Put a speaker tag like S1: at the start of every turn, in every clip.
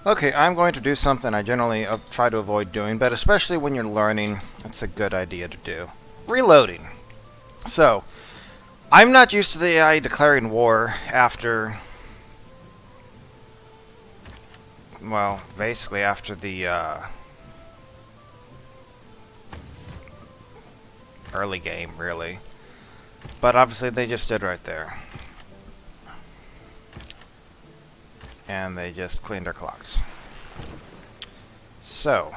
S1: Okay, I'm going to do something I generally try to avoid doing, but especially when you're learning, it's a good idea to do. Reloading. So, I'm not used to the AI declaring war after, well, basically after the early game, really. But obviously they just did right there. And they just cleaned our clocks. So,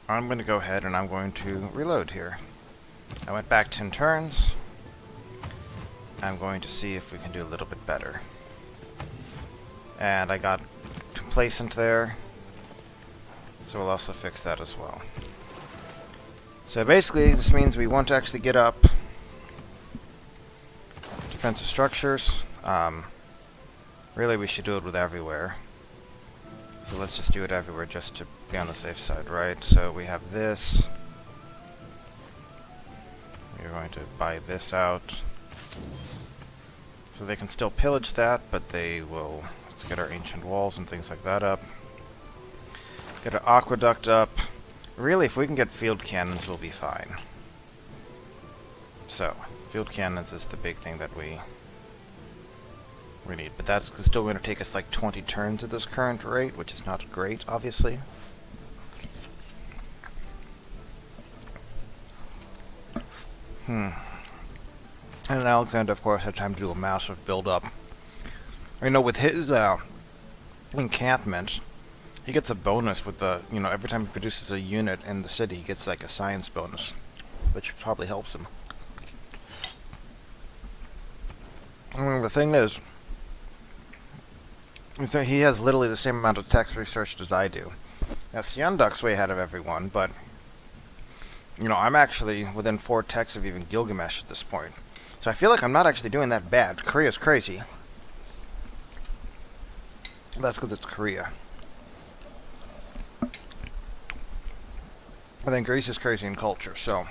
S1: I'm going to go ahead and I'm going to reload here. I went back 10 turns. I'm going to see if we can do a little bit better. And I got complacent there, so we'll also fix that as well. So basically, this means we won't actually get up defensive structures. Really, we should do it with everywhere. So let's just do it everywhere just to be on the safe side, right? So we have this. We're going to buy this out. So they can still pillage that, but they will... Let's get our ancient walls and things like that up. Get our aqueduct up. Really, if we can get field cannons, we'll be fine. So, field cannons is the big thing that we need. But that's still going to take us like 20 turns at this current rate, which is not great, obviously. And Alexander, of course, had time to do a massive build-up. You know, with his encampment, he gets a bonus with the, every time he produces a unit in the city, he gets like a science bonus, which probably helps him. I mean, the thing is, so he has literally the same amount of text researched as I do. Now, Seonduk's way ahead of everyone, but, I'm actually within 4 texts of even Gilgamesh at this point. So I feel like I'm not actually doing that bad. Korea's crazy. That's because it's Korea. I think Greece is crazy in culture, so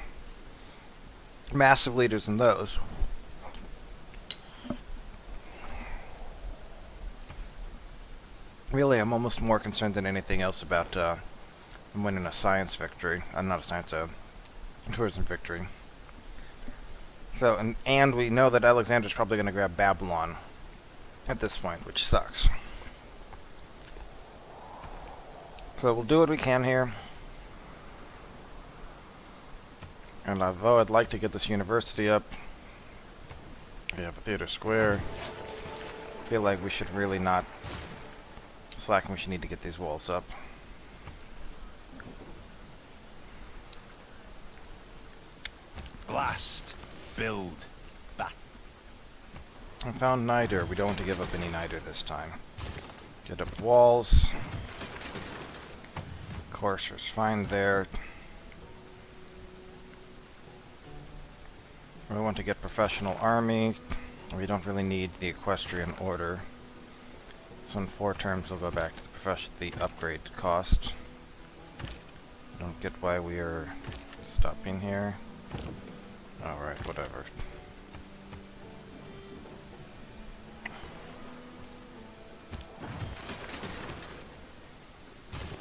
S1: massive leaders in those. Really, I'm almost more concerned than anything else about winning a science victory. Not a science, a tourism victory. So, and we know that Alexander's probably going to grab Babylon at this point, which sucks. So we'll do what we can here. And although I'd like to get this university up, we have a theater square. I feel like we should really not slacken. We should need to get these walls up.
S2: Blast. Build. Back.
S1: I found niter. We don't want to give up any niter this time. Get up walls. Coursers, fine there. We want to get professional army. We don't really need the equestrian order. So in 4 terms we'll go back to the upgrade cost. I don't get why we are stopping here. Alright, whatever.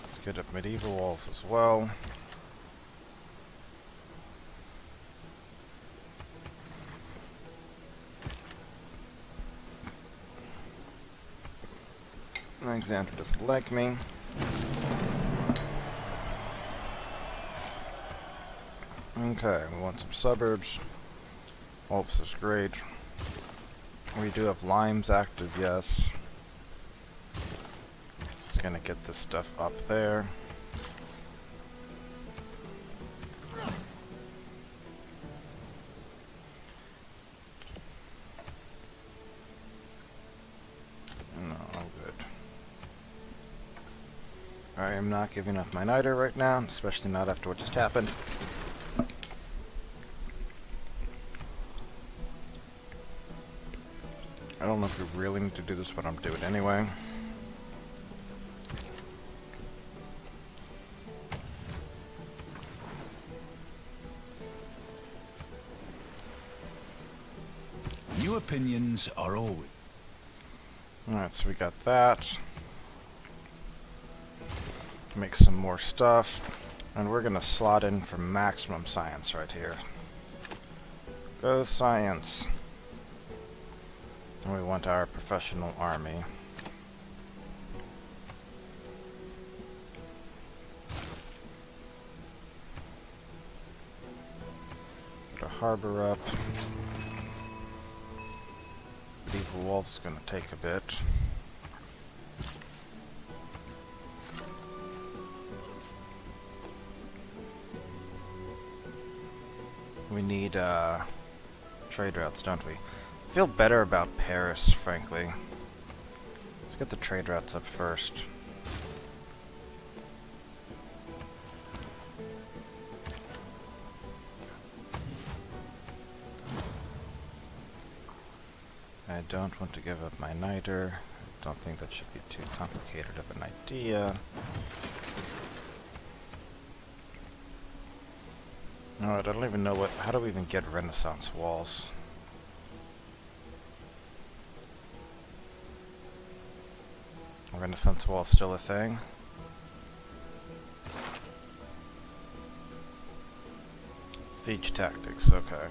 S1: Let's get up medieval walls as well. Alexander doesn't like me. Okay, we want some suburbs. All this is great. We do have limes active, yes. Just gonna get this stuff up there. No, I'm good. I am not giving up my niter right now, especially not after what just happened. I don't know if we really need to do this, but I'm doing it anyway.
S2: New opinions are always...
S1: Alright, so we got that. Make some more stuff. And we're gonna slot in for maximum science right here. Go science. And we want our professional army. Put a harbor up. Medieval walls is gonna take a bit. We need trade routes, don't we? I feel better about Paris, frankly. Let's get the trade routes up first. I don't want to give up my niter. I don't think that should be too complicated of an idea. Alright, I don't even know how do we even get Renaissance walls? Renaissance wall still a thing? Siege tactics, okay.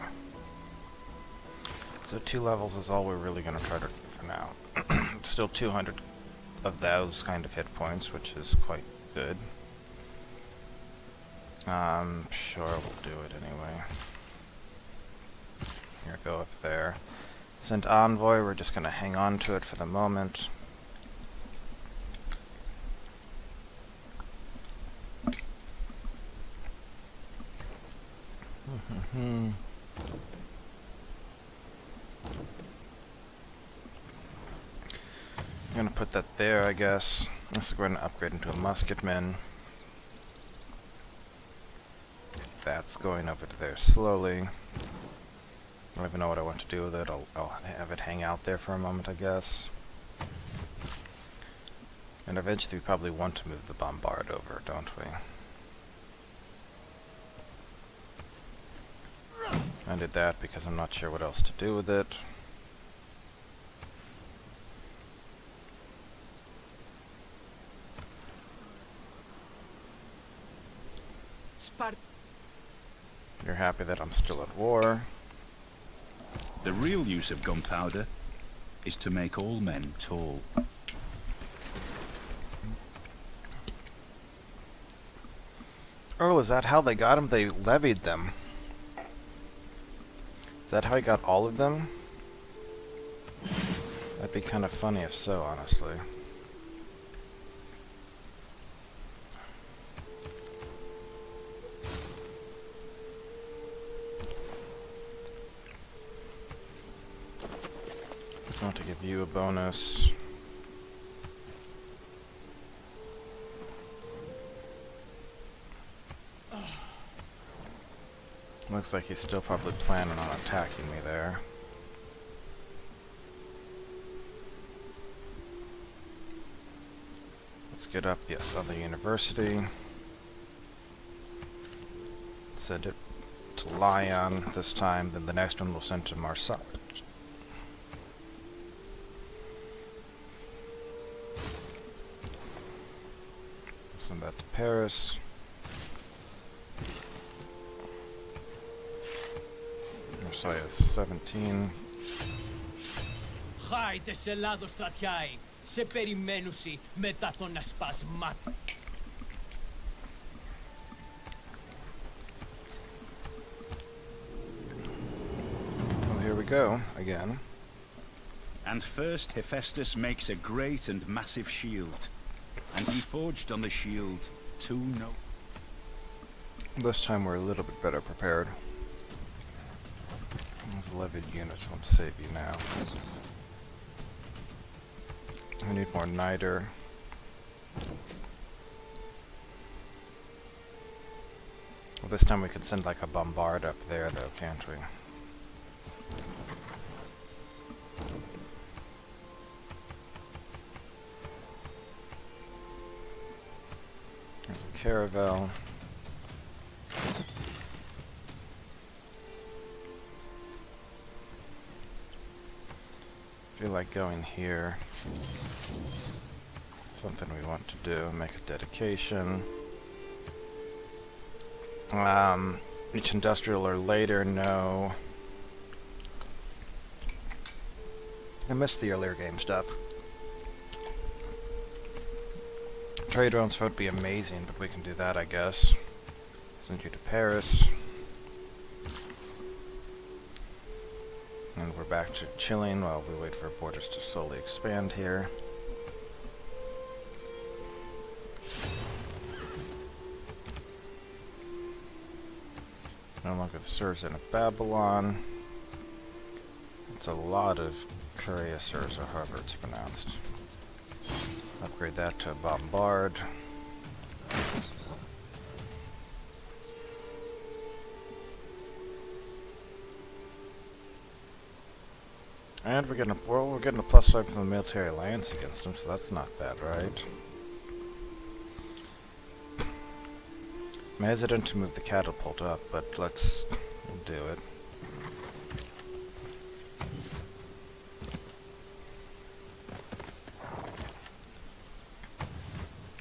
S1: So 2 levels is all we're really going to try to do for now. Still 200 of those kind of hit points, which is quite good. Sure, we'll do it anyway. Here, go up there. Send envoy, we're just going to hang on to it for the moment. I'm gonna put that there, I guess. This is going to upgrade into a musketman. That's going over to there slowly. I don't even know what I want to do with it. I'll have it hang out there for a moment, I guess. And eventually we probably want to move the bombard over, don't we? I did that because I'm not sure what else to do with it.
S3: Spartan.
S1: You're happy that I'm still at war.
S2: The real use of gunpowder is to make all men tall.
S1: Oh, is that how they got him? They levied them. Is that how he got all of them? That'd be kind of funny if so, honestly. I want to give you a bonus. Looks like he's still probably planning on attacking me there. Let's get up, yes, other university. Send it to Lyon this time, then the next one we'll send to Marseille. Send that to Paris. Marseille is 17.
S4: Χάιτε σε Ελλάδο στρατιάι, σε περιμένουσι μετά τον ασπασμά.
S1: Well, here we go, again.
S2: And first Hephaestus makes a great and massive shield, and he forged on the shield 2 nobles.
S1: This time we're a little bit better prepared. Those levied units won't save you now. We need more niter. Well, this time we could send like a bombard up there though, can't we? There's a caravel. feel like going here. Something we want to do, make a dedication. Each industrial or later, no. I missed the earlier game stuff. Trade rounds would be amazing, but we can do that, I guess. Send you to Paris. And we're back to chilling while we wait for borders to slowly expand here. No longer serves in Babylon. It's a lot of cuirassiers, or however it's pronounced. Upgrade that to a bombard. And we're getting a plus 5 from the military alliance against them, so that's not bad, right? I'm hesitant to move the catapult up, but let's do it.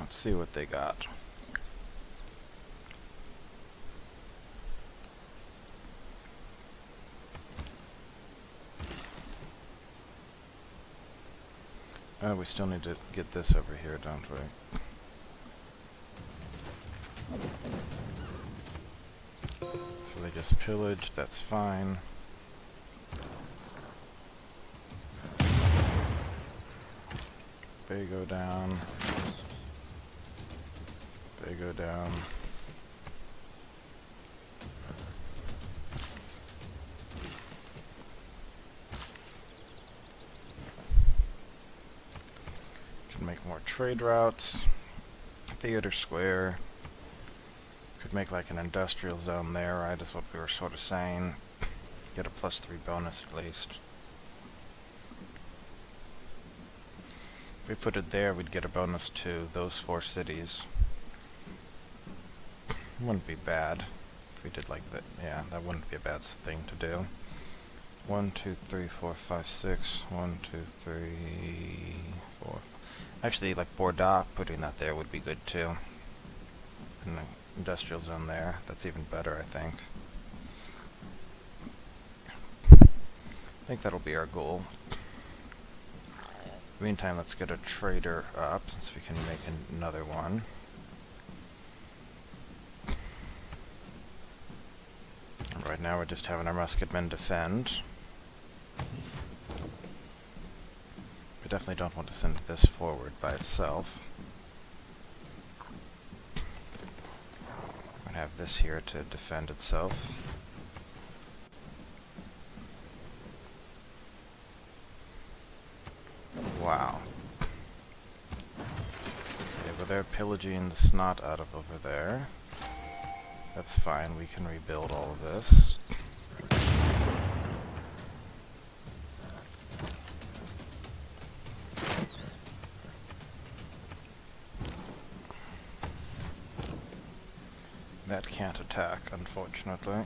S1: Let's see what they got. Oh, we still need to get this over here, don't we? So they just pillaged, that's fine. They go down. They go down. Can make more trade routes. Theater Square. Could make like an industrial zone there, right? Is what we were sort of saying. Get a +3 bonus at least. If we put it there, we'd get a bonus to those 4 cities. Wouldn't be bad if we did like that. Yeah, that wouldn't be a bad thing to do. 1, 2, 3, 4, 5, 6. 1, 2, 3, 4. Actually, like Bordeaux, putting that there would be good too. In the industrial zone there. That's even better, I think. I think that'll be our goal. Meantime, let's get a trader up, since we can make another one. And right now we're just having our musketmen defend. We definitely don't want to send this forward by itself. We're going to have this here to defend itself. Wow. Okay, well they're pillaging the snot out of over there. That's fine, we can rebuild all of this. That can't attack, unfortunately.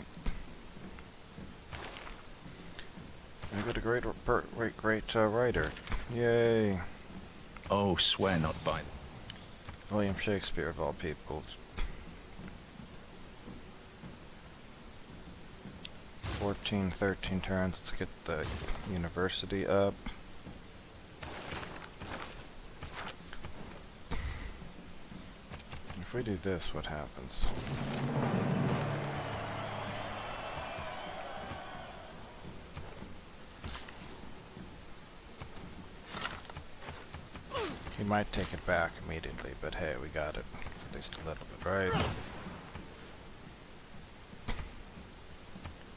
S1: We got a great writer. Yay!
S2: Oh, swear not by...
S1: William Shakespeare, of all people. 14, 13 turns. Let's get the university up. If we do this, what happens? He might take it back immediately, but hey, we got it. At least a little bit, right?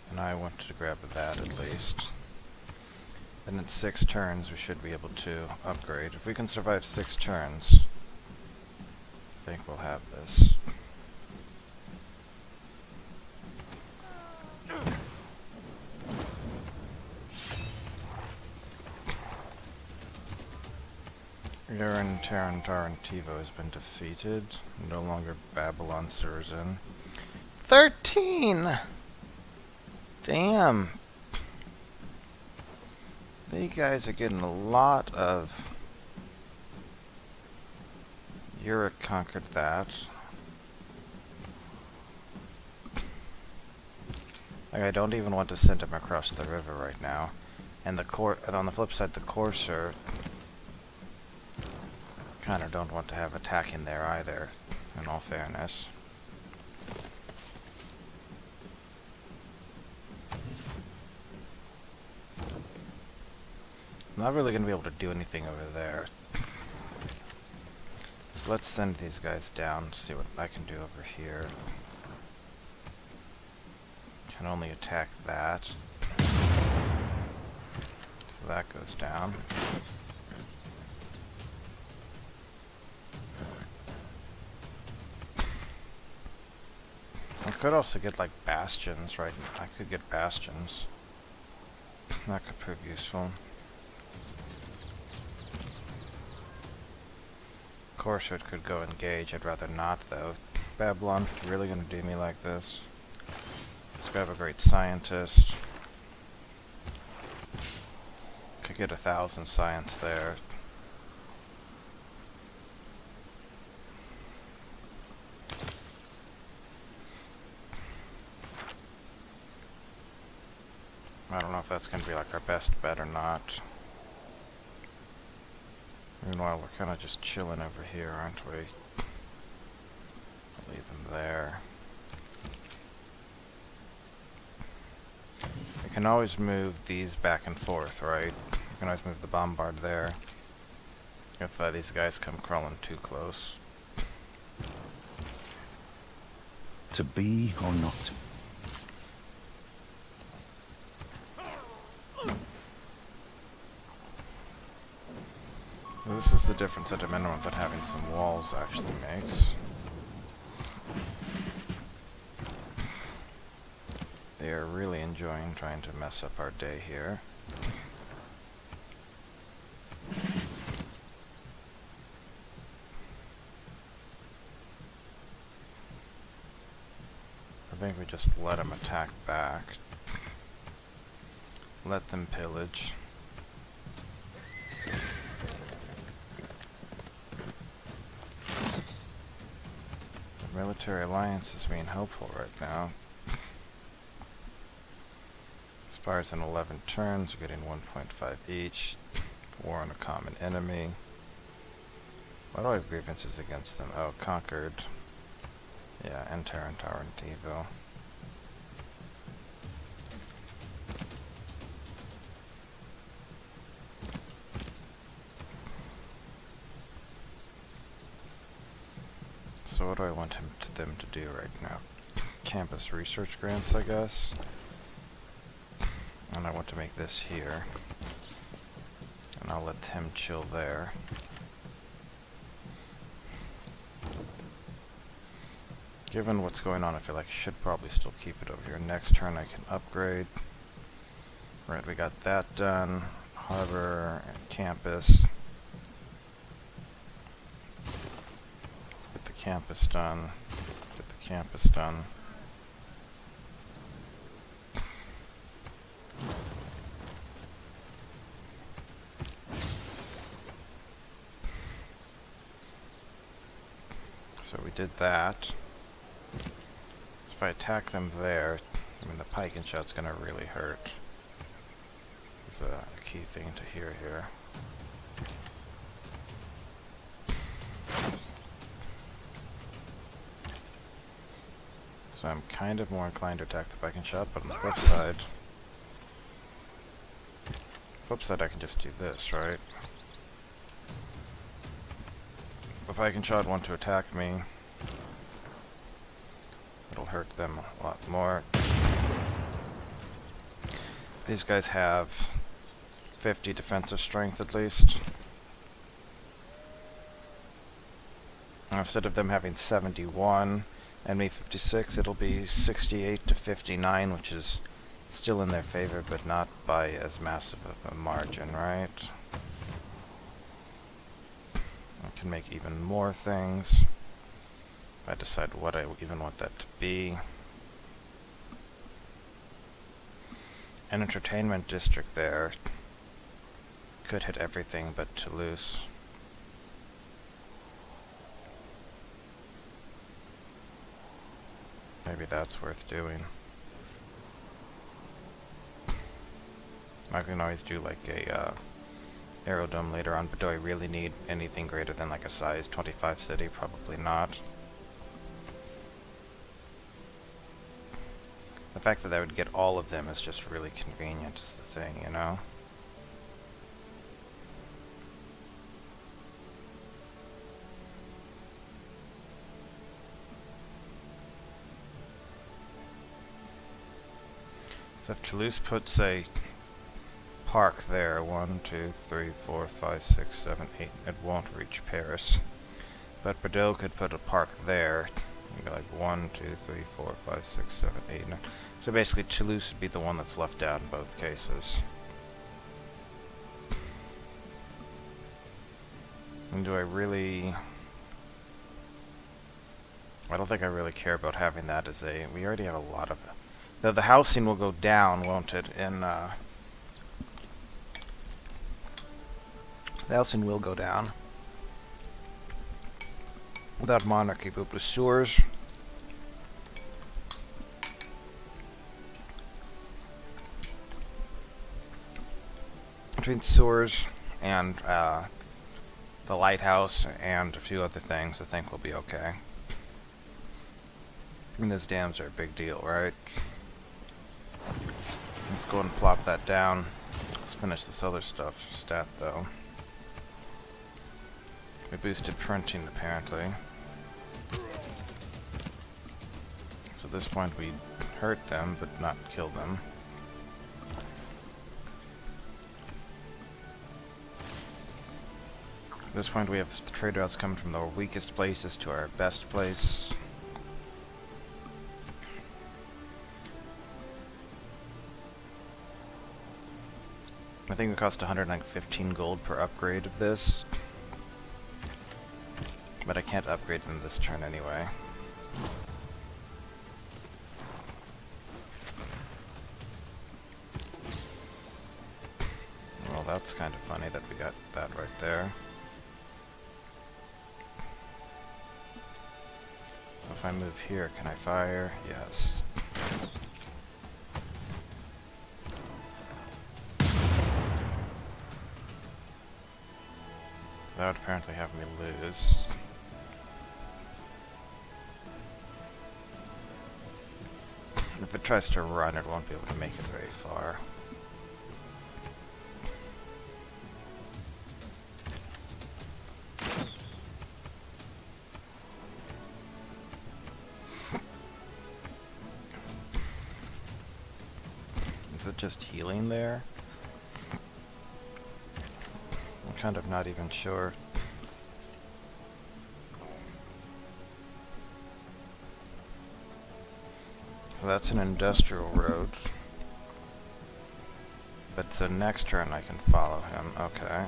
S1: And I want to grab that at least. And in 6 turns, we should be able to upgrade. If we can survive 6 turns, I think we'll have this. Yaren Tarantivo has been defeated. No longer Babylon Surzin. 13! Damn! These guys are getting a lot of... Europe conquered that. Like, I don't even want to send him across the river right now. And on the flip side, the Courser kind of don't want to have attacking there either, in all fairness. I'm not really going to be able to do anything over there. So let's send these guys down to see what I can do over here. Can only attack that. So that goes down. I could also get like bastions, right? I could get bastions. That could prove useful. Of course it could go engage, I'd rather not though. Babylon, you really gonna do me like this? Let's grab a great scientist. Could get 1,000 science there. I don't know if that's going to be like our best bet or not. Meanwhile, we're kind of just chilling over here, aren't we? Leave him there. We can always move these back and forth, right? We can always move the bombard there. If these guys come crawling too close.
S2: To be or not?
S1: This is the difference at a minimum that having some walls actually makes. They are really enjoying trying to mess up our day here. I think we just let them attack back. Let them pillage. The military alliance is being helpful right now. Spires in 11 turns, we're getting 1.5 each. War on a common enemy. Why do I have grievances against them? Oh, conquered. Yeah, and Terran Tower and Devo. So what do I want them to do right now? Campus research grants, I guess. And I want to make this here. And I'll let him chill there. Given what's going on, I feel like I should probably still keep it over here. Next turn I can upgrade. Right, we got that done. Harbor and campus. Let's get the campus done. Get the campus done. So we did that. So if I attack them there, I mean the pike and shot's gonna really hurt. Is a key thing to hear here. So I'm kind of more inclined to attack the pike and shot, but on the flip side I can just do this, right? If pike and shot want to attack me, it'll hurt them a lot more. These guys have 50 defensive strength at least. Instead of them having 71 and me 56, it'll be 68 to 59, which is still in their favor, but not by as massive of a margin, right? I can make even more things if I decide what I even want that to be. An entertainment district there could hit everything but Toulouse. Maybe that's worth doing. I can always do like a aerodome later on, but do I really need anything greater than like a size 25 city? Probably not. The fact that I would get all of them is just really convenient is the thing, you know? So if Toulouse puts a park there, 1, 2, 3, 4, 5, 6, 7, 8, it won't reach Paris. But Bordeaux could put a park there. It'd be like 1, 2, 3, 4, 5, 6, 7, 8, 9. So basically Toulouse would be the one that's left out in both cases. And do I really... I don't think I really care about having that as a... We already have a lot of... Though the housing will go down, won't it, in... The housing will go down. Without monarchy, but with sewers... Between sewers and the lighthouse and a few other things, I think we'll be okay. I mean, those dams are a big deal, right? Let's go and plop that down. Let's finish this other stuff stat, though. We boosted printing, apparently. So at this point we hurt them, but not kill them. At this point we have trade routes coming from the weakest places to our best place. I think it cost 115 gold per upgrade of this. But I can't upgrade them this turn anyway. Well, that's kind of funny that we got that right there. So if I move here, can I fire? Yes. That would apparently have me lose. If it tries to run, it won't be able to make it very far. Is it just healing there? I'm kind of not even sure. So that's an industrial road. But so next turn I can follow him. Okay.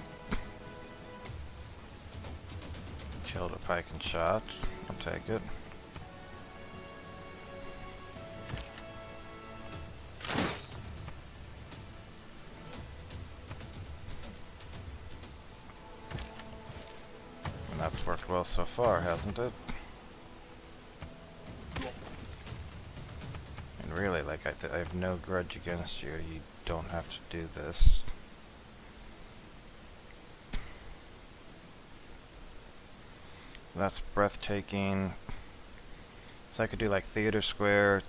S1: Killed a pike and shot. I'll take it. And that's worked well so far, hasn't it? Really, like, I have no grudge against you. You don't have to do this. That's breathtaking. So I could do like Theater Square,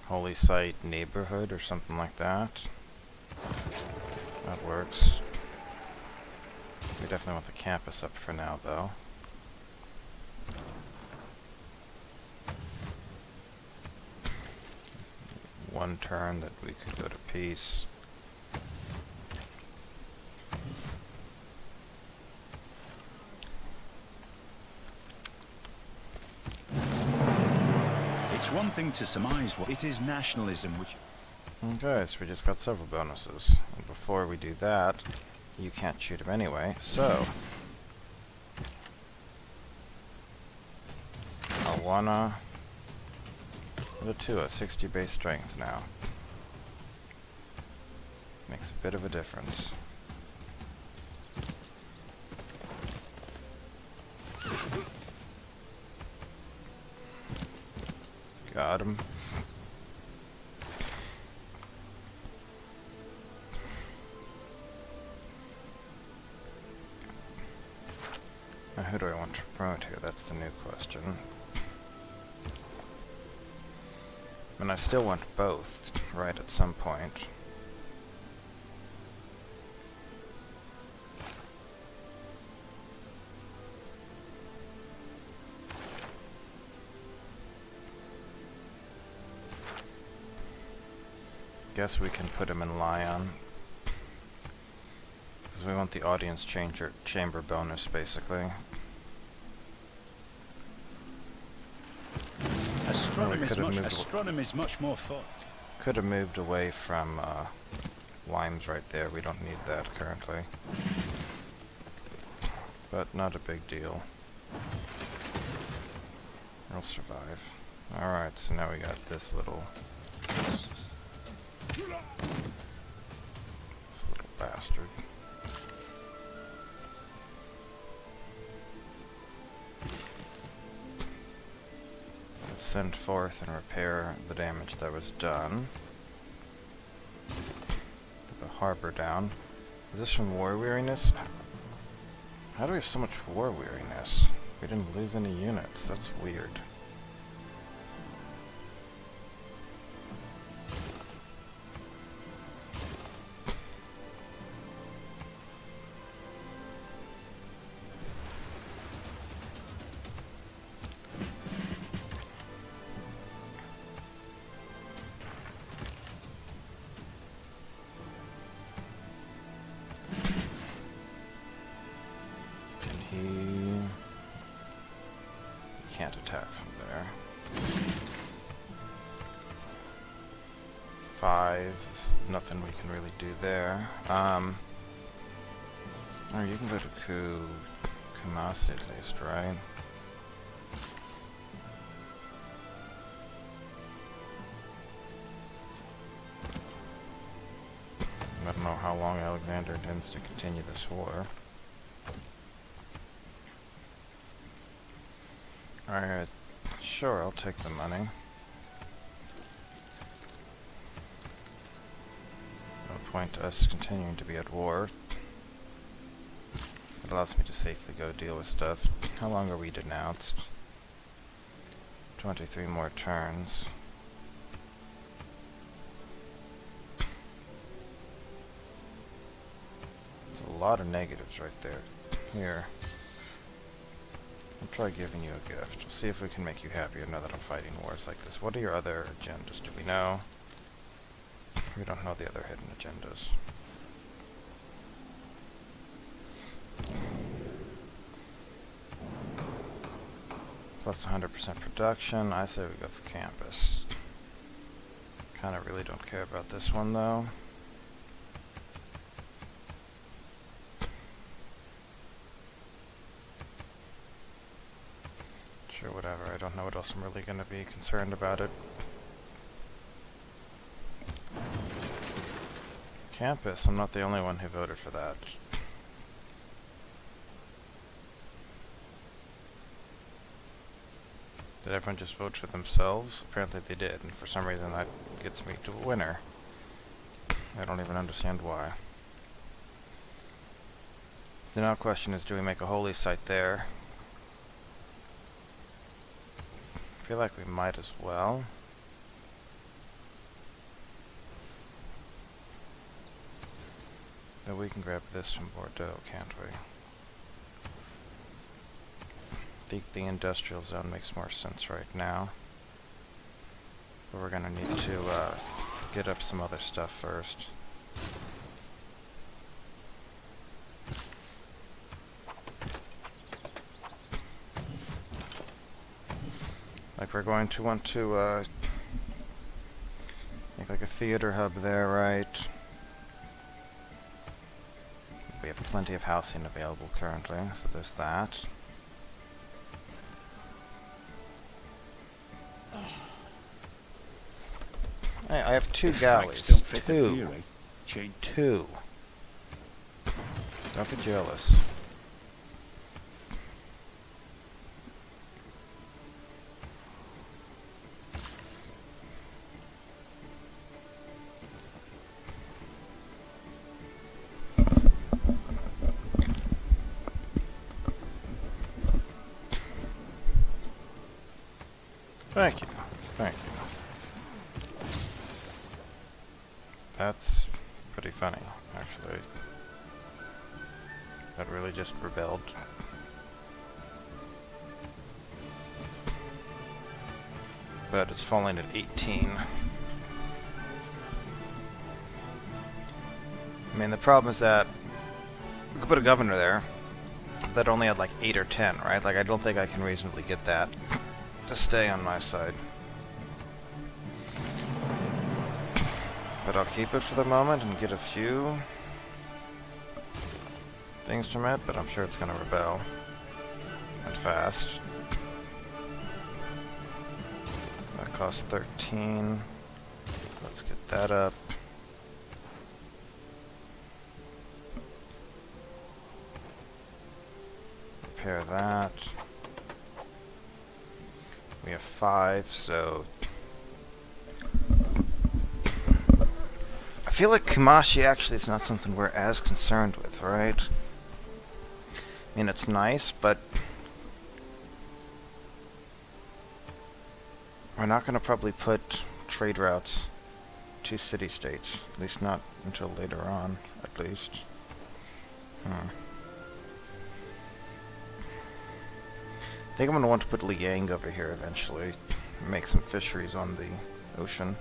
S1: Holy Site Neighborhood, or something like that. That works. We definitely want the campus up for now, though. One turn that we could go to peace.
S2: It's one thing to surmise what it is nationalism which...
S1: Okay, so we just got several bonuses. And before we do that, you can't shoot him anyway, so... I wanna... a 60 base strength now. Makes a bit of a difference. Got him. Now who do I want to promote here? That's the new question. And I still want both, right, at some point. Guess we can put him in Lion. Because we want the audience chamber bonus, basically.
S2: Astronomy is much more fun.
S1: Could have moved away from limes right there. We don't need that currently. But not a big deal. We'll survive. Alright, so now we got this little bastard. Let's send forth and repair the damage that was done. Get the harbor down. Is this from war weariness? How do we have so much war weariness? We didn't lose any units. That's weird. Can't attack from there. 5. There's nothing we can really do there. Oh, you can go to Kumasi at least, right? I don't know how long Alexander intends to continue this war. Alright, sure, I'll take the money. No point to us continuing to be at war. It allows me to safely go deal with stuff. How long are we denounced? 23 more turns. It's a lot of negatives right there. Here. I'll try giving you a gift. We'll see if we can make you happier now that I'm fighting wars like this. What are your other agendas? Do we know? We don't know the other hidden agendas. Plus 100% production. I say we go for campus. Kinda really don't care about this one though. Sure, whatever. I don't know what else I'm really going to be concerned about it. Campus, I'm not the only one who voted for that. Did everyone just vote for themselves? Apparently they did, and for some reason that gets me to a winner. I don't even understand why. The now question is, do we make a holy site there? I feel like we might as well. Then we can grab this from Bordeaux, can't we? I think the industrial zone makes more sense right now. But we're gonna need to get up some other stuff first. Like we're going to want to make like a theater hub there, right? We have plenty of housing available currently, so there's that. I have 2 galleys.
S2: Don't fit the
S1: Two.
S2: theory. Chain.
S1: 2. Don't be jealous. Thank you. Thank you. That's pretty funny, actually. That really just rebelled. But it's falling at 18. I mean, the problem is that we could put a governor there that only had like 8 or 10, right? Like, I don't think I can reasonably get that to stay on my side. But I'll keep it for the moment and get a few things from it, but I'm sure it's going to rebel. And fast. That costs 13. Let's get that up. Repair that. We have 5, so I feel like Kumashi actually is not something we're as concerned with, right? I mean, it's nice, but we're not going to probably put trade routes to city-states, at least not until later on, at least. I think I'm going to want to put Liang over here eventually, make some fisheries on the ocean.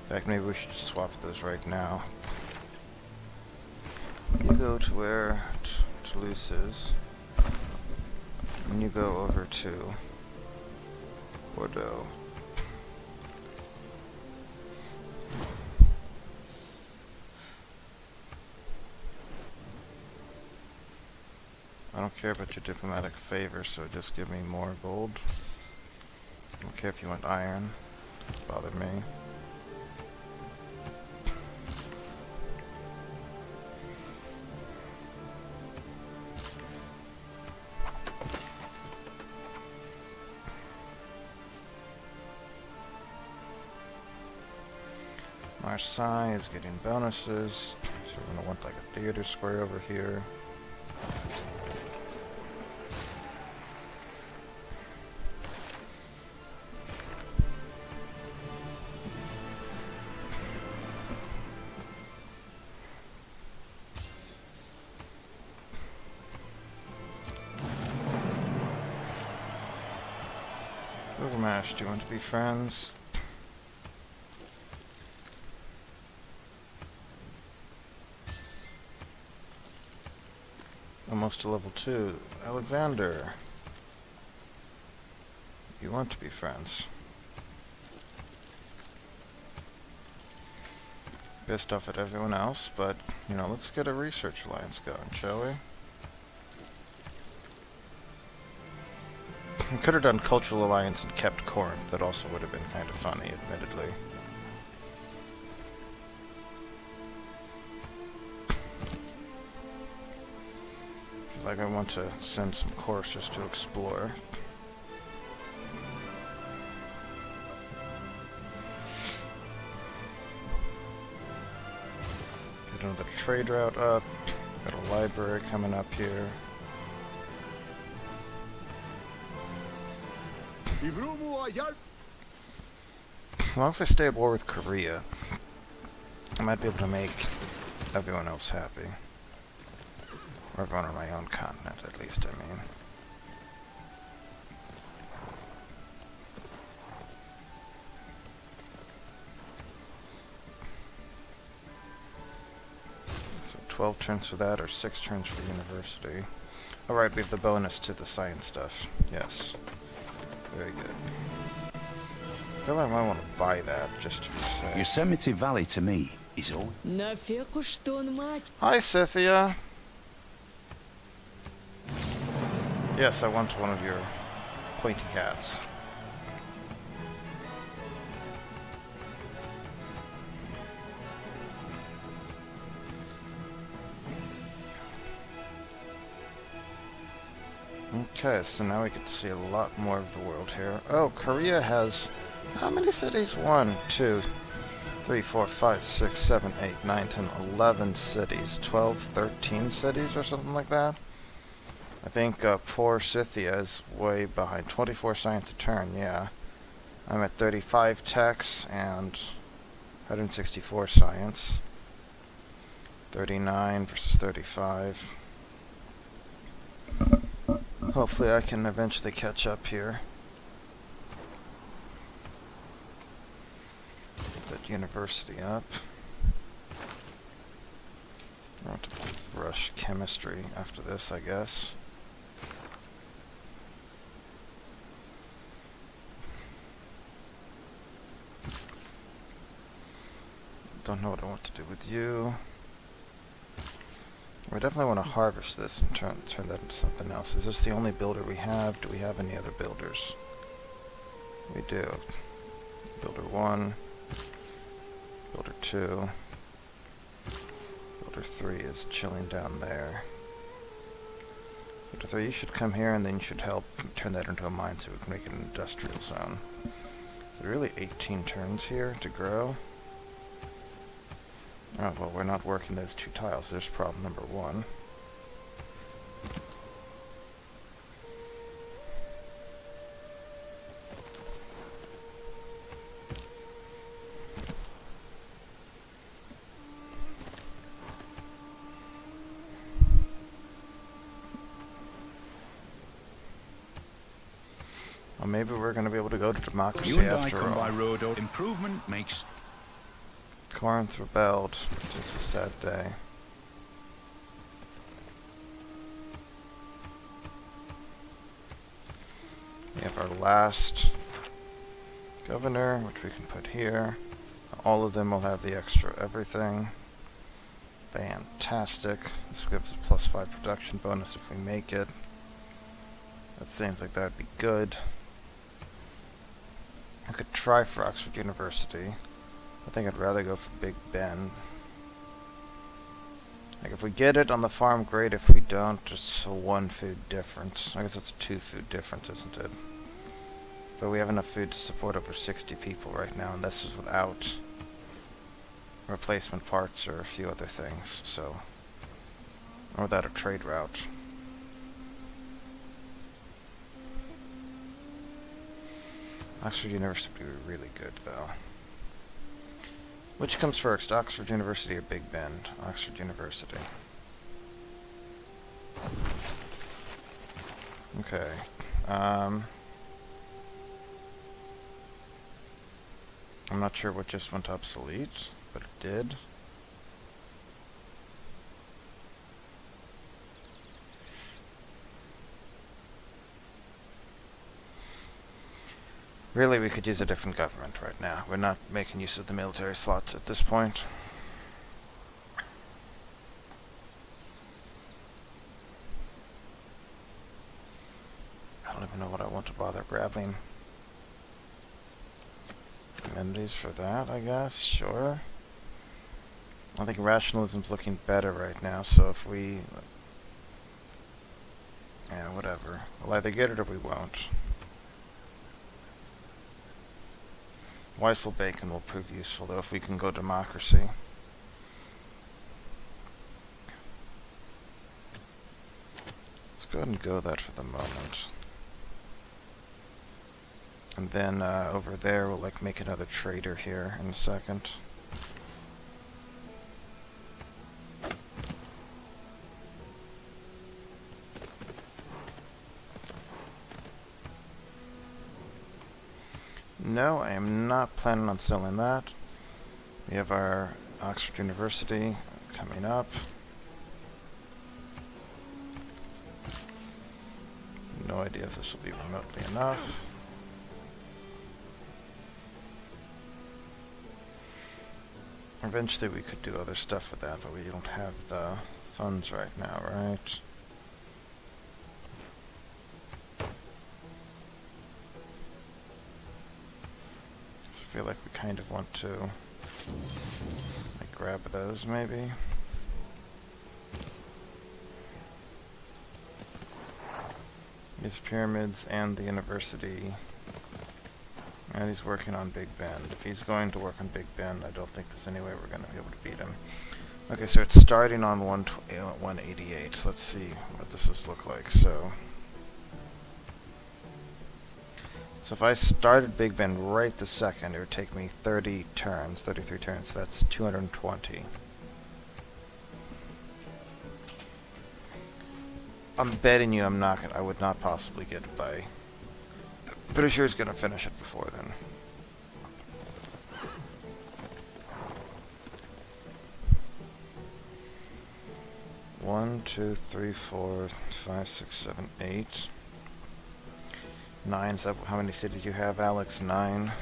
S1: In fact, maybe we should just swap those right now. You go to where Toulouse is, and you go over to Bordeaux. I don't care about your diplomatic favor, so just give me more gold. I don't care if you want iron. Doesn't bother me. Marseille is getting bonuses, so we're going to want like a theater square over here. Gilgamesh, do you want to be friends? Almost to level 2. Alexander, you want to be friends. Pissed off at everyone else, but, you know, let's get a research alliance going, shall we? We could have done Cultural Alliance and kept Corinth. That also would have been kind of funny, admittedly. Feel like I want to send some coursers to explore. Get another trade route up. Got a library coming up here. As long as I stay at war with Korea, I might be able to make everyone else happy. Or everyone on my own continent, at least, I mean. So 12 turns for that, or 6 turns for university. Alright, we have the bonus to the science stuff. Yes. Very good. I feel like I might want to buy that, just to be safe.
S2: Yosemite Valley to me is all.
S1: Hi, Scythia! Yes, I want one of your pointy hats. Okay, so now we get to see a lot more of the world here. Oh, Korea has... how many cities? 1, 2, 3, 4, 5, 6, 7, 8, 9, 10, 11 cities. 12, 13 cities or something like that? I think poor Scythia is way behind. 24 science a turn, yeah. I'm at 35 techs and 164 science. 39 versus 35. Hopefully I can eventually catch up here. Get that university up. I want to rush chemistry after this, I guess. Don't know what I want to do with you. We definitely want to harvest this and turn that into something else. Is this the only builder we have? Do we have any other builders? We do. Builder 1. Builder 2. Builder 3 is chilling down there. Builder 3, you should come here and then you should help turn that into a mine so we can make it an industrial zone. Is there really 18 turns here to grow? Oh, well, we're not working those 2 tiles. There's problem number 1. Well, maybe we're going to be able to go to democracy
S2: You and I
S1: after
S2: come
S1: all.
S2: by road. Improvement makes...
S1: Corinth rebelled. Just a sad day. We have our last governor, which we can put here. All of them will have the extra everything. Fantastic. This gives a +5 production bonus if we make it. That seems like that would be good. I could try for Oxford University. I think I'd rather go for Big Ben. Like, if we get it on the farm, great. If we don't, it's a 1 food difference. I guess it's a 2 food difference, isn't it? But we have enough food to support over 60 people right now, and this is without replacement parts or a few other things, so... or without a trade route. Oxford University would be really good, though. Which comes first, Oxford University or Big Bend? Oxford University. Okay. I'm not sure what just went obsolete, but it did. Really, we could use a different government right now. We're not making use of the military slots at this point. I don't even know what I want to bother grabbing. Amenities for that, I guess. Sure. I think rationalism's looking better right now, so if we... yeah, whatever. We'll either get it or we won't. Weissel Bacon will prove useful, though, if we can go democracy. Let's go ahead and go that for the moment. And then over there, we'll like make another trader here in a second. No, I am not planning on selling that. We have our Oxford University coming up. No idea if this will be remotely enough. Eventually we could do other stuff with that, but we don't have the funds right now, right? I feel like we kind of want to like grab those maybe. His pyramids and the university. And he's working on Big Bend. If he's going to work on Big Bend, I don't think there's any way we're going to be able to beat him. Okay, so it's starting on 188. So let's see what this would look like. So if I started Big Bend right this second, it would take me 33 turns. That's 220. I'm betting you I would not possibly get it by. Pretty sure he's gonna finish it before then. One, two, three, four, 5, 6, 7, 8. 9. Is that how many cities you have, Alex? 9.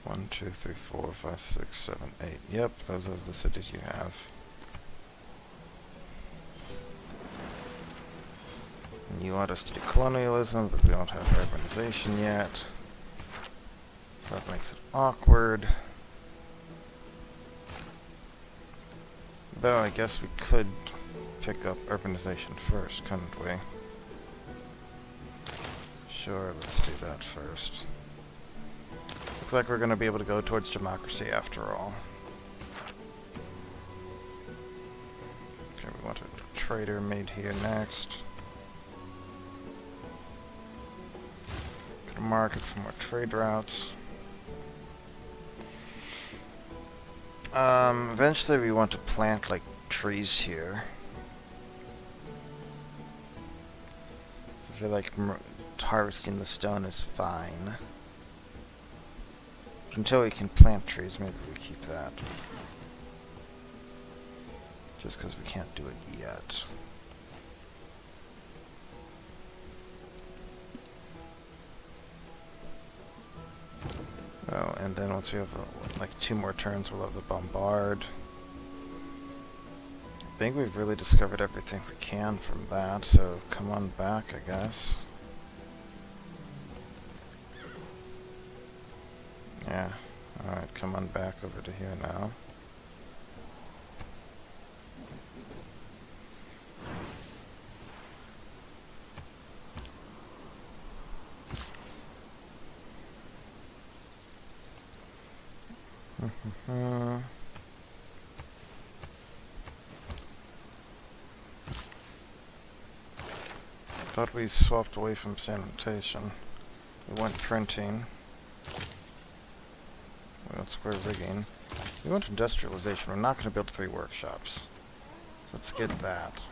S1: 1, 2, 3, 4, 5, 6, 7, 8. Yep, those are the cities you have. And you want us to do colonialism, but we don't have urbanization yet. So that makes it awkward. Though I guess we could pick up urbanization first, couldn't we? Sure, let's do that first. Looks like we're going to be able to go towards democracy after all. Okay, we want a trader made here next. Got a market for more trade routes. Eventually we want to plant like trees here. I feel like harvesting the stone is fine. Until we can plant trees, maybe we keep that. Just because we can't do it yet. Oh, and then once we have like 2 more turns, we'll have the bombard. I think we've really discovered everything we can from that, so come on back, I guess. Yeah, alright, come on back over to here now. Thought we swapped away from sanitation. We went printing. We went square rigging. We went industrialization. We're not going to build 3 workshops. So let's get that.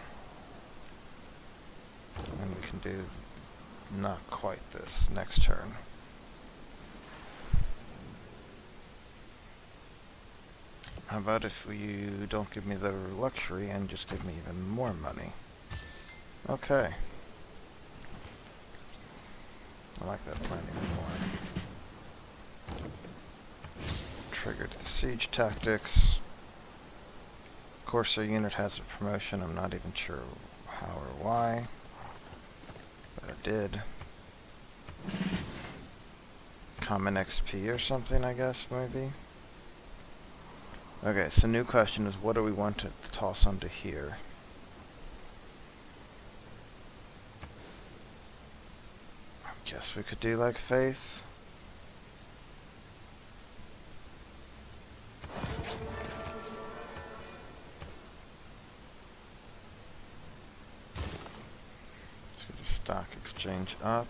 S1: And we can do not quite this next turn. How about if you don't give me the luxury and just give me even more money? Okay. I like that plan even more. Triggered the siege tactics. Of course, our unit has a promotion. I'm not even sure how or why, but it did. Common XP or something, I guess, maybe. Okay, so new question is, what do we want to toss onto here? Guess we could do like faith. Let's get the stock exchange up.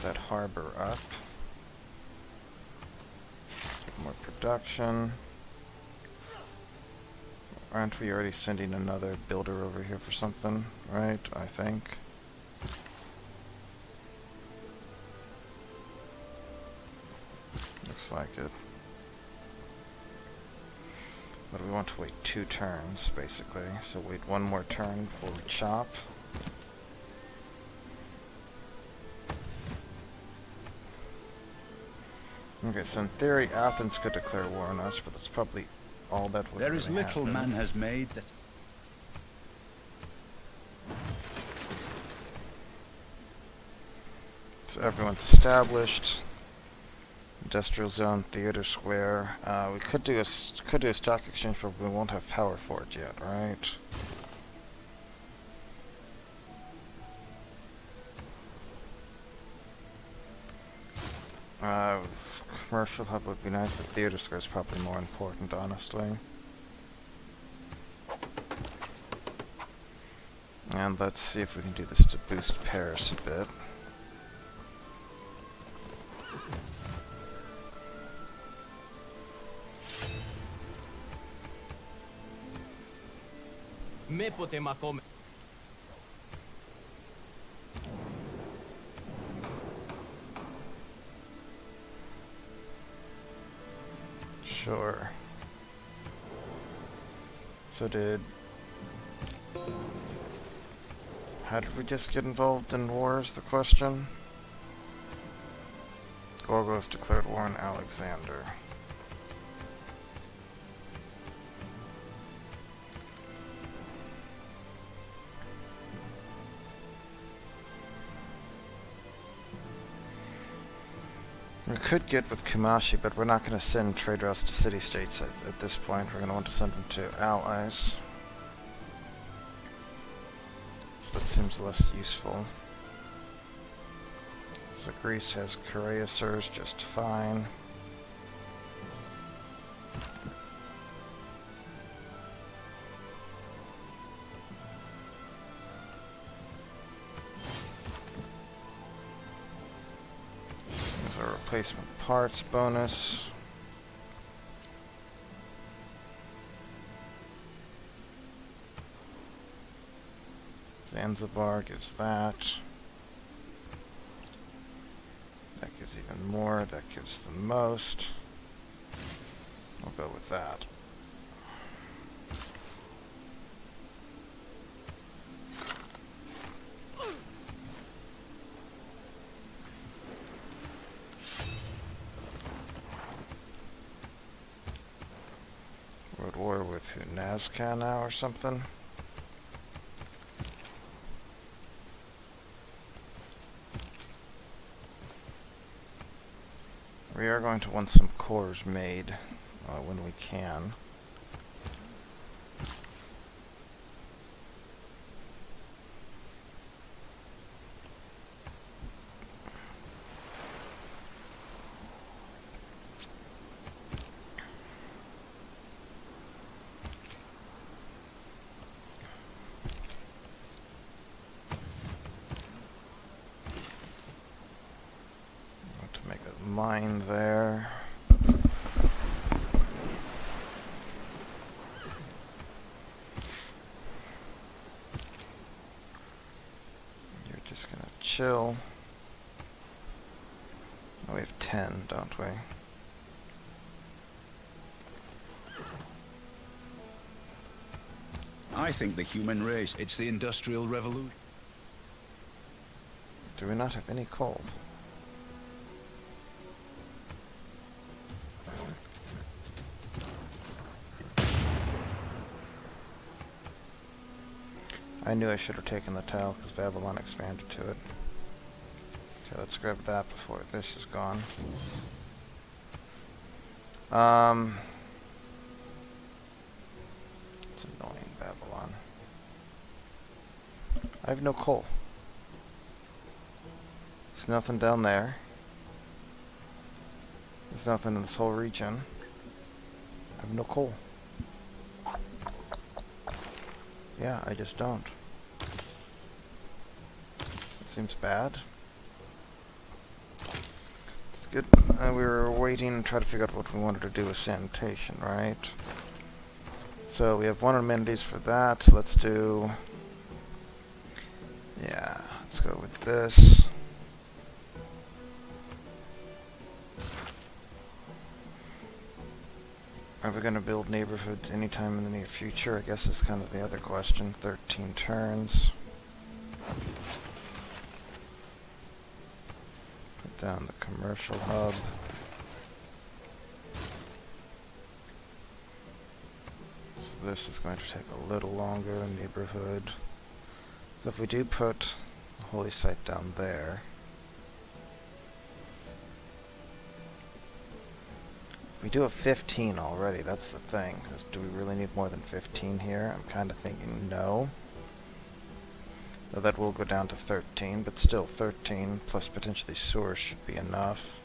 S1: That harbor up. Get more production. Aren't we already sending another builder over here for something? Right, I think. Looks like it. But we want to wait 2 turns, basically. So wait 1 more turn before we chop. Okay, so in theory, Athens could declare war on us, but that's probably all that would
S2: There is
S1: really
S2: little
S1: happen.
S2: man has made that.
S1: So everyone's established. Industrial zone, theater square. We could do a stock exchange, but we won't have power for it yet, right? Commercial hub would be nice, but theater square is probably more important, honestly. And let's see if we can do this to boost Paris a bit.
S4: Με ποτέ μακόμε.
S1: Sure. So how did we just get involved in war is the question? Gorgos declared war on Alexander. We could get with Kumashi, but we're not going to send trade routes to city-states at this point. We're going to want to send them to allies. So that seems less useful. So Greece has cuirassiers just fine. Replacement parts bonus. Zanzibar gives that. That gives even more. That gives the most. We'll go with that. World War with who? Nazca now or something? We are going to want some cores made when we can. Mine there. You're just gonna chill. Oh, we have 10, don't we?
S2: I think the human race, it's the Industrial Revolution.
S1: Do we not have any coal? I knew I should have taken the tile because Babylon expanded to it. Okay, let's grab that before this is gone. It's annoying, Babylon. I have no coal. There's nothing down there. There's nothing in this whole region. I have no coal. Yeah, I just don't. It seems bad. It's good. We were waiting to try to figure out what we wanted to do with sanitation, right? So we have 1 amenities for that. So let's do... yeah, let's go with this. Are we going to build neighborhoods anytime in the near future? I guess is kind of the other question. 13 turns. Put down the commercial hub. So this is going to take a little longer. Neighborhood. So if we do put the holy site down there, we do have 15 already, that's the thing. Do we really need more than 15 here? I'm kind of thinking no. Though that will go down to 13, but still 13 plus potentially sewers should be enough.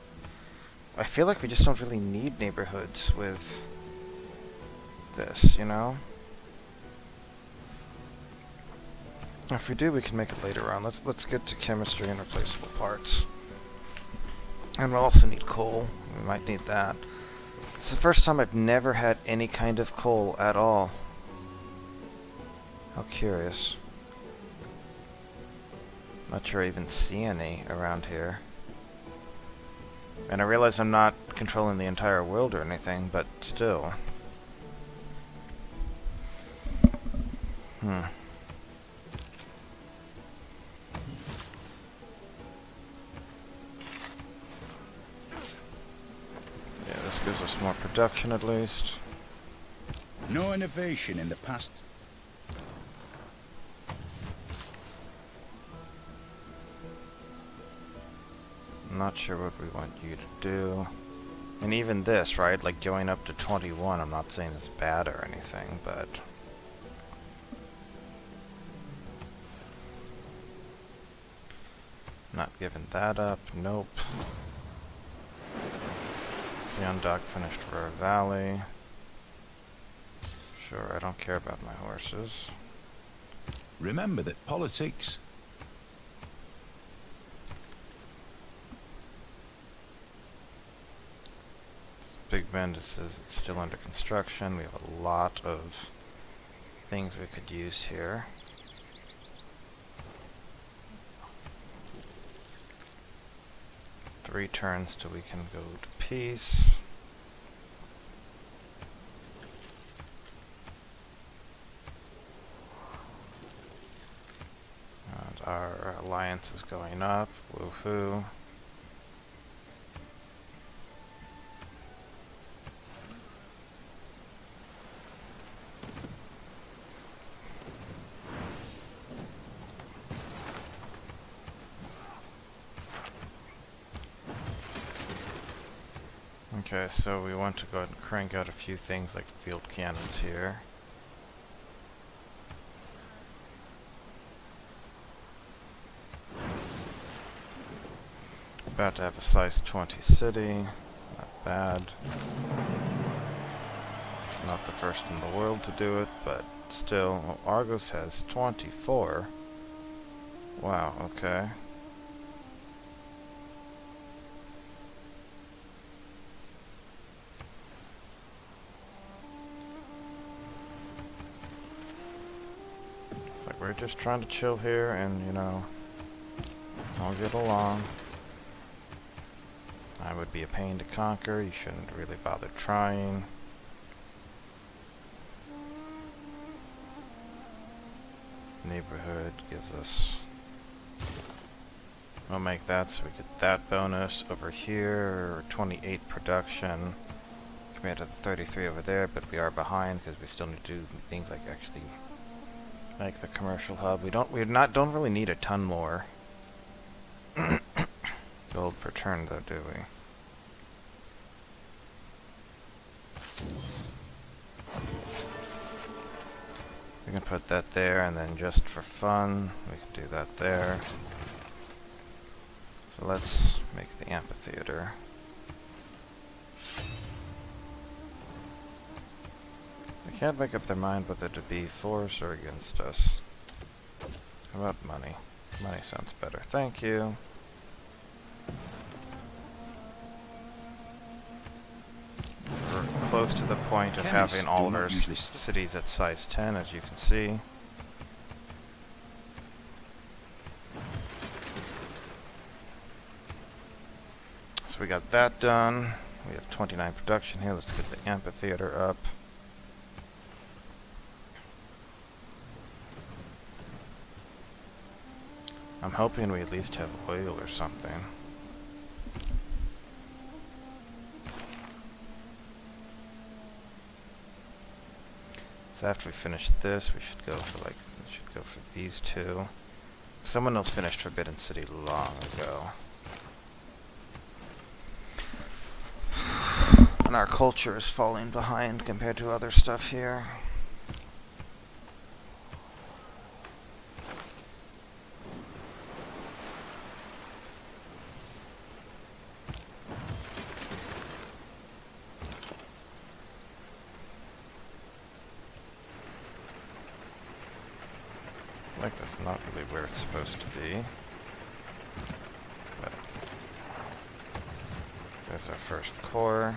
S1: I feel like we just don't really need neighborhoods with this, you know? If we do, we can make it later on. Let's get to chemistry and replaceable parts. And we'll also need coal. We might need that. It's the first time I've never had any kind of coal at all. How curious. Not sure I even see any around here. And I realize I'm not controlling the entire world or anything, but still. Yeah, this gives us more production at least.
S2: No innovation in the past.
S1: I'm not sure what we want you to do. And even this, right? Like going up to 21, I'm not saying it's bad or anything, but... Not giving that up. Nope. Sion Dock finished for a valley. Sure, I don't care about my horses.
S2: Remember that politics...
S1: Big Bend says it's still under construction. We have a lot of things we could use here. Three turns till we can go to peace. And our alliance is going up. Woohoo. Okay, so we want to go ahead and crank out a few things like field cannons here. About to have a size 20 city. Not bad. Not the first in the world to do it, but still. Well, Argos has 24. Wow, okay. We're just trying to chill here and, you know, all get along. I would be a pain to conquer. You shouldn't really bother trying. Neighborhood gives us... We'll make that so we get that bonus over here. 28 production compared to the 33 over there, but we are behind because we still need to do things like actually... Like the commercial hub. Don't really need a ton more gold per turn though, do we? We can put that there, and then just for fun, we can do that there. So let's make the amphitheater. They can't make up their mind whether to be for us or against us. How about money? Money sounds better. Thank you. We're close to the point of having all of our cities at size 10, as you can see. So we got that done. We have 29 production here. Let's get the amphitheater up. I'm hoping we at least have oil or something. So after we finish this, we should go for these two. Someone else finished Forbidden City long ago. And our culture is falling behind compared to other stuff here. like that's not really where it's supposed to be. But there's our first core.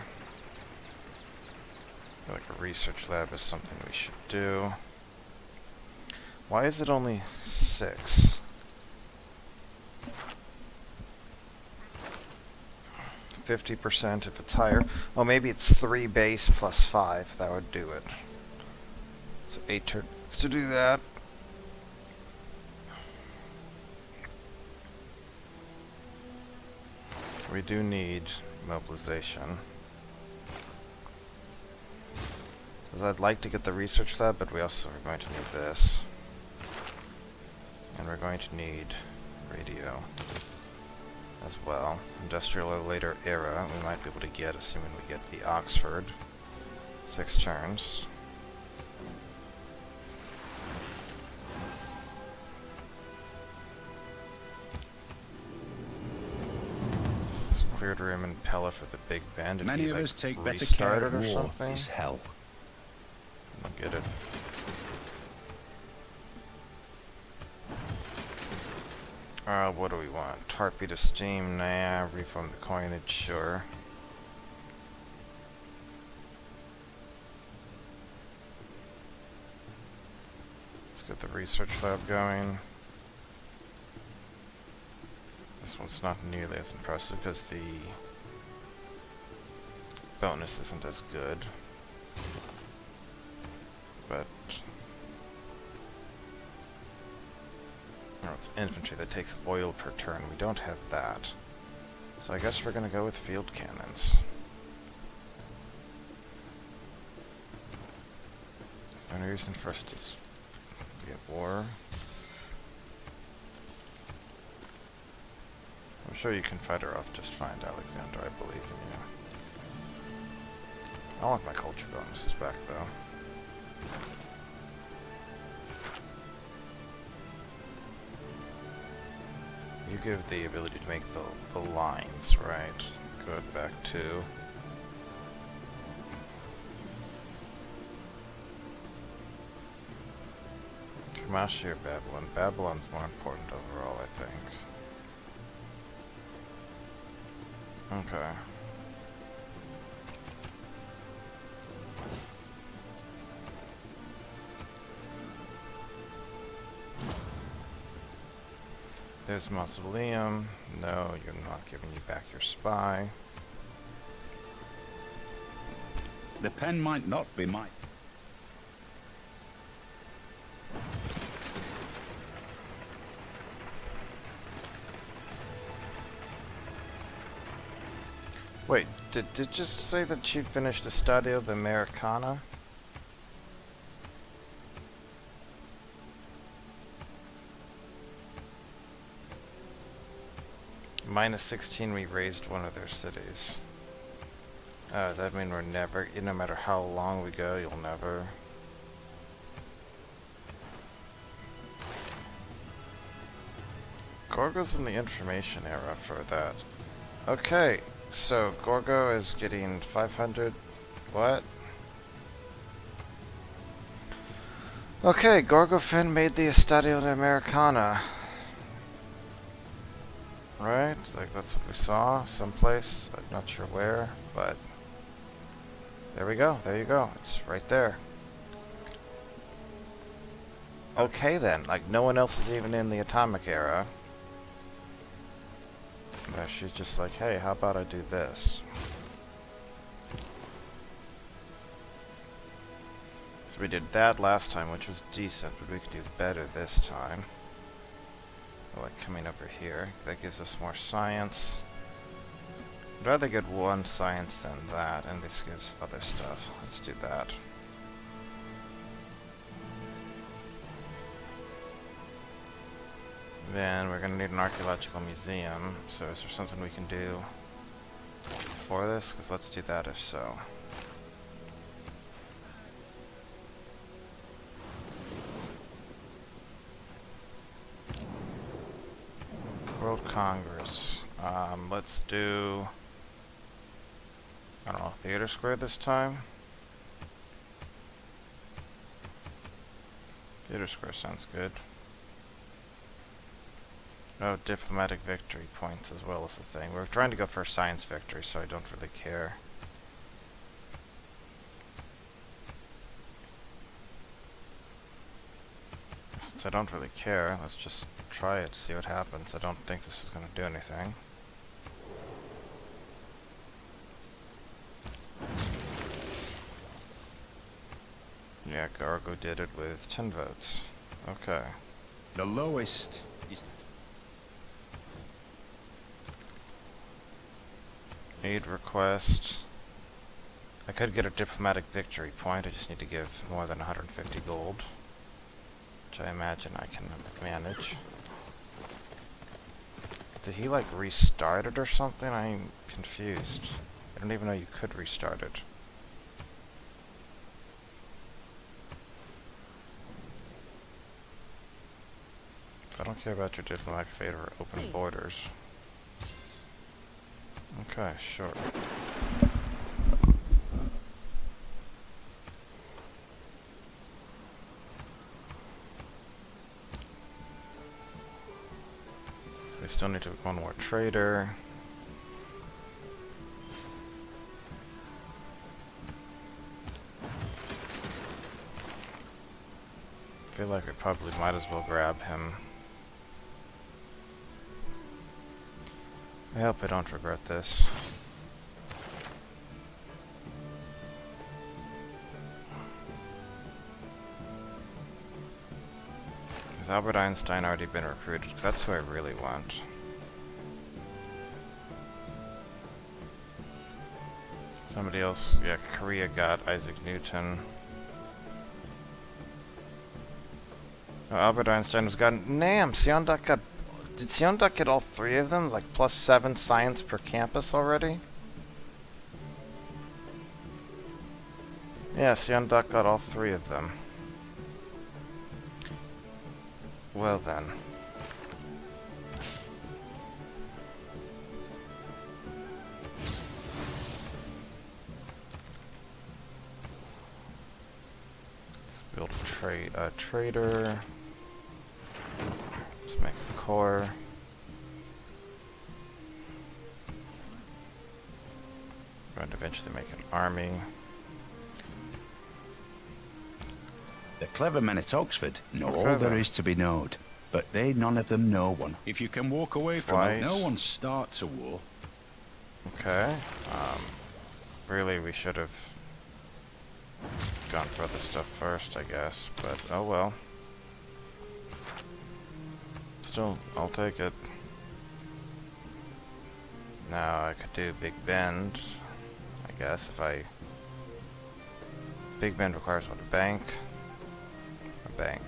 S1: I feel like a research lab is something we should do. Why is it only 6? 50% if it's higher. Oh, maybe it's 3 base plus 5. That would do it. So 8 turns to do that. We do need mobilization. So I'd like to get the research lab, but we also are going to need this. And we're going to need radio as well. Industrial or later era, we might be able to get, assuming we get the Oxford. 6 turns. Cleared room and Pella for the big band.
S2: Many of us take better care of
S1: or
S2: war.
S1: something?
S2: Is hell.
S1: I don't get it. What do we want? Torpedo steam? Nah. Reform the coinage? Sure. Let's get the research lab going. This one's not nearly as impressive because the bonus isn't as good. But oh, it's infantry that takes oil per turn. We don't have that. So I guess we're gonna go with field cannons. The only reason for us to be at war. I'm sure you can fight her off just fine, Alexander. I believe in you. I want my culture bonuses back, though. You give the ability to make the lines, right? Good, back to... Kamashi or Babylon? Babylon's more important overall, I think. Okay. There's mausoleum. No, you're not giving you back your spy.
S2: The pen might not be mine.
S1: Wait, did it just say that she'd finished Estadio de Americana? Minus 16, we raised one of their cities. Does that mean we're never, no matter how long we go, you'll never... Gorgo's in the information era for that. Okay, so Gorgo is getting 500... What? Okay, Gorgo Finn made the Estadio de Americana. Right? Like, that's what we saw someplace. I'm not sure where, but... There we go. There you go. It's right there. Okay, then. Like, no one else is even in the atomic era. She's just like, hey, how about I do this? So we did that last time, which was decent, but we can do better this time. Like coming over here. That gives us more science. I'd rather get one science than that, and this gives other stuff. Let's do that. Then we're gonna need an archaeological museum. So is there something we can do for this? Because let's do that if so. World Congress. Let's do... I don't know, Theater Square this time? Theater Square sounds good. Oh, diplomatic victory points as well as a thing. We're trying to go for science victory, so I don't really care. Since I don't really care, let's just try it, see what happens. I don't think this is going to do anything. Yeah, Gargo did it with 10 votes. Okay.
S2: The lowest is...
S1: Aid request. I could get a diplomatic victory point, I just need to give more than 150 gold. Which I imagine I can manage. Did he like restart it or something? I'm confused. I don't even know you could restart it. I don't care about your diplomatic fate or open borders. Okay, sure. So we still need to one more trader. I feel like we probably might as well grab him. I hope I don't regret this. Has Albert Einstein already been recruited? 'Cause that's who I really want. Somebody else, yeah, Korea got Isaac Newton. Oh, Albert Einstein has gotten... Damn, Seondak got... Did Seondak get all three of them? Like +7 science per campus already? Yeah, Seondak got all three of them. Well then. Let's build a trader. Let's make a core. Going to eventually make an army.
S2: The clever men at Oxford know all
S1: Clever.
S2: there is to be knowed, but they none of them know one. If you can walk away from
S1: Flight.
S2: it, no one starts a war.
S1: Okay. Really, we should have gone for other stuff first, I guess. But, oh well. Still, I'll take it. Now, I could do Big Bend, I guess, if I... Big Bend requires what, a bank? A bank.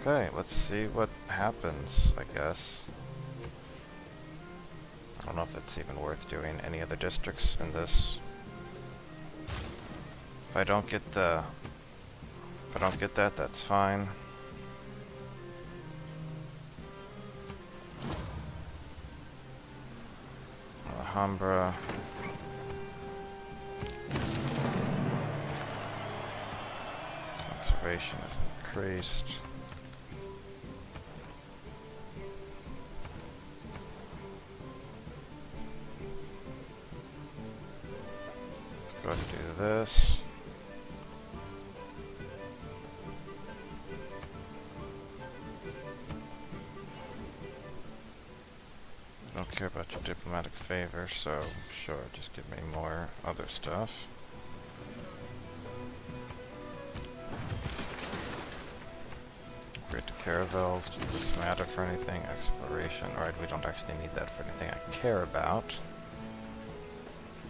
S1: Okay, let's see what happens, I guess. I don't know if that's even worth doing any other districts in this. If I don't get the... If I don't get that, that's fine. Alhambra. Conservation is increased. Let's go ahead and do this. I don't care about your diplomatic favor, so sure, just give me more other stuff. Upgrade to caravels. Does this matter for anything? Exploration. Alright, we don't actually need that for anything I care about.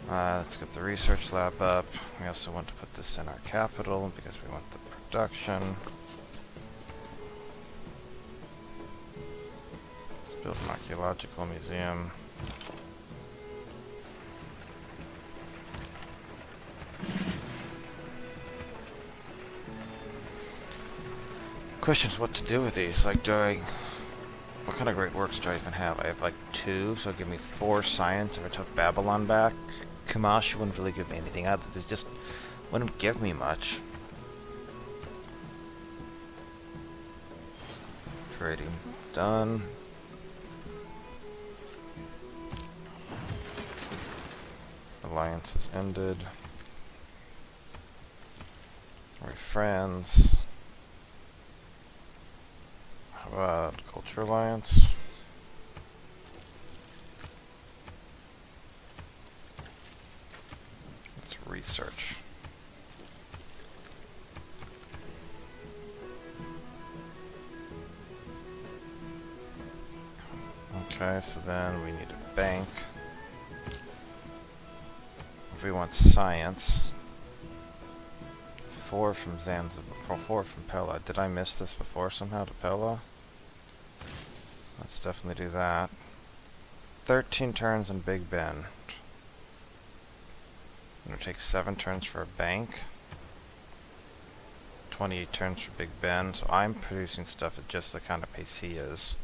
S1: Let's get the research lab up. We also want to put this in our capital because we want the production. Let's build an archaeological museum. Question is what to do with these. Like, what kind of great works do I even have? I have like 2, so give me 4 science if I took Babylon back. Kamash wouldn't really give me anything. This just wouldn't give me much. Trading. done. Alliance has ended. Are we friends? How about Culture Alliance? Let's research. Okay, so then we need a bank. If we want science, 4 from Zanzibar, 4 from Pella. Did I miss this before somehow to Pella? Let's definitely do that. 13 turns in Big Ben. It'll take 7 turns for a bank. 28 turns for Big Ben, so I'm producing stuff at just the kind of pace he is.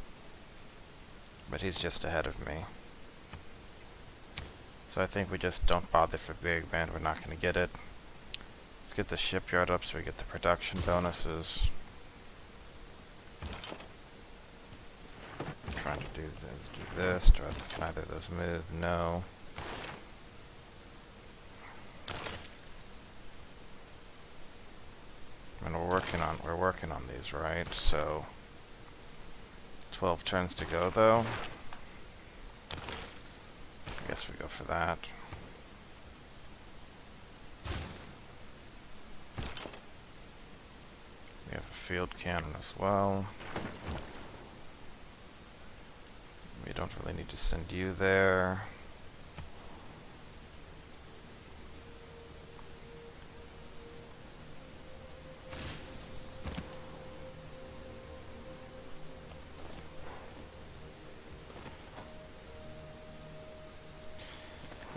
S1: But he's just ahead of me. So I think we just don't bother for Big Ben, we're not going to get it. Let's get the shipyard up so we get the production bonuses. I'm trying to do this. Do either of those move? No. And we're working on these, right? So 12 turns to go though. I guess we go for that. We have a field cannon as well. We don't really need to send you there.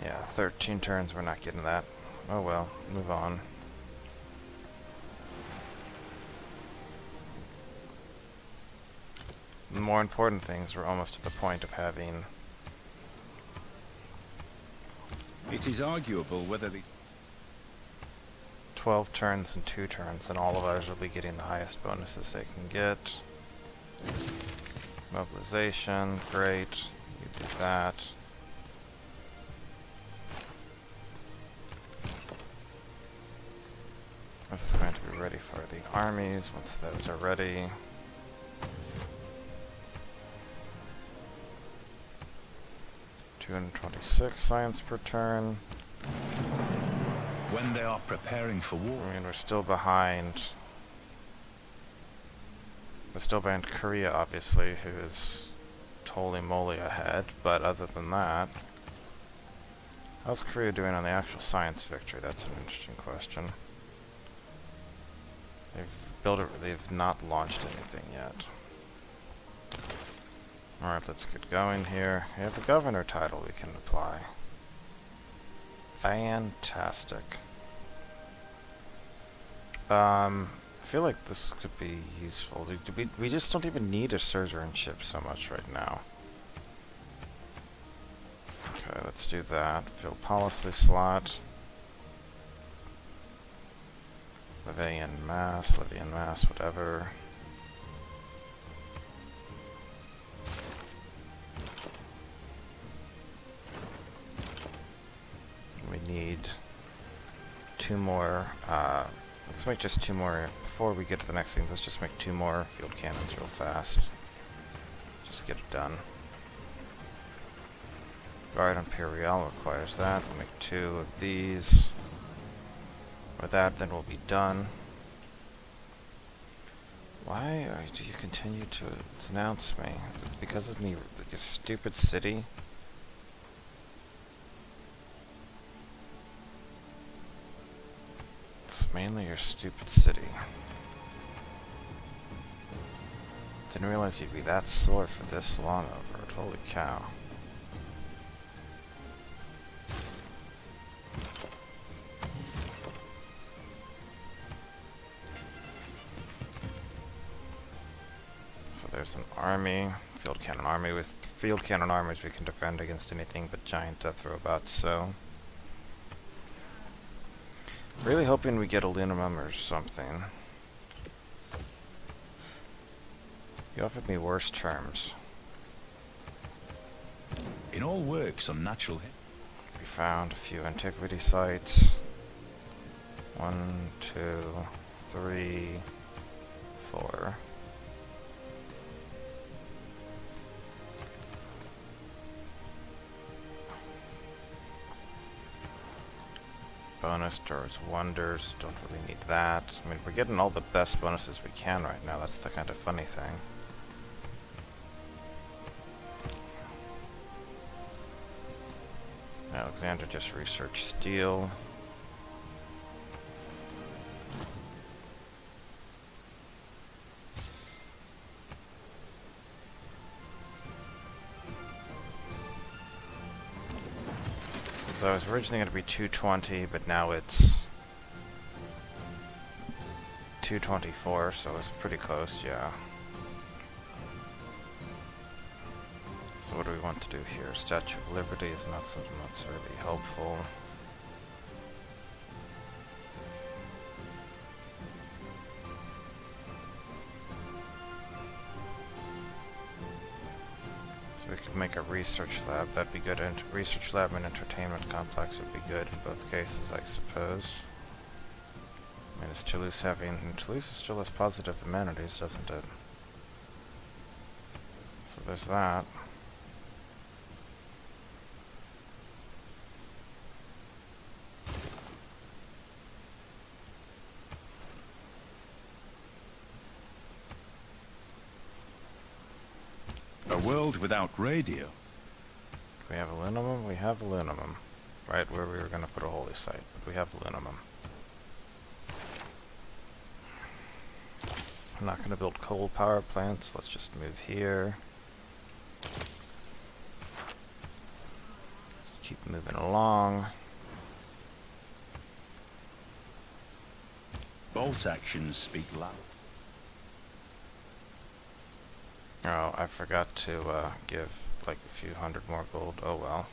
S1: Yeah, 13 turns, we're not getting that. Oh well, move on. The more important things, we're almost to the point of having...
S2: It is arguable whether the
S1: 12 turns and 2 turns, and all of ours will be getting the highest bonuses they can get. Mobilization, great. You do that. This is going to be ready for the armies once those are ready. $226 science per turn.
S2: when they are preparing for war.
S1: I mean, we're still behind. We're still behind Korea, obviously, who is totally moly ahead. But other than that, how's Korea doing on the actual science victory? That's an interesting question. They've not launched anything yet. Alright, let's get going here. We have a governor title we can apply. Fantastic. I feel like this could be useful. We just don't even need a suzerain ship so much right now. Okay, let's do that. Field policy slot. Levy en masse, whatever. We need 2 more, let's make just 2 more, before we get to the next thing, let's just make 2 more field cannons real fast. Just get it done. Guard Imperial requires that, we'll make 2 of these. With that, then we'll be done. Why do you continue to denounce me? Is it because of me, your stupid city? It's mainly your stupid city. Didn't realize you'd be that sore for this long over it. Holy cow. So there's an army, field cannon army. With field cannon armies we can defend against anything but giant death robots, so... Really hoping we get aluminum or something. You offered me worse terms.
S2: In all works on natural
S1: We found a few antiquity sites. 1, 2, 3, 4. Bonus towards wonders, don't really need that. I mean, we're getting all the best bonuses we can right now, that's the kind of funny thing. Alexander just researched steel. So it was originally going to be 220, but now it's 224, so it's pretty close, yeah. So what do we want to do here? Statue of Liberty is not something that's really helpful. So we could make a research lab, that'd be good. And research lab and entertainment complex would be good in both cases, I suppose. I mean, is Toulouse having... Toulouse still has positive amenities, doesn't it? So there's that.
S2: A world without radio.
S1: We have aluminum, we have aluminum. Right where we were going to put a holy site, but we have aluminum. I'm not going to build coal power plants, let's just move here. Just keep moving along.
S2: Bolt actions speak loud.
S1: Oh, I forgot to give like a few hundred more gold. Oh well.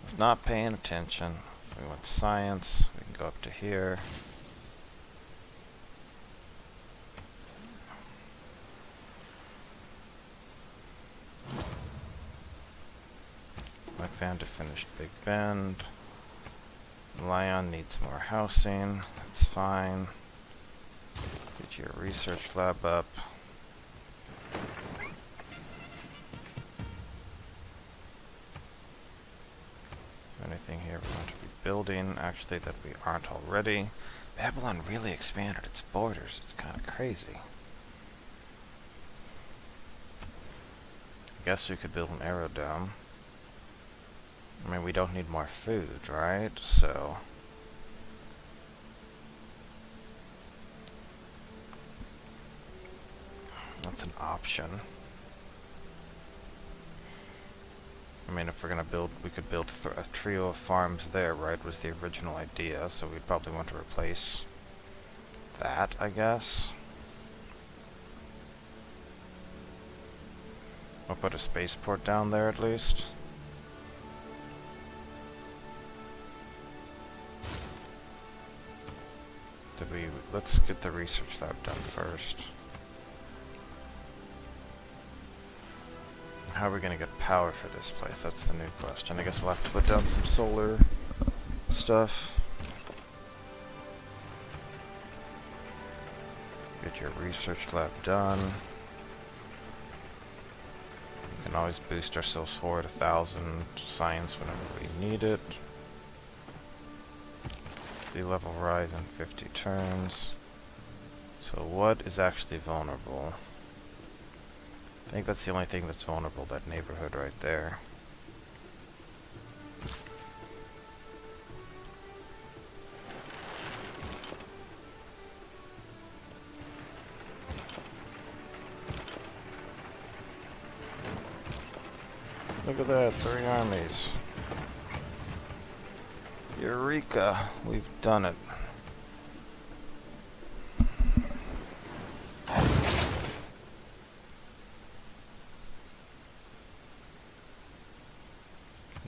S1: It's not paying attention. If we want science, we can go up to here. Alexander finished Big Bend. Lyon needs more housing. That's fine. Get your research lab up. Anything here we want to be building, actually, that we aren't already. Babylon really expanded its borders. It's kind of crazy. I guess we could build an aerodome. I mean, we don't need more food, right? So... that's an option. I mean, if we're gonna build, we could build a trio of farms there, right, was the original idea, so we'd probably want to replace that, I guess. We'll put a spaceport down there at least. Let's get the research lab done first. How are we gonna get power for this place? That's the new question. I guess we'll have to put down some solar stuff. Get your research lab done. We can always boost ourselves forward 1,000 science whenever we need it. Sea level rise in 50 turns. So what is actually vulnerable? I think that's the only thing that's vulnerable, that neighborhood right there. Look at that, 3 armies. Eureka! We've done it.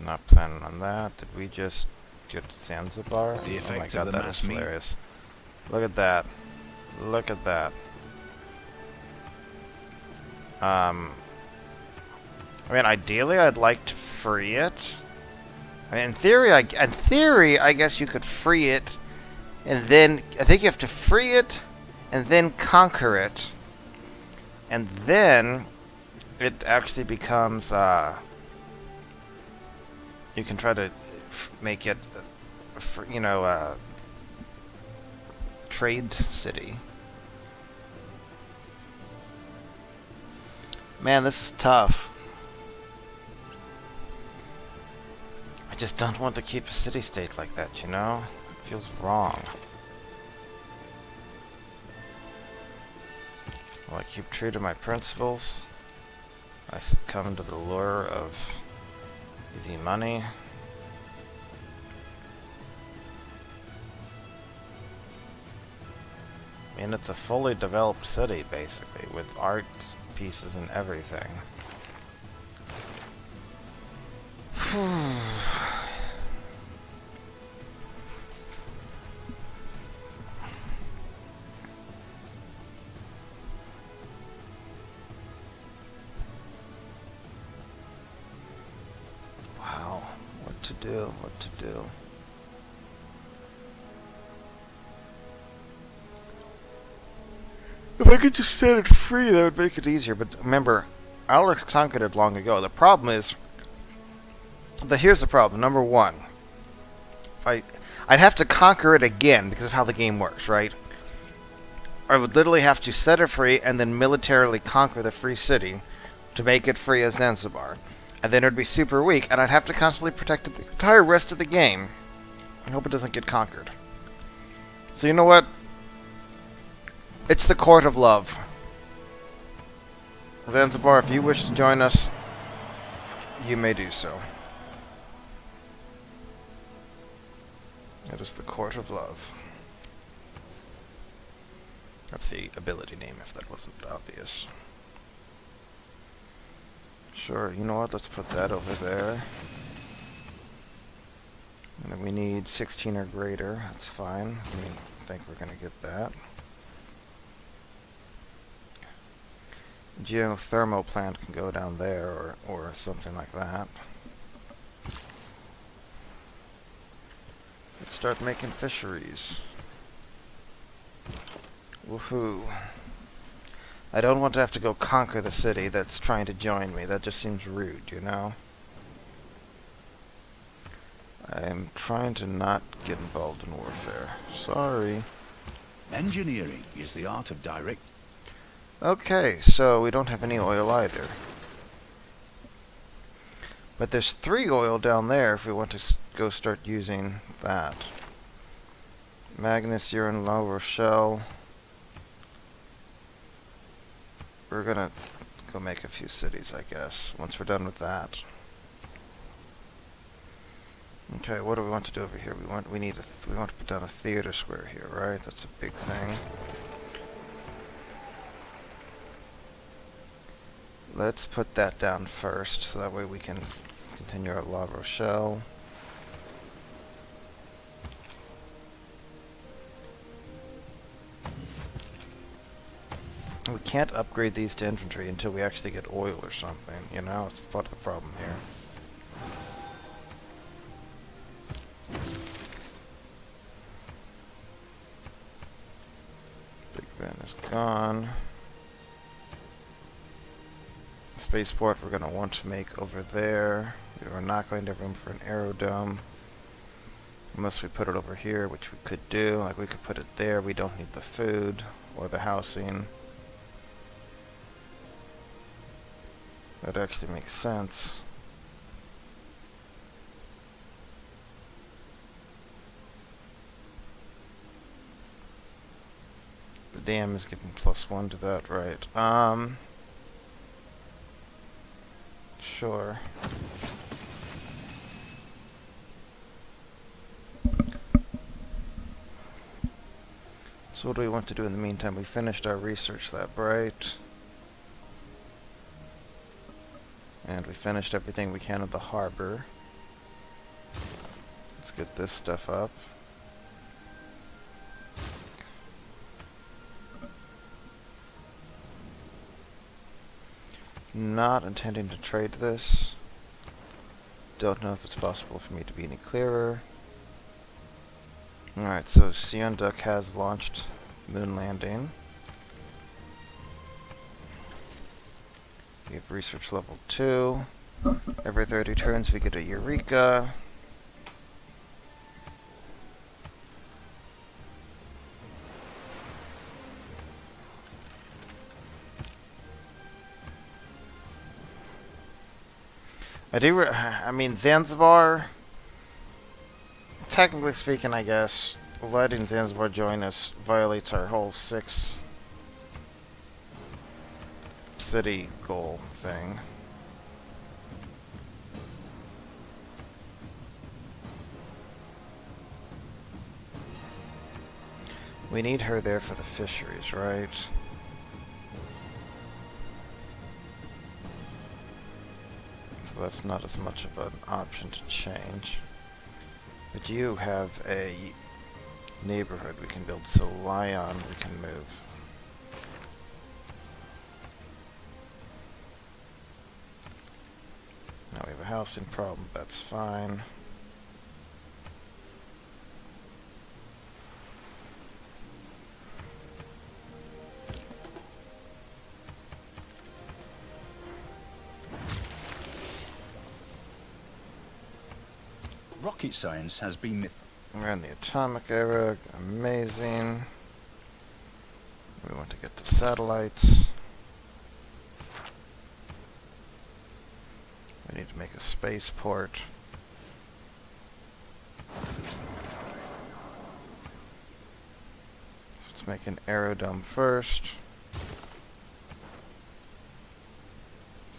S1: Not planning on that. Did we just get Zanzibar?
S2: The
S1: Oh my
S2: effect
S1: god,
S2: of the
S1: that
S2: mass
S1: is
S2: meal.
S1: hilarious. Look at that. Look at that. I mean, ideally, I'd like to free it. I mean, in theory, I guess you could free it, and then I think you have to free it, and then conquer it, and then it actually becomes. You can try to make it, trade city. Man, this is tough. I just don't want to keep a city-state like that, you know? It feels wrong. Will I keep true to my principles? I succumb to the lure of easy money. I mean, it's a fully developed city, basically, with art pieces and everything. Wow, what to do, what to do. If I could just set it free, that would make it easier. But remember, Alex conquered it long ago. The problem is, here's the problem. Number one, I'd have to conquer it again because of how the game works, right? I would literally have to set it free and then militarily conquer the free city to make it free as Zanzibar. And then it would be super weak, and I'd have to constantly protect it the entire rest of the game. I hope it doesn't get conquered. So you know what? It's the Court of Love. Zanzibar, if you wish to join us, you may do so. It is the Court of Love. That's the ability name, if that wasn't obvious. Sure, you know what? Let's put that over there. And then we need 16 or greater. That's fine. I think we're going to get that. Geothermal plant can go down there, or something like that. Let's start making fisheries. Woohoo. I don't want to have to go conquer the city that's trying to join me. That just seems rude, you know? I am trying to not get involved in warfare. Sorry.
S2: Engineering is the art of direct...
S1: Okay, so we don't have any oil either. But there's 3 oil down there if we want to go start using that. Magnus, you're in La Rochelle. We're gonna go make a few cities, I guess, once we're done with that. Okay, what do we want to do over here? We want to put down a theater square here, right? That's a big thing. Let's put that down first, so that way we can continue our La Rochelle. We can't upgrade these to infantry until we actually get oil or something, you know? It's part of the problem here. Big Ben is gone. Spaceport we're going to want to make over there. We are not going to have room for an aerodome. Unless we put it over here, which we could do. Like, we could put it there. We don't need the food or the housing. That actually makes sense. The dam is giving +1 to that, right? Sure. So what do we want to do in the meantime? We finished our research lab, right? And we finished everything we can at the harbor. Let's get this stuff up. not intending to trade this. Don't know if it's possible for me to be any clearer. Alright, so Seonduck has launched moon landing. We have research level 2. Every 30 turns we get a Eureka. I mean, Zanzibar, technically speaking, I guess, letting Zanzibar join us violates our whole 6 city goal thing. We need her there for the fisheries, right? So that's not as much of an option to change. But you have a neighborhood we can build, so Lyon we can move. Now we have a housing problem, that's fine.
S2: Rocket science has been
S1: We're in the atomic era, amazing. We want to get to satellites. We need to make a spaceport. So let's make an aerodome first.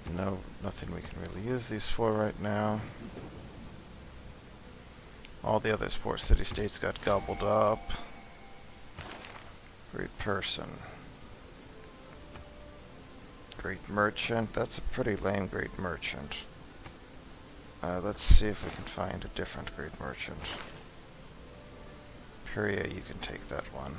S1: There's nothing we can really use these for right now. All the other port city-states got gobbled up. Great person. Great merchant. That's a pretty lame great merchant. Let's see if we can find a different great merchant. Puria, you can take that one.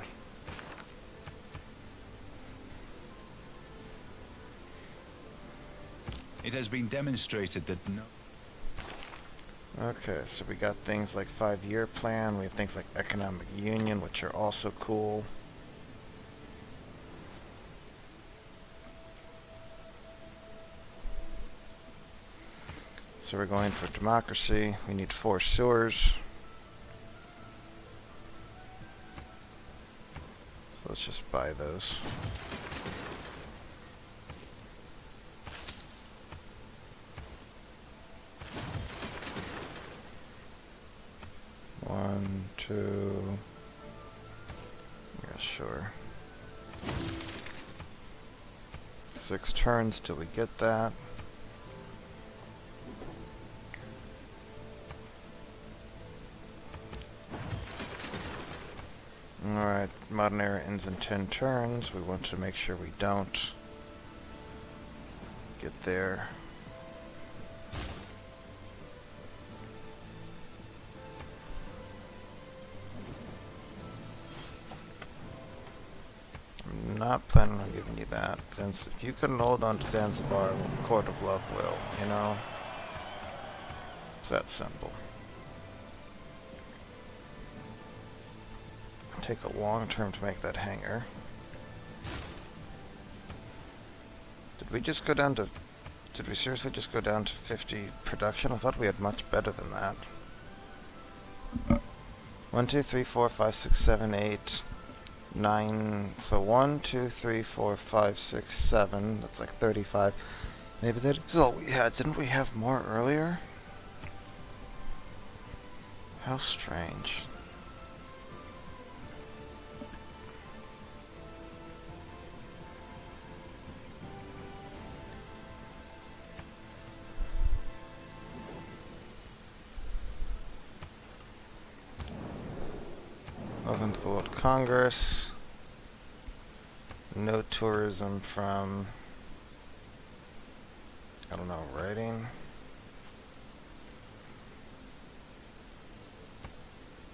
S2: It has been demonstrated that no...
S1: Okay, so we got things like 5-year plan, we have things like economic union, which are also cool. So we're going for democracy, we need 4 sewers. So let's just buy those. One, two. Yeah, sure. 6 turns till we get that. Alright, modern era ends in 10 turns. We want to make sure we don't get there. I'm not planning on giving you that, since if you couldn't hold on to Zanzibar, well, the Court of Love will, you know? It's that simple. Take a long term to make that hangar. Did we just go down to... Did we seriously just go down to 50 production? I thought we had much better than that. 1, 2, 3, 4, 5, 6, 7, 8, 9. So 1, 2, 3, 4, 5, 6, 7. That's like 35. Maybe that is all we had. Didn't we have more earlier? How strange. Eleventh World Congress. No tourism from, I don't know, writing.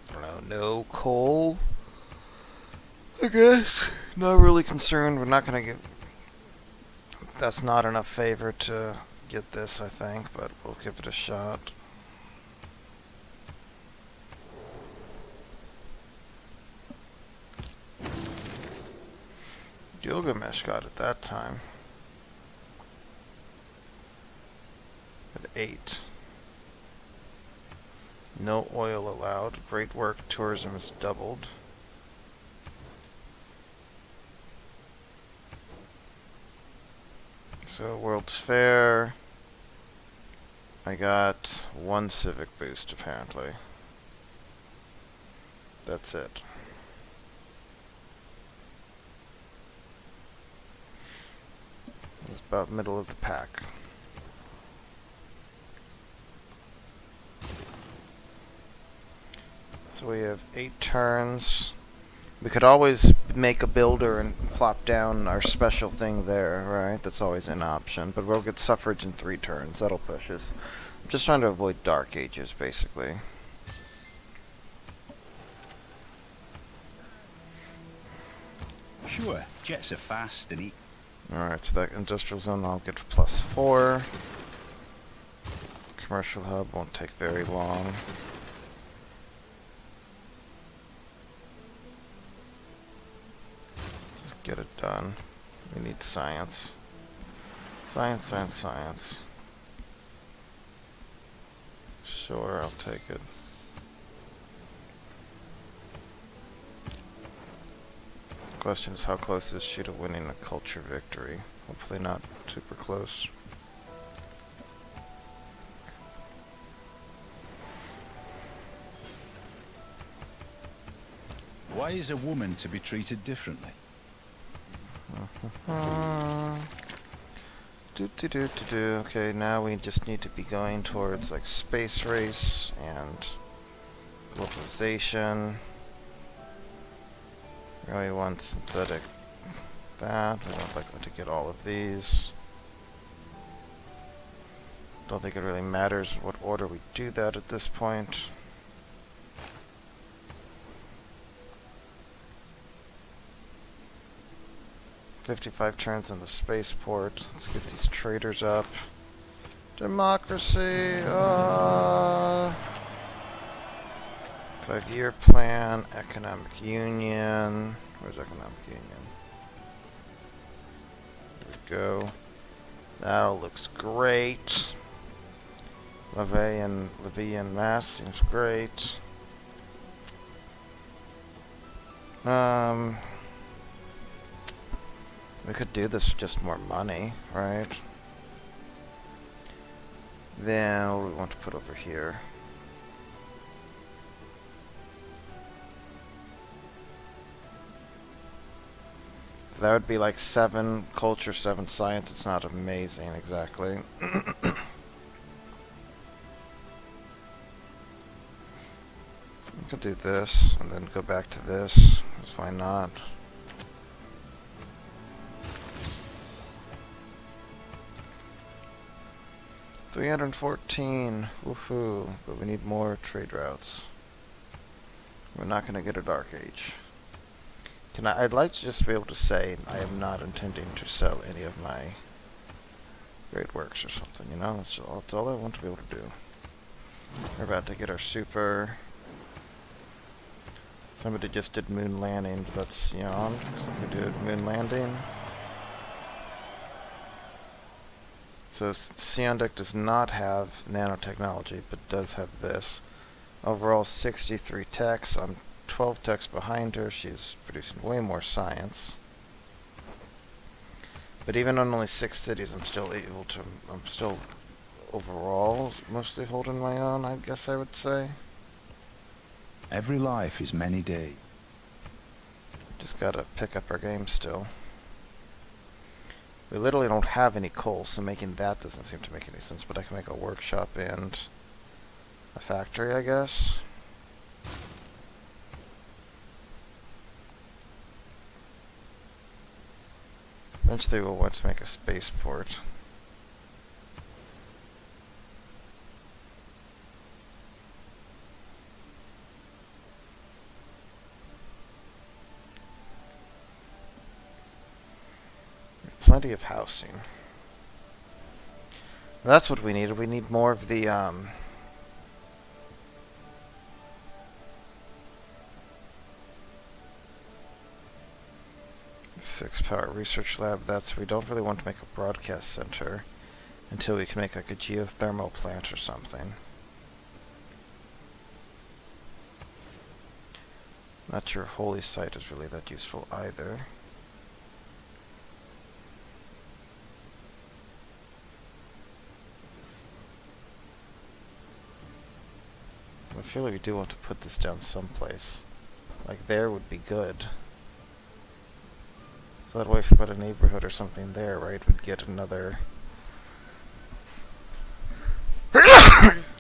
S1: I don't know, no coal. I guess. Not really concerned. We're not gonna get That's not enough favor to get this, I think, but we'll give it a shot. Gilgamesh got it that time. With 8. No oil allowed. Great work. Tourism is doubled. So, World's Fair. I got 1 civic boost, apparently. That's it. It's about middle of the pack. So we have 8 turns. We could always make a builder and plop down our special thing there, right? That's always an option. But we'll get suffrage in 3 turns. That'll push us. I'm just trying to avoid Dark Ages, basically.
S2: Sure, jets are fast and
S1: Alright, so that industrial zone I'll get +4. Commercial hub won't take very long. Just get it done. We need science. Science, science, science. Sure, I'll take it. The question is, how close is she to winning a culture victory? Hopefully not super close.
S2: Why is a woman to be treated differently?
S1: Okay, now we just need to be going towards like space race and globalization. Really want synthetic that. I would like to get all of these. Don't think it really matters what order we do that at this point. $55 turns on the spaceport. Let's get these traders up. Democracy! 5-year plan, economic union. Where's economic union? There we go. That all looks great. Levian mass seems great. We could do this with just more money, right? Then what do we want to put over here? So that would be like 7 culture, 7 science. It's not amazing exactly. We could do this and then go back to this. 'Cause why not? $314. Woohoo! But we need more trade routes. We're not going to get a Dark Age. I'd like to just be able to say I am not intending to sell any of my great works or something, you know? That's all I want to be able to do. We're about to get our super. Somebody just did moon landing, but that's Sion. We did moon landing. So Sion does not have nanotechnology, but does have this. Overall 63 techs. I'm 12 techs behind her. She's producing way more science. But even on only 6 cities, I'm still overall mostly holding my own, I guess I would say.
S2: Every life is many days.
S1: Just gotta pick up our game still. We literally don't have any coal, so making that doesn't seem to make any sense, but I can make a workshop and a factory, I guess. Eventually we'll want to make a spaceport. Plenty of housing. That's what we needed. We need more of the, 6-power research lab. We don't really want to make a broadcast center until we can make like a geothermal plant or something. Not sure Holy Site is really that useful either. I feel like we do want to put this down someplace. Like there would be good. So that way if we put a neighborhood or something there, right, we'd get another...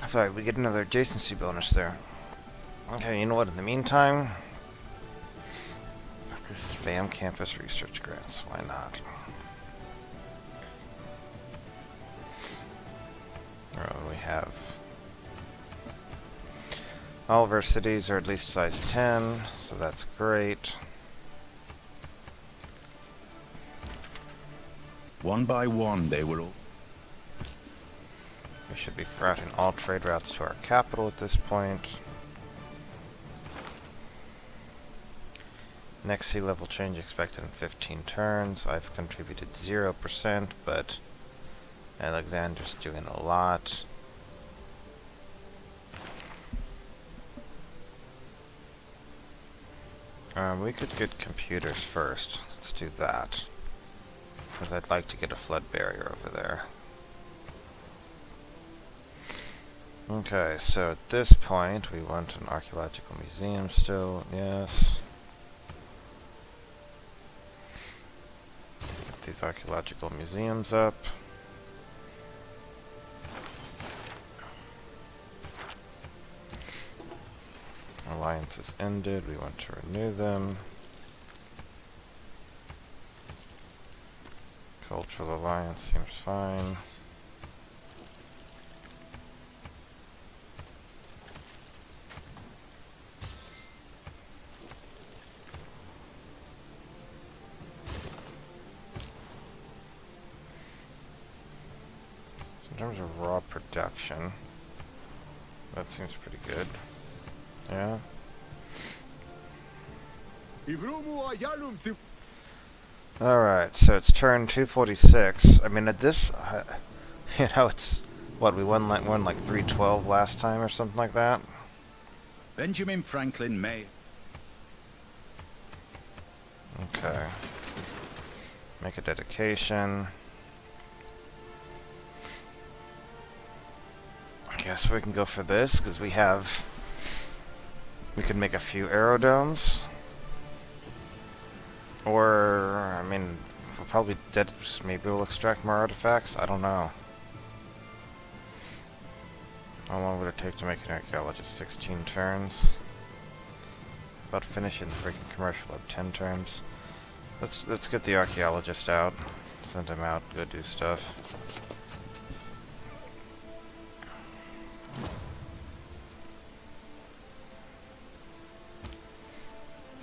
S1: Sorry, we get another adjacency bonus there. Okay, you know what, in the meantime... Just spam campus research grants, why not? We have... all of our cities are at least size 10, so that's great.
S2: One by one, they were all...
S1: We should be routing all trade routes to our capital at this point. Next sea level change expected in 15 turns. I've contributed 0%, but Alexander's doing a lot. We could get computers first. Let's do that. Because I'd like to get a flood barrier over there. Okay, so at this point, we want an archaeological museum still. Yes. Get these archaeological museums up. Alliance has ended. We want to renew them. Cultural alliance seems fine. So in terms of raw production, that seems pretty good. Yeah. Alright, so it's turn 246. I mean, at this, you know, it's, what, we won like 312 last time or something like that?
S2: Benjamin Franklin may...
S1: Okay. Make a dedication. I guess we can go for this, because we have... We could make a few aerodomes. Or, I mean, we'll probably maybe we'll extract more artifacts? I don't know. How long would it take to make an archaeologist? 16 turns? About finishing the freaking commercial of 10 turns. Let's get the archaeologist out. Send him out, go do stuff.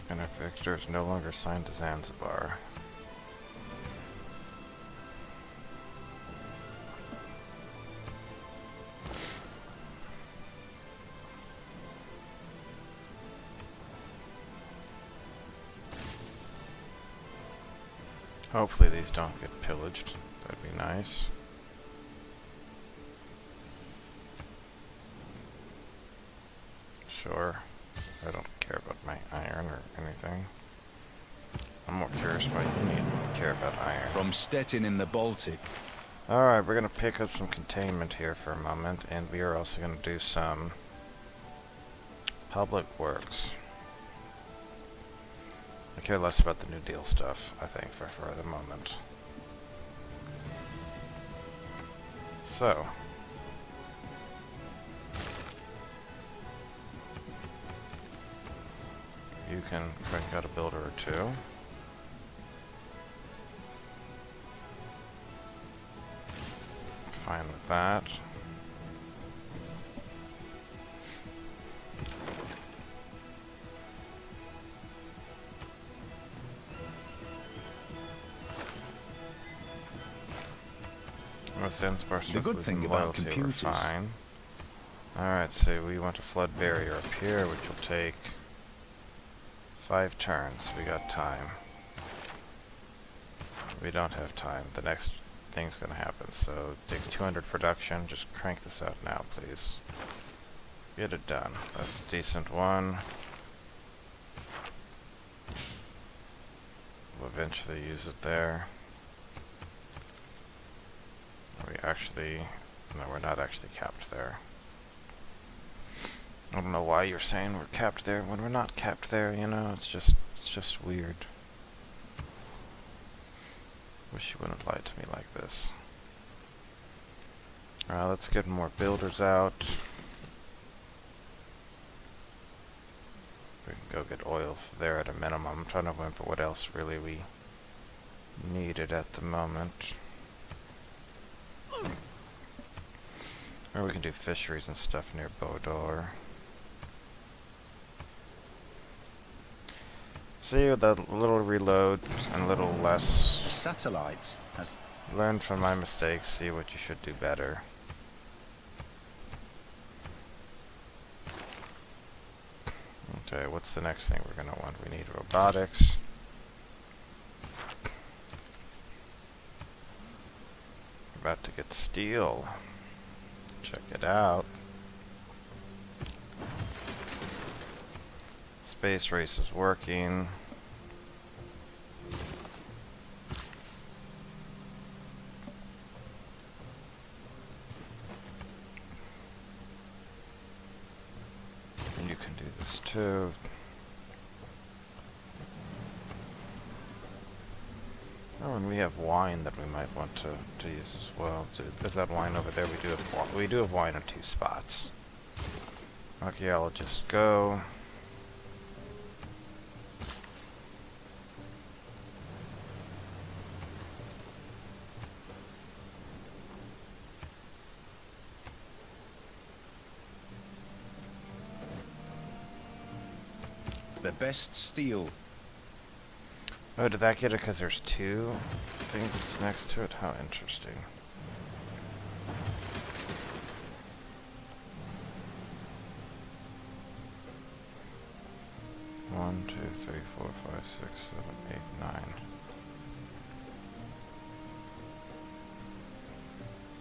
S1: And our victor is no longer signed to Zanzibar. Hopefully these don't get pillaged. That'd be nice. Sure. I don't care about my iron or anything. I'm more curious about you need to care about iron.
S2: From Stettin in the Baltic.
S1: Alright, we're gonna pick up some containment here for a moment, and we are also gonna do some public works. I care less about the New Deal stuff, I think, for the moment. So. You can crank out a builder or two. Fine with that. Sand Spartan
S2: The good
S1: losing
S2: thing about
S1: loyalty, we're
S2: computers-
S1: fine. Alright, so we want a flood barrier up here, which will take 5 turns. We got time. We don't have time. The next thing's gonna happen, so it takes 200 production. Just crank this out now, please. Get it done. That's a decent one. We'll eventually use it there. We actually... No, we're not actually capped there. I don't know why you're saying we're capped there when we're not capped there, you know? It's just weird. Wish you wouldn't lie to me like this. Alright, let's get more builders out. We can go get oil there at a minimum. I'm trying to remember what else really we needed at the moment. Or we can do fisheries and stuff near Bodor. See, with that little reload and a little less...
S2: Satellite has...
S1: Learn from my mistakes, see what you should do better. Okay, what's the next thing we're gonna want? We need robotics. We're about to get steel. Check it out. Space race is working. And you can do this too. Oh, and we have wine that we might want to use as well. So there's that wine over there. We do have wine in 2 spots. Archaeologists go.
S2: The best steel.
S1: Oh, did that get it because there's 2 things next to it? How interesting. One, 2, 3, 4, 5, 6, 7, 8, 9.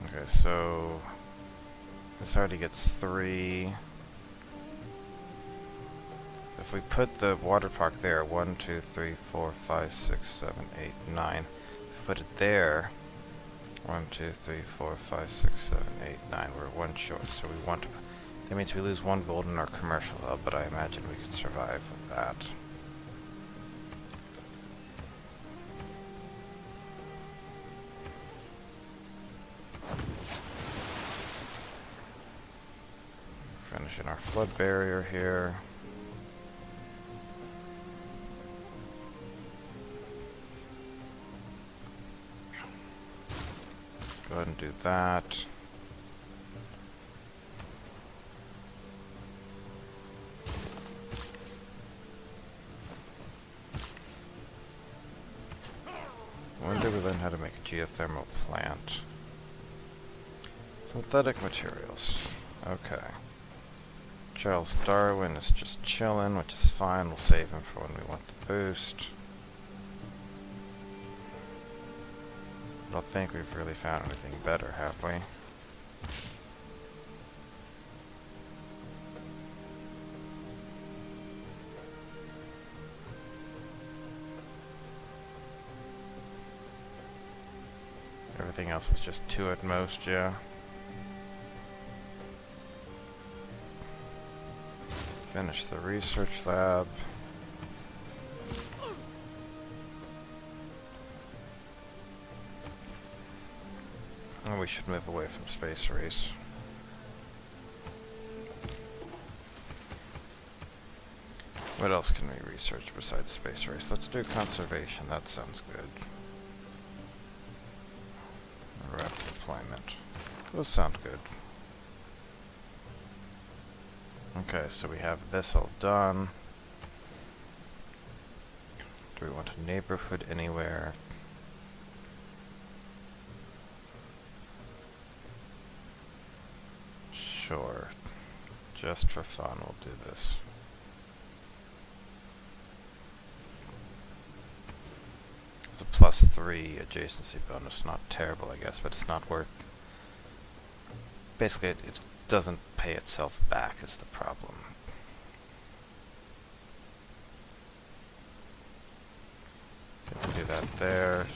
S1: Okay, so this already gets 3. If we put the water park there, 1, 2, 3, 4, 5, 6, 7, 8, 9. If we put it there, 1, 2, 3, 4, 5, 6, 7, 8, 9. We're 1 short, so we want to... That means we lose 1 gold in our commercial hub, but I imagine we can survive with that. Finishing our flood barrier here. Go ahead and do that. When did we learn how to make a geothermal plant? Synthetic materials. Okay. Charles Darwin is just chilling, which is fine. We'll save him for when we want the boost. I don't think we've really found anything better, have we? Everything else is just 2 at most, yeah. Finish the research lab. And we should move away from space race. What else can we research besides space race? Let's do conservation. That sounds good. Rapid deployment. Those sound good. Okay, so we have this all done. Do we want a neighborhood anywhere? Sure. Just for fun, we'll do this. It's a +3 adjacency bonus. Not terrible, I guess, but it's not worth... Basically, it doesn't pay itself back is the problem. We can do that there.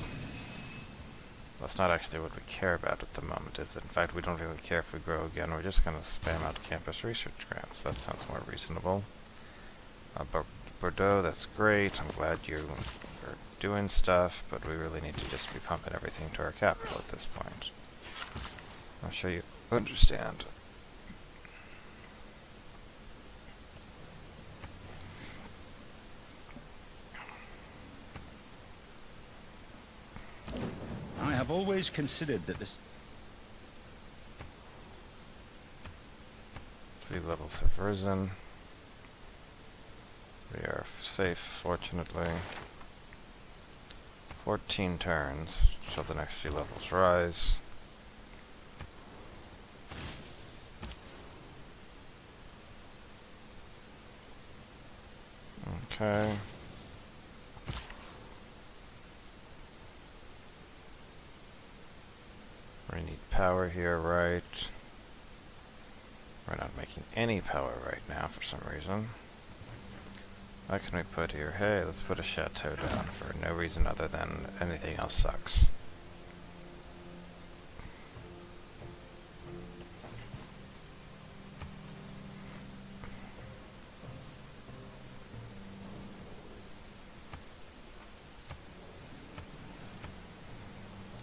S1: That's not actually what we care about at the moment, is it? In fact, we don't really care if we grow again. We're just going to spam out campus research grants. That sounds more reasonable. Bordeaux, that's great. I'm glad you're doing stuff, but we really need to just be pumping everything to our capital at this point. I'm sure you understand.
S2: I have always considered that this...
S1: Sea levels have risen. We are safe, fortunately. 14 turns till the next sea levels rise. Okay. We need power here, right? We're not making any power right now for some reason. What can we put here? Hey, let's put a chateau down for no reason other than anything else sucks.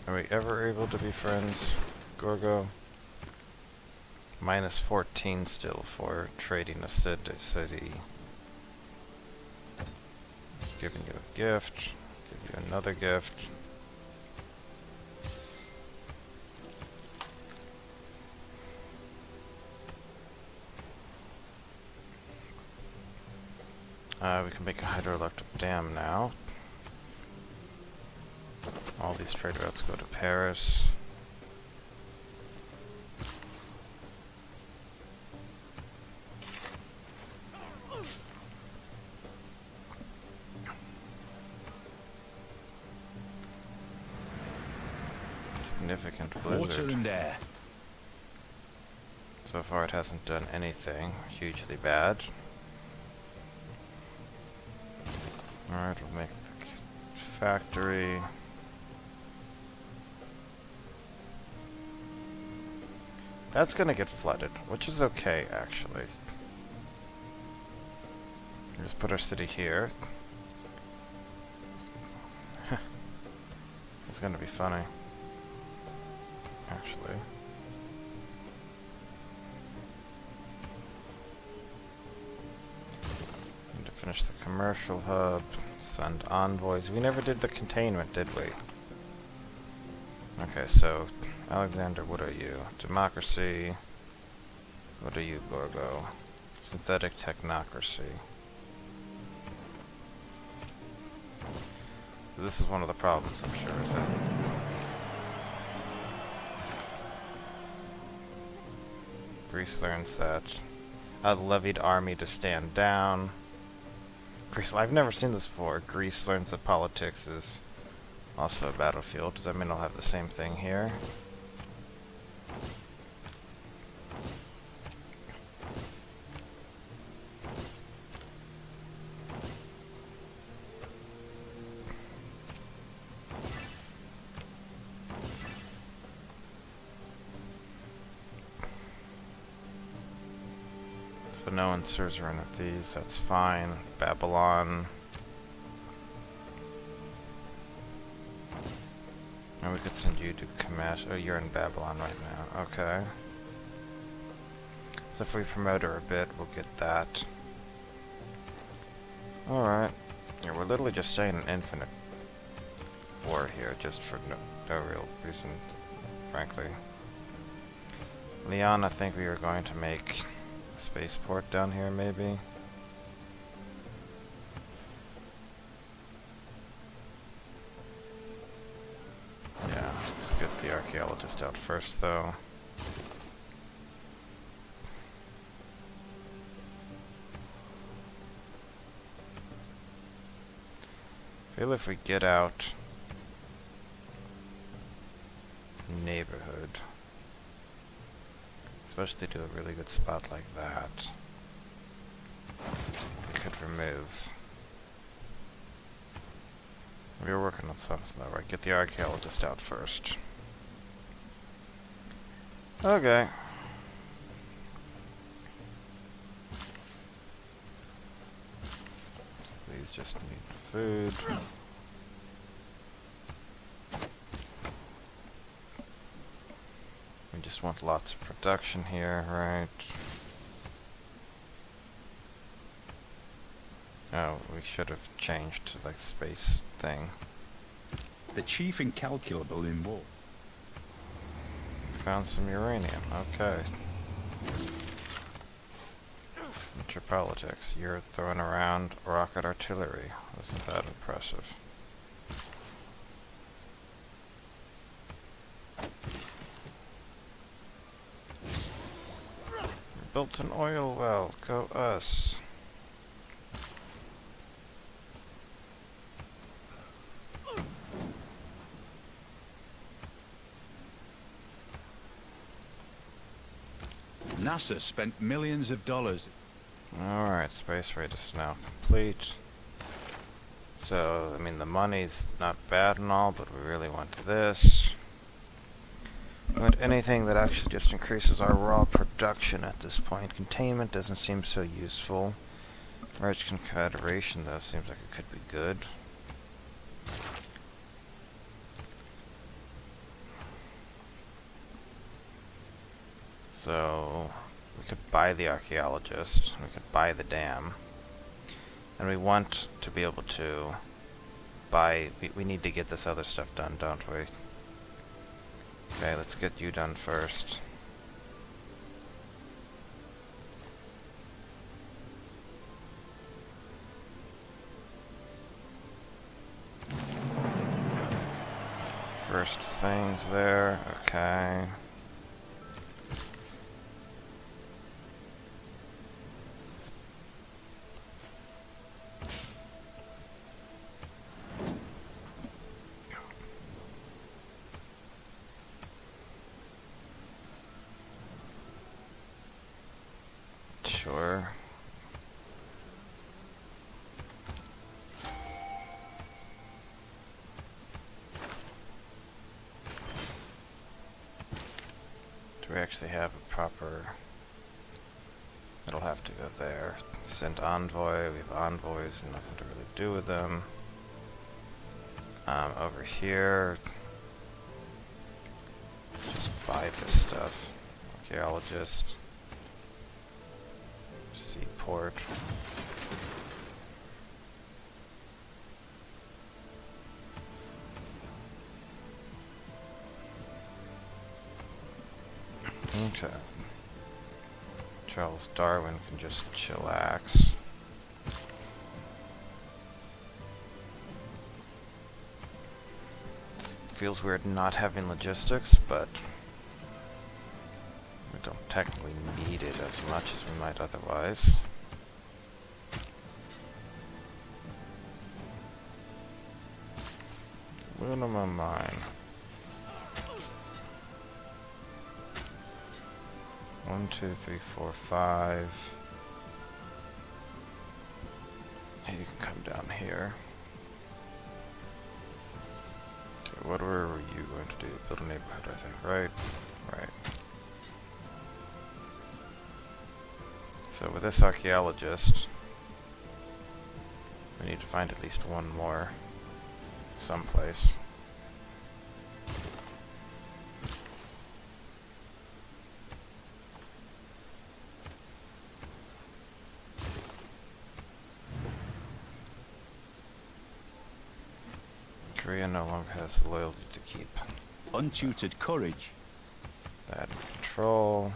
S1: Are we ever able to be friends, Gorgo? -14 still for trading a city. Giving you a gift. Give you another gift. We can make a hydroelectric dam now. All these trade routes go to Paris. Significant blizzard.
S2: Water and air.
S1: So far it hasn't done anything hugely bad. Alright, we'll make the factory. That's gonna get flooded, which is okay, actually. Just put our city here. It's gonna be funny. Actually. Need to finish the commercial hub. Send envoys. We never did the containment, did we? Okay, so Alexander, what are you? Democracy. What are you, Gorgo? Synthetic technocracy. This is one of the problems, I'm sure, is that Greece learns that levied army to stand down. Greece, I've never seen this before. Greece learns that politics is also a battlefield. Does that mean I'll have the same thing here? So no one suzerain of these, that's fine. Babylon. And we could send you to Kamash. Oh, you're in Babylon right now. Okay. So if we promote her a bit, we'll get that. Alright. Yeah, we're literally just staying in infinite war here, just for no real reason, frankly. Leon, I think we are going to make a spaceport down here, maybe. Yeah, let's get the archaeologist out first, though. feel if we get out neighborhood, especially to a really good spot like that, we could remove. We were working on something though, right? Get the archaeologist out first. Okay. So these just need food. We just want lots of production here, right? Oh, we should have changed to like space thing.
S2: The chief incalculable in war.
S1: Found some uranium, okay. Metropolitics, you're throwing around rocket artillery. Wasn't that impressive? Built an oil well, go us.
S2: NASA spent millions of dollars.
S1: Alright, space raid is now complete. So, I mean, the money's not bad and all, but we really want this. We want anything that actually just increases our raw production at this point. Containment doesn't seem so useful. Merge Confederation, though, seems like it could be good. So, we could buy the archaeologist, we could buy the dam, and we want to be able to buy, we need to get this other stuff done, don't we? Okay, let's get you done first. First things there, okay. Sure. Do we actually have a proper... It'll have to go there. Send envoy, we have envoys, nothing to really do with them. Over here... Just buy this stuff. Archaeologist. Seaport. Okay. Charles Darwin can just chillax. Feels weird not having logistics, but we don't technically need it as much as we might otherwise. Lunama mine. 1, 2, 3, 4, 5. You can come down here. Okay, what were you going to do? Build a neighborhood, I think, right? Right. So with this archaeologist, we need to find at least one more someplace. Korea no longer has the loyalty to keep.
S2: Untutored courage.
S1: Bad control.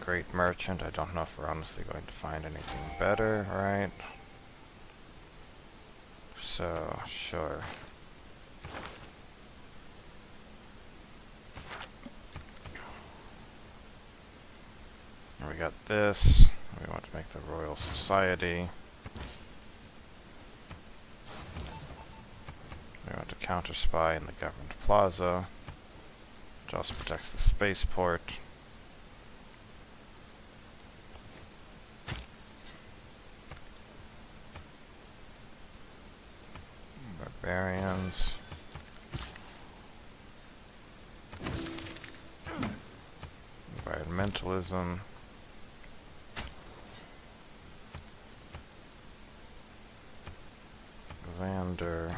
S1: Great merchant. I don't know if we're honestly going to find anything better, right? So, sure. And we got this. We want to make the Royal Society. We want to counter spy in the government plaza, which also protects the spaceport. Barbarians. Environmentalism. Xander.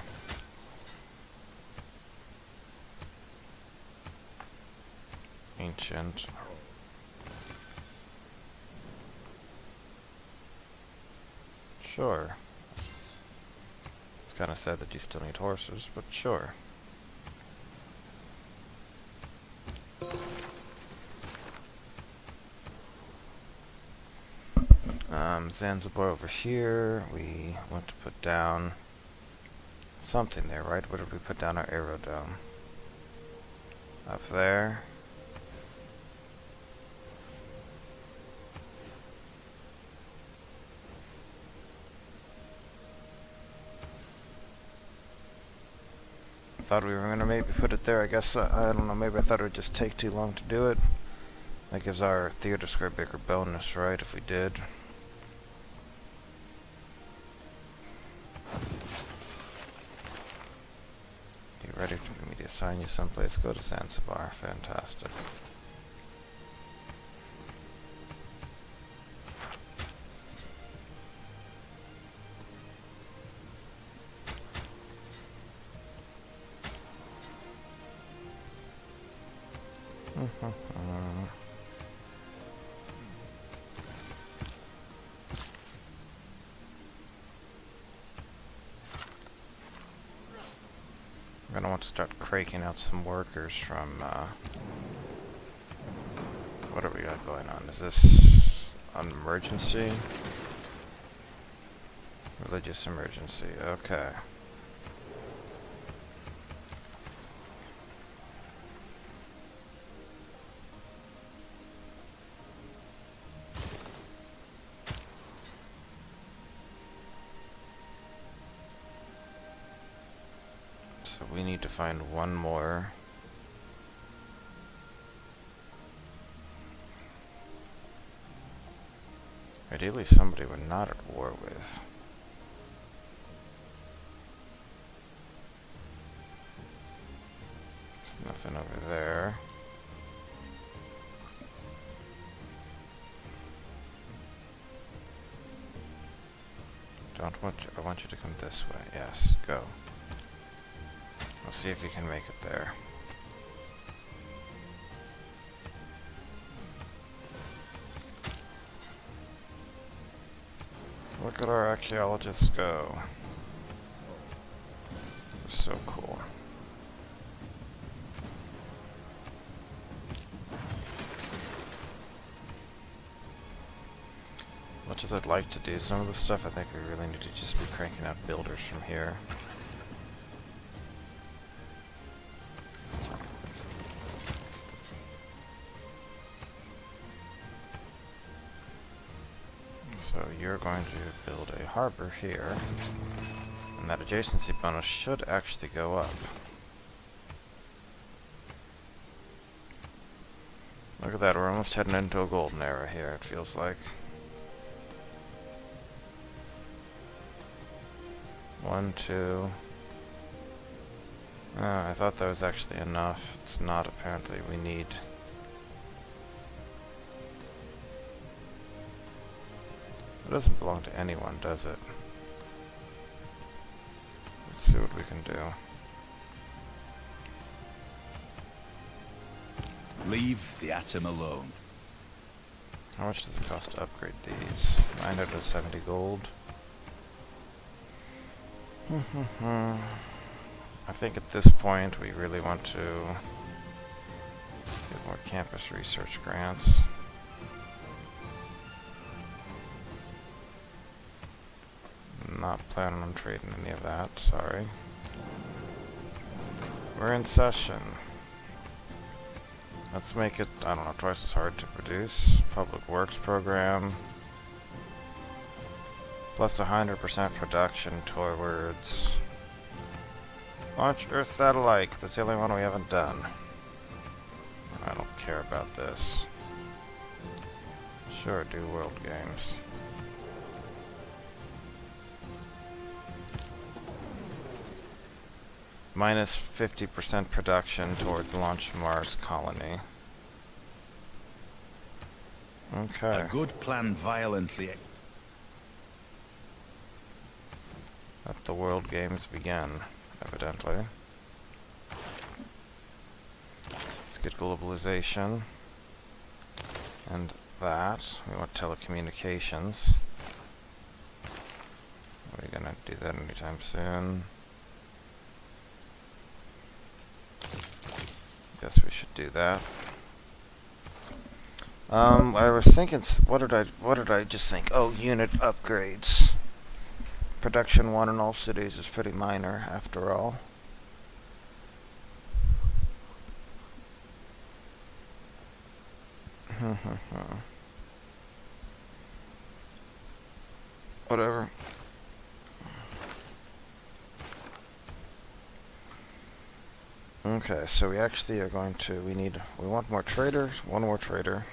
S1: Ancient. Sure. It's kind of sad that you still need horses, but sure. Zanzibar over here. We want to put down something there, right? Where did we put down our aerodome? Up there. Thought we were going to maybe put it there. I guess, I don't know, maybe I thought it would just take too long to do it. That gives our theater square bigger bonus, right, if we did. You ready for me to assign you someplace? Go to Zanzibar. Fantastic. I'm gonna want to start cranking out some workers from, what do we got going on? Is this an emergency? Religious emergency, okay. So we need to find one more. Ideally somebody we're not at war with. There's nothing over there. I want you to come this way. Yes, go. We'll see if you can make it there. Look at our archaeologists go. They're so cool. Much as I'd like to do some of the stuff, I think we really need to just be cranking out builders from here. So you're going to build a harbor here, and that adjacency bonus should actually go up. Look at that, we're almost heading into a golden era here, it feels like. 1, 2. I thought that was actually enough. It's not, apparently. We need... It doesn't belong to anyone, does it? Let's see what we can do.
S2: Leave the atom alone.
S1: How much does it cost to upgrade these? 970 gold. I think at this point we really want to get more campus research grants. Not planning on trading any of that, sorry. We're in session. Let's make it, I don't know, twice as hard to produce. Public Works program. Plus 100% production towards... Launch Earth satellite. That's the only one we haven't done. I don't care about this. Sure, do world games. Minus 50% production towards launch Mars colony. Okay.
S2: A good plan violently.
S1: Let the world games begin, evidently. Let's get globalization. And that. We want telecommunications. Are we gonna do that anytime soon? Guess we should do that. I was thinking, what did I just think? Oh, unit upgrades. Production 1 in all cities is pretty minor, after all. Whatever. Okay, so we actually are going to, we want more traders, one more trader.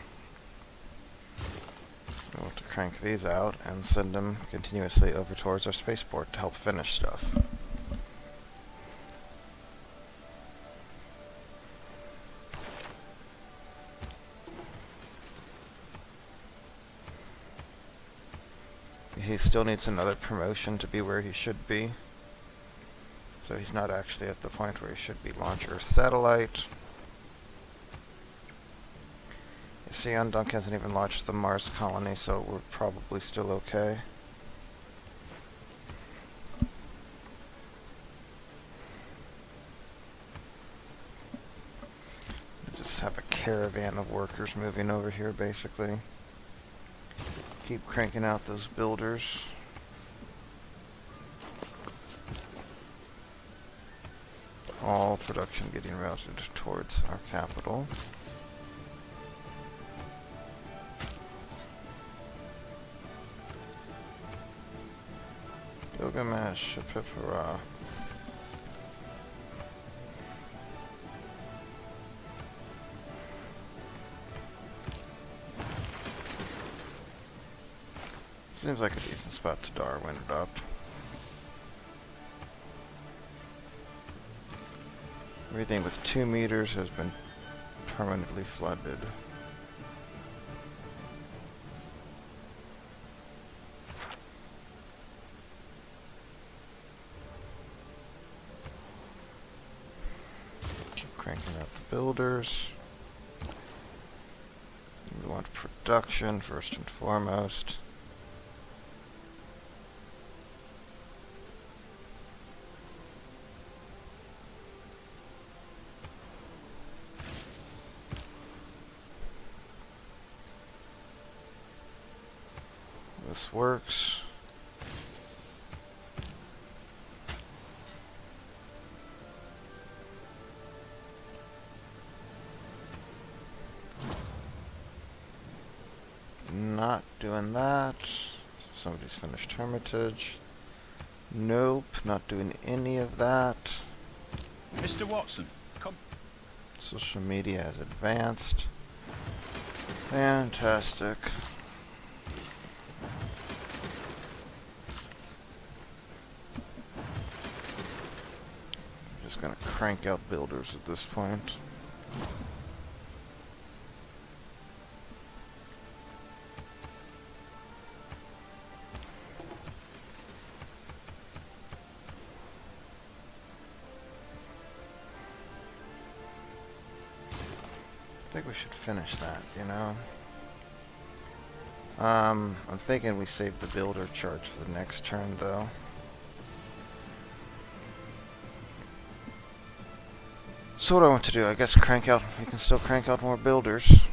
S1: We want to crank these out and send them continuously over towards our spaceport to help finish stuff. He still needs another promotion to be where he should be. So he's not actually at the point where he should be. Launch Earth satellite. You see, Undunk hasn't even launched the Mars colony, so we're probably still okay. We just have a caravan of workers moving over here, basically. Keep cranking out those builders. All production getting routed towards our capital. Gilgamesh, Shapipura. Seems like a decent spot to Darwin it up. Everything with 2 meters has been permanently flooded. Keep cranking out the builders. We want production first and foremost. This works. Not doing that. Somebody's finished Hermitage. Nope, not doing any of that.
S2: Mr. Watson, come.
S1: Social media has advanced. Fantastic. Just gonna crank out builders at this point. I think we should finish that, you know? I'm thinking we save the builder charge for the next turn, though. So what do I want to do? I guess crank out, we can still crank out more builders.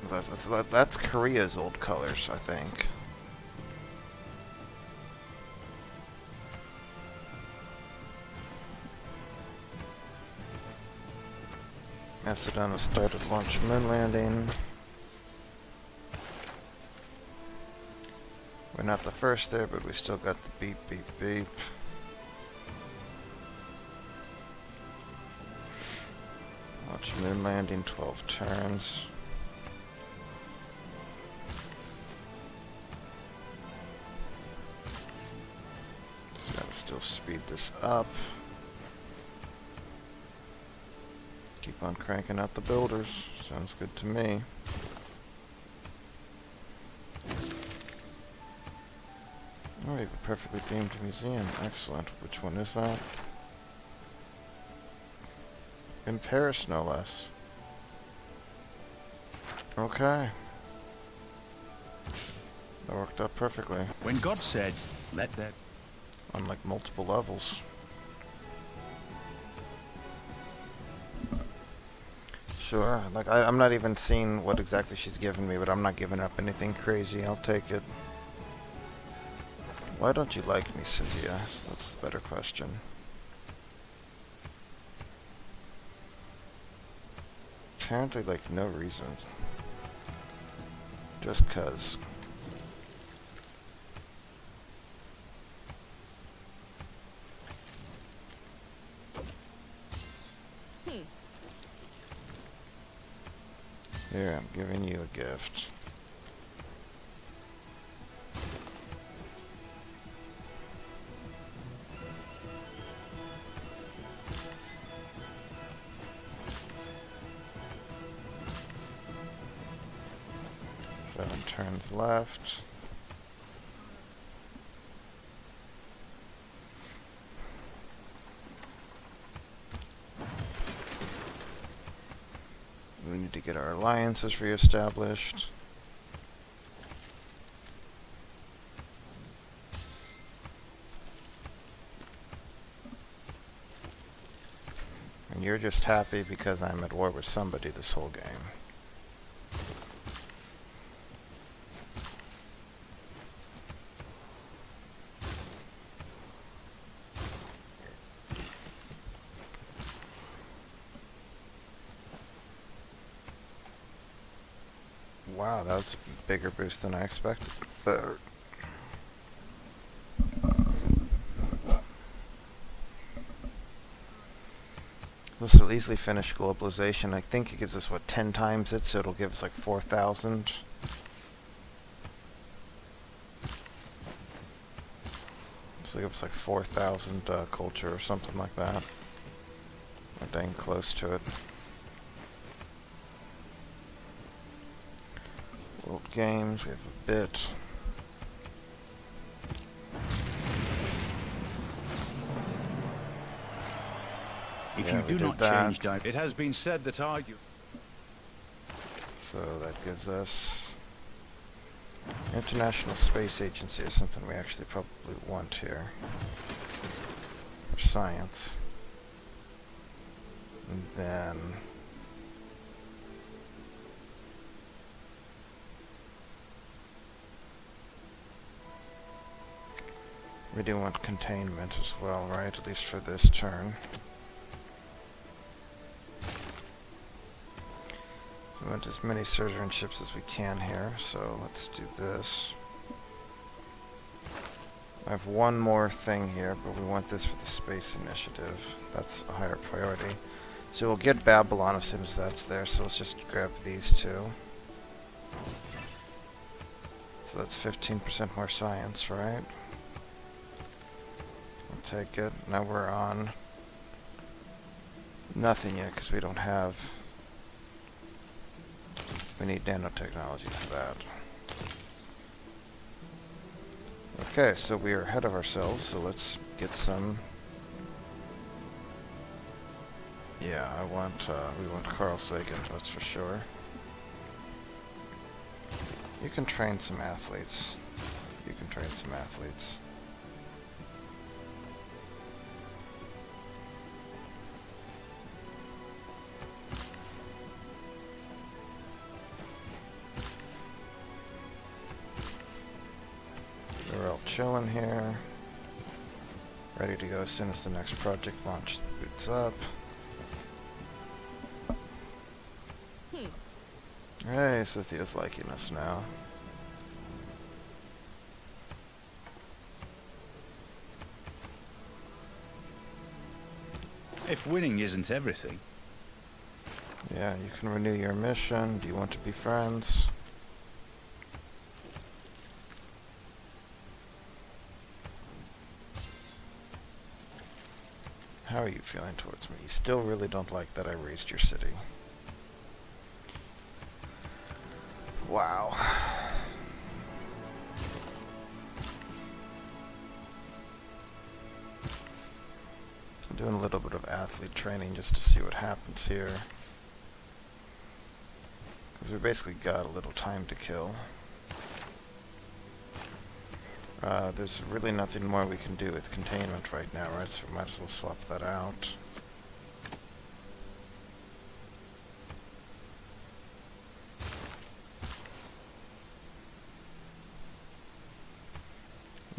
S1: That's Korea's old colors, I think. Macedon started launch moon landing. We're not the first there, but we still got the beep, beep, beep. Launch moon landing, 12 turns. So gotta still speed this up. Keep on cranking out the builders. Sounds good to me. Oh, we have a perfectly themed museum. Excellent. Which one is that? In Paris, no less. Okay. That worked out perfectly.
S2: When God said, "Let there..."
S1: On like multiple levels. Sure. Like I'm not even seeing what exactly she's giving me, but I'm not giving up anything crazy. I'll take it. Why don't you like me, Cynthia? That's the better question. Apparently, like, no reason. Just 'cause. Here, I'm giving you a gift. Seven turns left. We need to get our alliances reestablished. And you're just happy because I'm at war with somebody this whole game. Wow, that was a bigger boost than I expected. This will easily finish globalization. I think it gives us, what, 10 times it, so it'll give us like 4,000. So it'll give us like 4,000 culture or something like that. We're dang close to it. World Games, we have a bit.
S2: If
S1: Yeah,
S2: you
S1: we
S2: do
S1: did
S2: not
S1: that.
S2: change direction, it has been said that
S1: So that gives us International Space Agency is something we actually probably want here. For science. And then we do want containment as well, right? At least for this turn. We want as many surgeon ships as we can here, so let's do this. I have one more thing here, but we want this for the space initiative. That's a higher priority. So we'll get Babylon as soon as that's there, so let's just grab these two. So that's 15% more science, right? We'll take it. Now we're on nothing yet, because we don't have... We need nanotechnology for that. Okay, so we are ahead of ourselves, so let's get some... Yeah, we want Carl Sagan, that's for sure. You can train some athletes. You can train some athletes. We're all chilling here. Ready to go as soon as the next project launch boots up. Hey, Cynthia's liking us now.
S2: if winning isn't everything,
S1: Yeah, you can renew your mission. Do you want to be friends? How are you feeling towards me? You still really don't like that I razed your city. Wow. I'm doing a little bit of athlete training just to see what happens here. Because we basically got a little time to kill. There's really nothing more we can do with containment right now, right? So we might as well swap that out.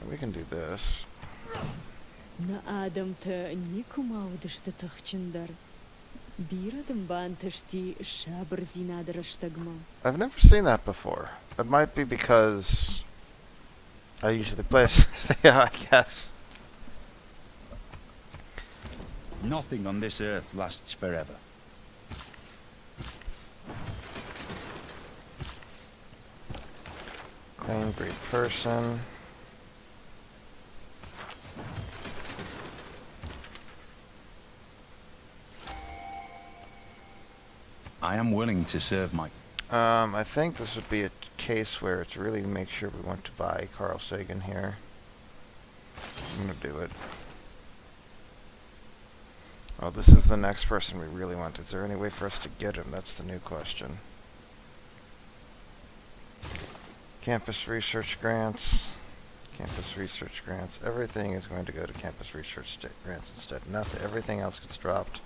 S1: And we can do this.
S5: Na adamta nikumaudish the tachindar. Biradam bantashti shabar zinadarashtagma.
S1: I've never seen that before. It might be because I usually play yeah, I guess.
S2: Nothing on this earth lasts forever.
S1: Angry person.
S2: I am willing to serve my...
S1: I think this would be a case where it's really make sure we want to buy Carl Sagan here. I'm gonna do it. Oh, this is the next person we really want. Is there any way for us to get him? That's the new question. Campus research grants. Campus research grants. Everything is going to go to campus research grants instead. Nothing. Everything else gets dropped.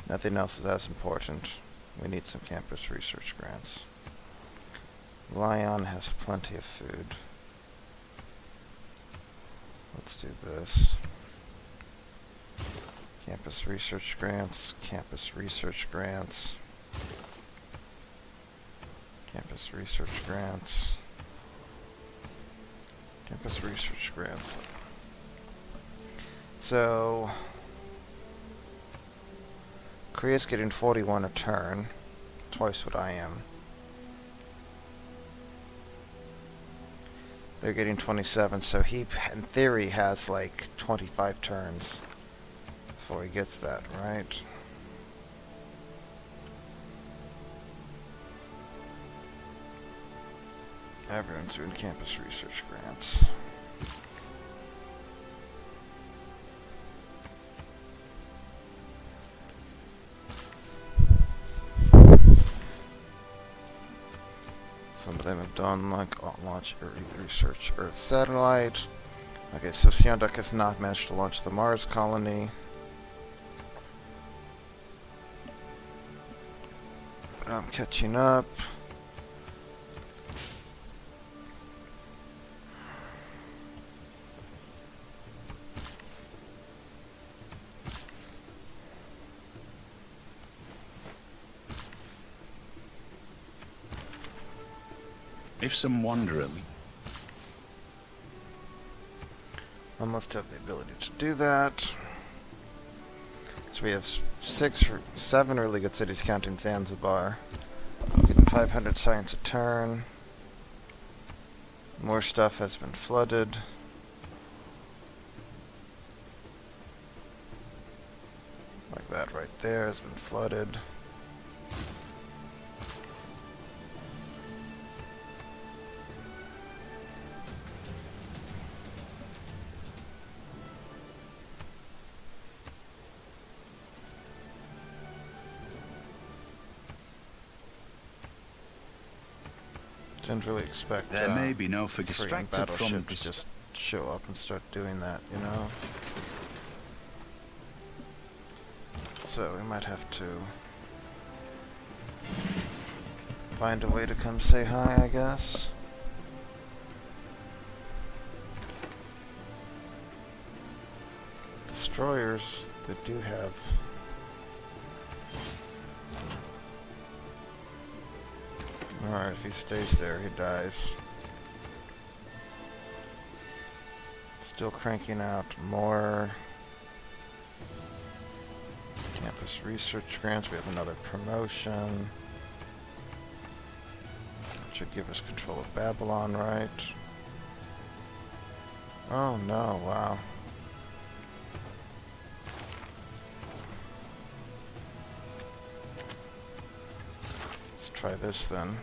S1: Nothing else is as important. We need some campus research grants. Lion has plenty of food. Let's do this. Campus research grants. Campus research grants. Campus research grants. Campus research grants. So, Korea's getting 41 a turn. Twice what I am. They're getting 27, so he, in theory, has like 25 turns before he gets that, right? Everyone's doing campus research grants. Some of them have done like launch research Earth satellite. Okay, so Sionduk has not managed to launch the Mars colony. But I'm catching up.
S2: If some wanderer...
S1: I must have the ability to do that. So we have 7 really good cities counting Zanzibar. Getting 500 science a turn. More stuff has been flooded. Like that right there has been flooded. Didn't really expect
S2: There may be no
S1: Korean
S2: distracted from...
S1: battleship to just show up and start doing that, you know? So we might have to find a way to come say hi, I guess. Destroyers, they do have... Alright, if he stays there, he dies. Still cranking out more Campus research grants. We have another promotion. Should give us control of Babylon, right? Oh no, wow. Let's try this then.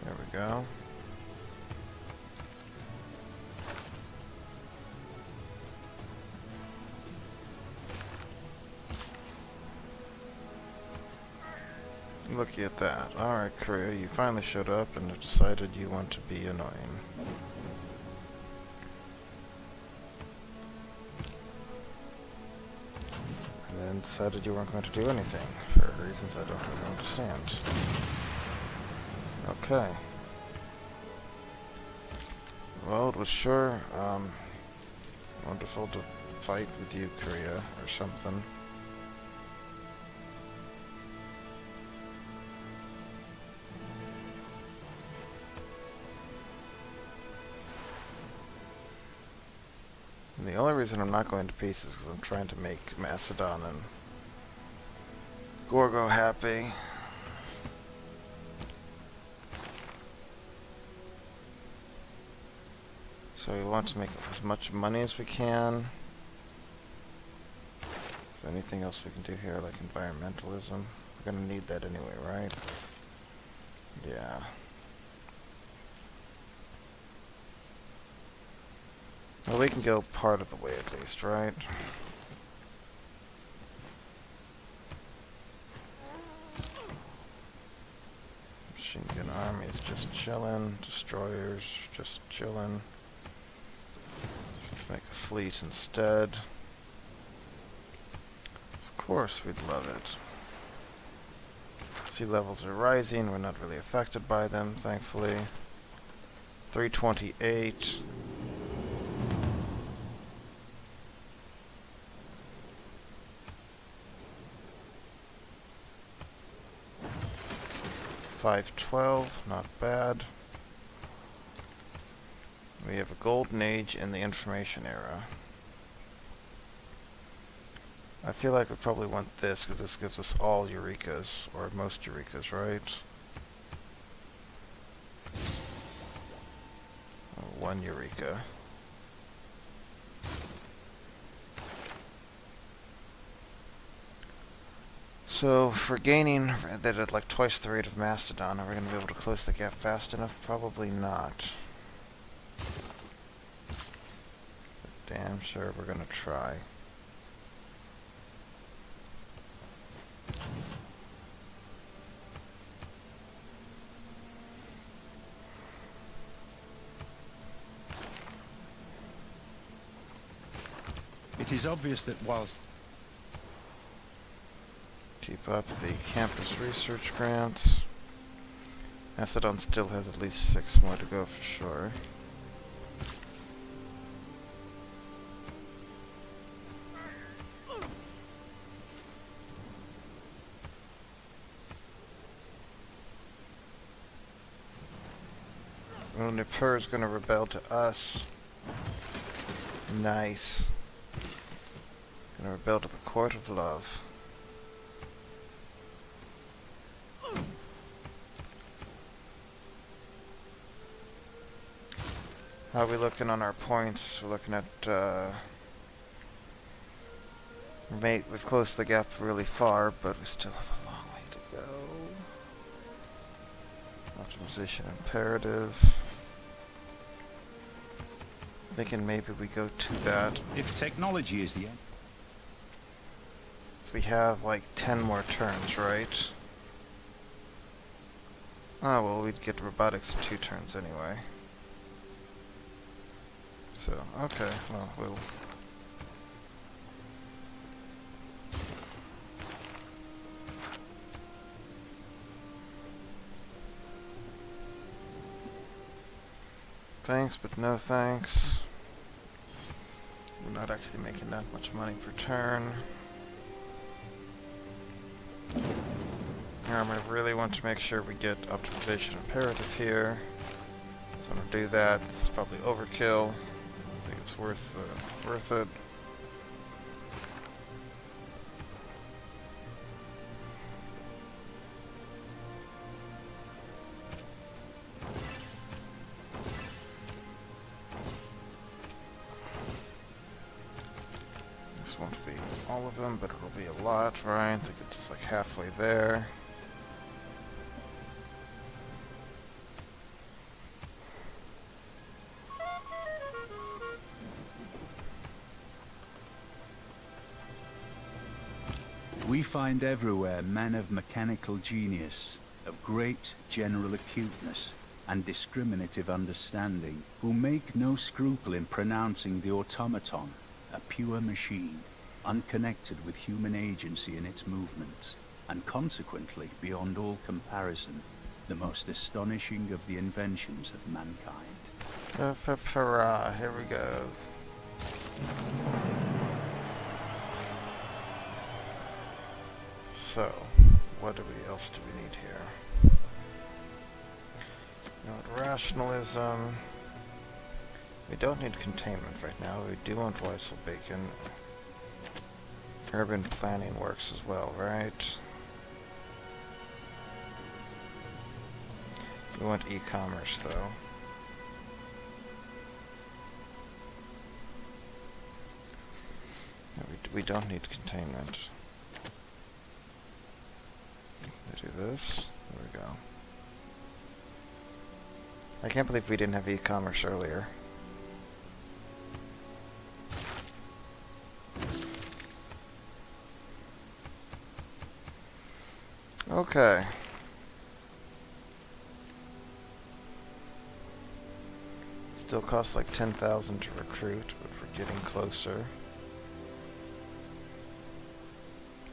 S1: There we go. Looky at that. Alright, Korea, you finally showed up and have decided you want to be annoying. And then decided you weren't going to do anything, for reasons I don't really understand. Okay. Well, it was sure, wonderful to fight with you, Korea, or something. And the only reason I'm not going to pieces is because I'm trying to make Macedon and Gorgo happy. So we want to make as much money as we can. Is there anything else we can do here, like environmentalism? We're going to need that anyway, right? Yeah. Well, we can go part of the way at least, right? Machine gun army is just chillin'. Destroyers just chillin'. Let's make a fleet instead. Of course we'd love it. Sea levels are rising. We're not really affected by them, thankfully. 328. $512, not bad. We have a golden age in the information era. I feel like we probably want this because this gives us all Eurekas, or most Eurekas, right? One Eureka. So, for gaining that at like twice the rate of Mastodon, are we going to be able to close the gap fast enough? Probably not. But damn sure we're going to try.
S2: It is obvious that whilst
S1: Keep up the campus research grants. Macedon still has at least 6 more to go for sure. Oh, Nippur is going to rebel to us. Nice. Going to rebel to the Court of Love. How are we looking on our points? We're looking at, we've closed the gap really far, but we still have a long way to go. Optimization imperative. Thinking maybe we go to that.
S2: if technology is the end,
S1: So we have like 10 more turns, right? Oh, well, we'd get robotics in 2 turns anyway. So, okay, well, we'll... Thanks, but no thanks. We're not actually making that much money per turn. I really want to make sure we get optimization imperative here. So I'm going to do that. This is probably overkill. think it's worth it. This won't be all of them, but it'll be a lot, right? I think it's just like halfway there.
S2: We find everywhere men of mechanical genius, of great general acuteness and discriminative understanding, who make no scruple in pronouncing the automaton a pure machine, unconnected with human agency in its movements, and consequently, beyond all comparison, the most astonishing of the inventions of mankind.
S1: Hurrah, here we go. So, what else do we need here? Node rationalism. We don't need containment right now. We do want Weissel Bacon. Urban planning works as well, right? We want e-commerce though. No, we don't need containment. Do this. There we go. I can't believe we didn't have e-commerce earlier. Okay. Still costs like 10,000 to recruit, but we're getting closer.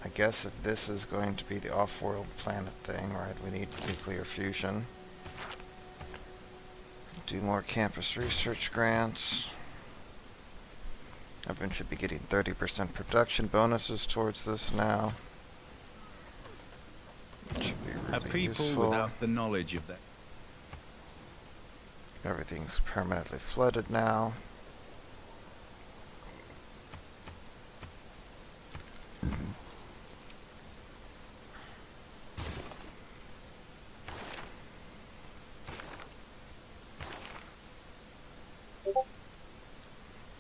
S1: I guess if this is going to be the off-world planet thing, right, we need nuclear fusion. Do more campus research grants. Everyone should be getting 30% production bonuses towards this now. It should be really
S2: A people
S1: useful.
S2: without the knowledge of that.
S1: Everything's permanently flooded now.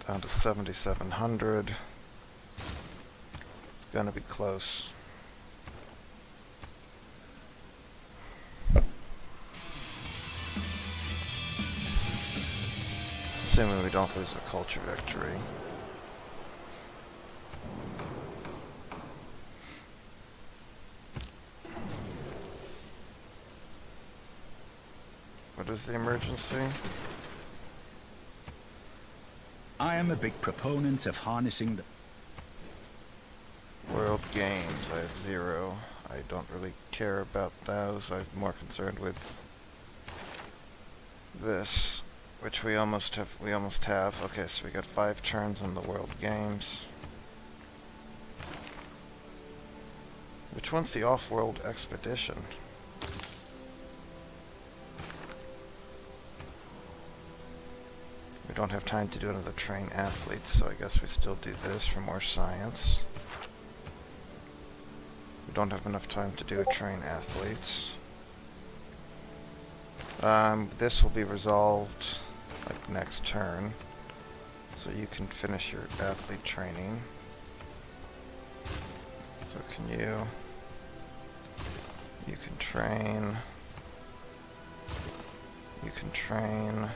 S1: Down to 7,700. It's gonna be close. Assuming we don't lose a culture victory. What is the emergency?
S2: I am a big proponent of harnessing the
S1: World Games, I have 0. I don't really care about those. I'm more concerned with this, which we almost have. Okay, so we got 5 turns on the World Games. Which one's the off-world expedition? We don't have time to do another train athletes, so I guess we still do this for more science. We don't have enough time to do a train athletes. This will be resolved like next turn, so you can finish your athlete training. So can you? You can train. You can train.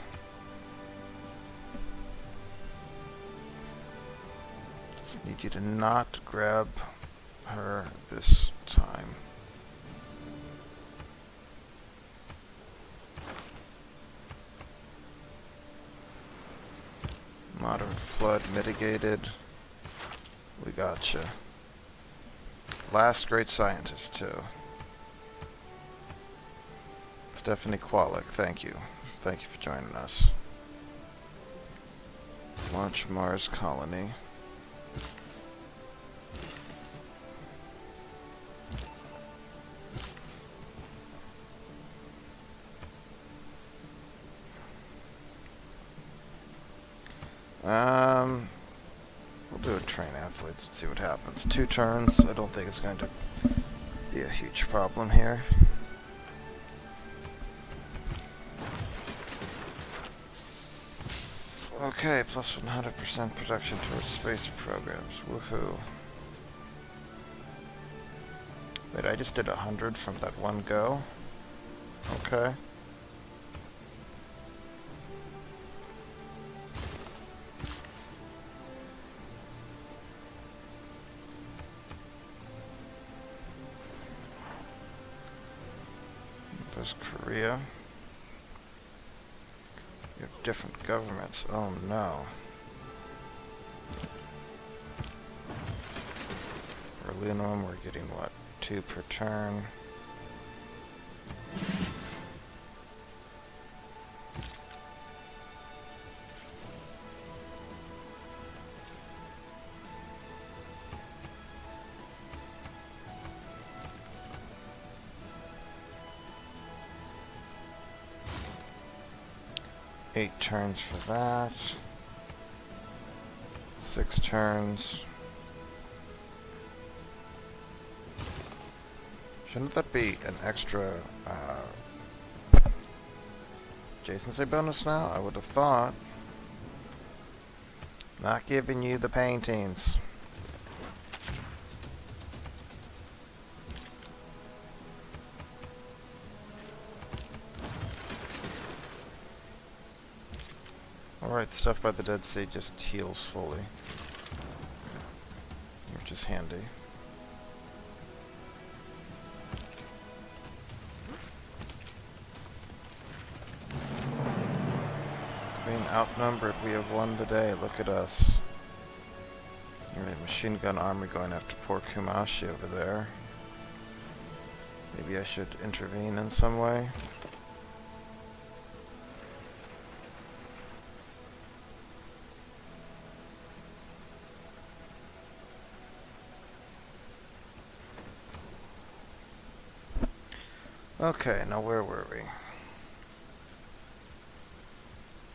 S1: Just need you to not grab her this time. Moderate flood mitigated. We gotcha. Last great scientist, too. Stephanie Kwalik, thank you. Thank you for joining us. Launch Mars colony. We'll do a train athletes and see what happens. 2 turns. I don't think it's going to be a huge problem here. Okay, plus 100% production towards space programs. Woohoo. Wait, I just did 100 from that one go? Okay. There's Korea. You have different governments. Oh no. Freleanor, we're getting what? 2 per turn. Eight turns for that. 6 turns. Shouldn't that be an extra adjacency bonus now? I would have thought. Not giving you the paintings. Alright, stuff by the Dead Sea just heals fully, which is handy. Being outnumbered, we have won the day. Look at us. The machine gun army going after poor Kumashi over there. Maybe I should intervene in some way. Okay, now where were we?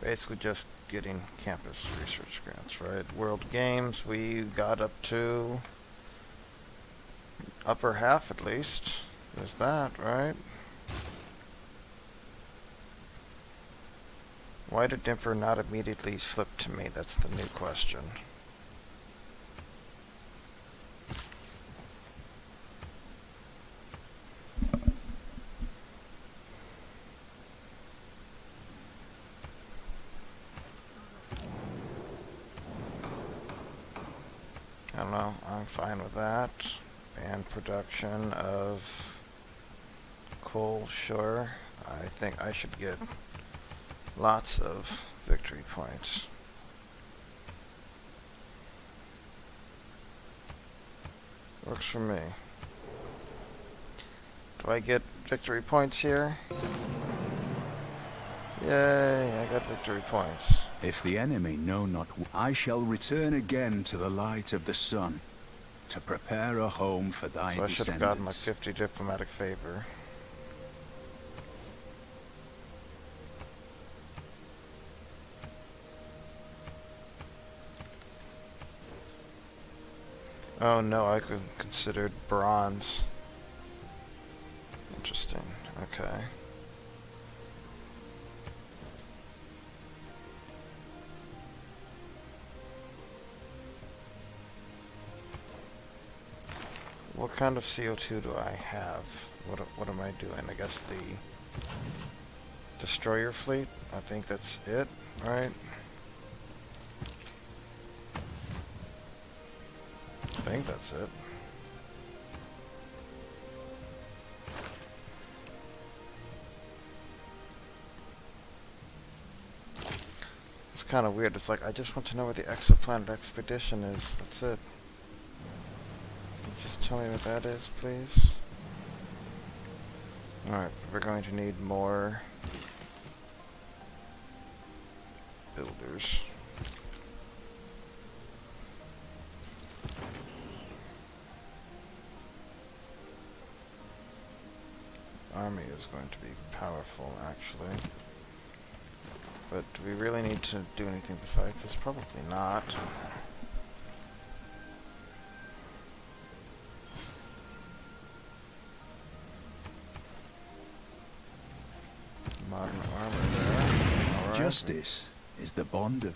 S1: Basically just getting campus research grants, right? World Games, we got up to upper half at least. There's that, right? Why did Dimper not immediately flip to me? That's the new question. I don't know, I'm fine with that. Ban production of coal, sure. I think I should get lots of victory points. Works for me. Do I get victory points here? Yay, I got victory points.
S2: If the enemy know not, I shall return again to the light of the sun, to prepare a home for thy
S1: So I should have gotten my
S2: descendants.
S1: 50 diplomatic favor. Oh no, I considered bronze. Interesting, okay. What kind of CO2 do I have? What am I doing? I guess the destroyer fleet? I think that's it, right? I think that's it. It's kind of weird. It's like, I just want to know where the exoplanet expedition is. That's it. Can you just tell me what that is, please? Alright, we're going to need more builders. Army is going to be powerful, actually. but do we really need to do anything besides this? Probably not. Modern armor there. Alright.
S2: Justice is the bond of...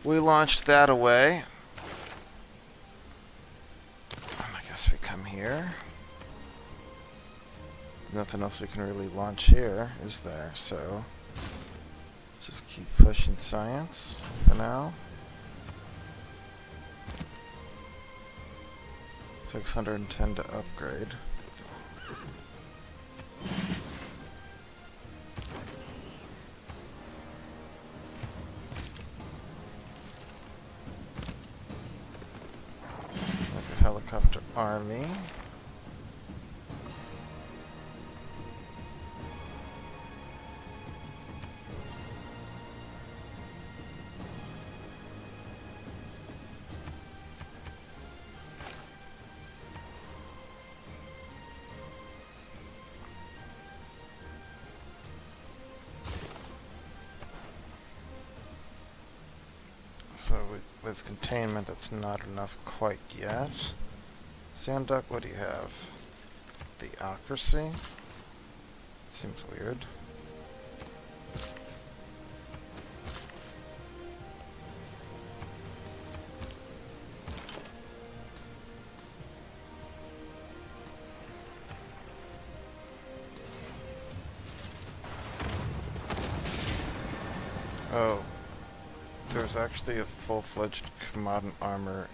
S1: We launched that away. I guess we come here. There's nothing else we can really launch here, is there? So, just keep pushing science for now. 610 to upgrade. Like a helicopter army. So with containment, that's not enough quite yet. Sanduck, what do you have? Theocracy? Seems weird. Oh. There's actually a full-fledged modern armor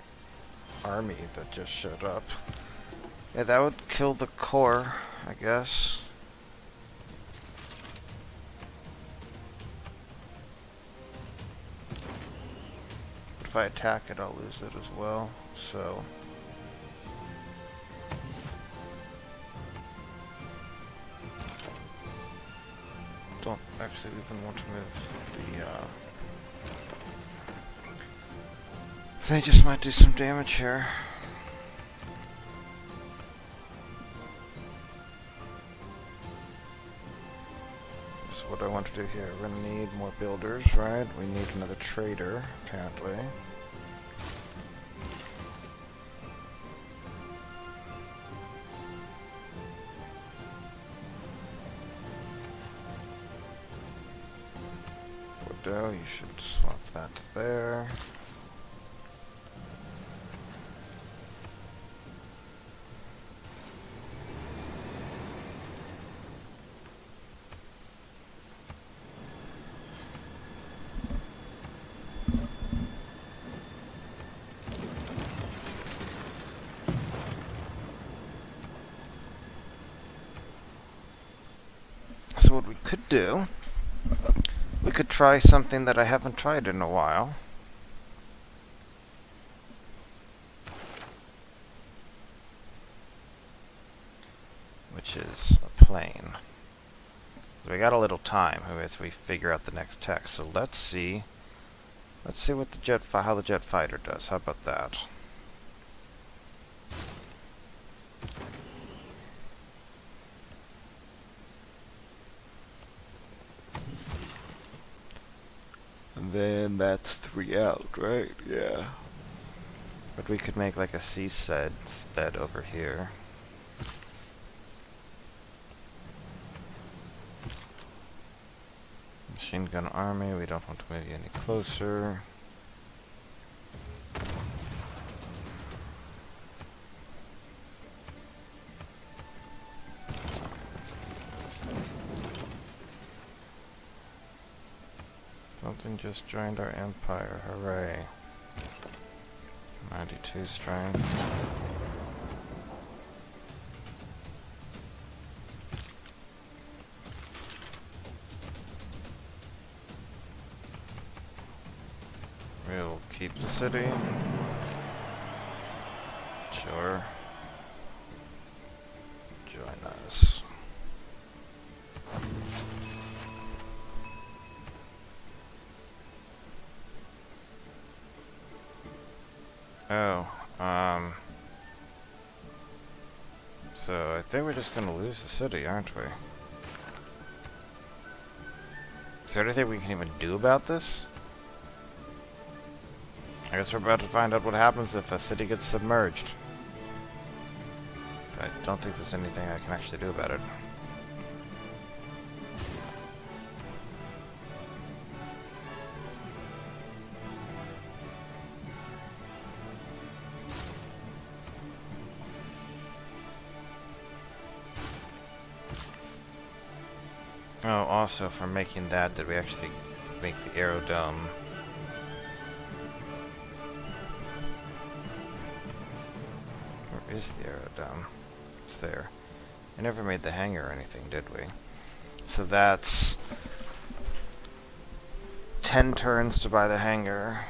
S1: army that just showed up. Yeah, that would kill the core, I guess. But if I attack it, I'll lose it as well, so... Don't actually even want to move the, They just might do some damage here. So what do I want to do here? We're gonna need more builders, right? We need another trader, apparently. Bordeaux, you should swap that there. So what we could do, we could try something that I haven't tried in a while. Which is a plane. We got a little time as we figure out the next text. So let's see what the how the jet fighter does. How about that? And then that's 3 out, right? Yeah. But we could make like a C-SED instead over here. Machine gun army, we don't want to move you any closer. Something just joined our empire, hooray. 92 strength. We'll keep the city. Sure. Join us. Oh, so I think we're just gonna lose the city, aren't we? Is there anything we can even do about this? I guess we're about to find out what happens if a city gets submerged. I don't think there's anything I can actually do about it. Oh, also, for making that, did we actually make the aerodome? Where is the aerodome? It's there. We never made the hangar or anything, did we? So that's 10 turns to buy the hangar.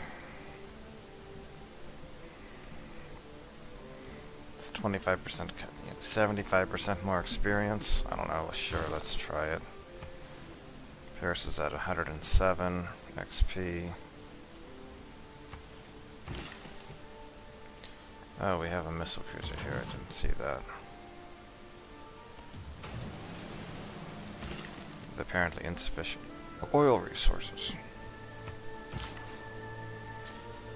S1: It's 25%, 75% more experience. I don't know, sure, let's try it. Paris is at 107 XP. Oh, we have a missile cruiser here. I didn't see that. With apparently insufficient oil resources.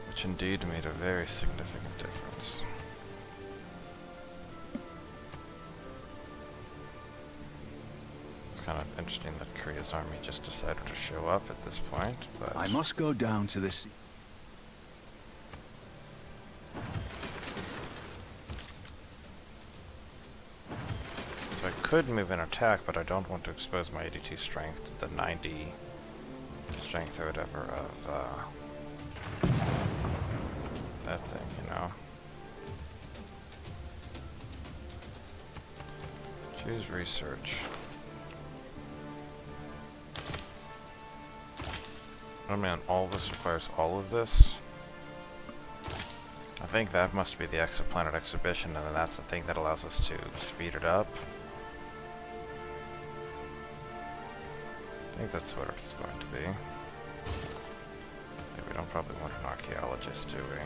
S1: Which indeed made a very significant difference. It's kind of interesting that Korea's army just decided to show up at this point, but...
S2: I must go down to the sea.
S1: So I could move and attack, but I don't want to expose my 82 strength to the 90 strength or whatever of that thing, you know. Choose research. Oh man, all this requires all of this? I think that must be the exoplanet exhibition, and then that's the thing that allows us to speed it up. I think that's what it's going to be. So we don't probably want an archaeologist, do we?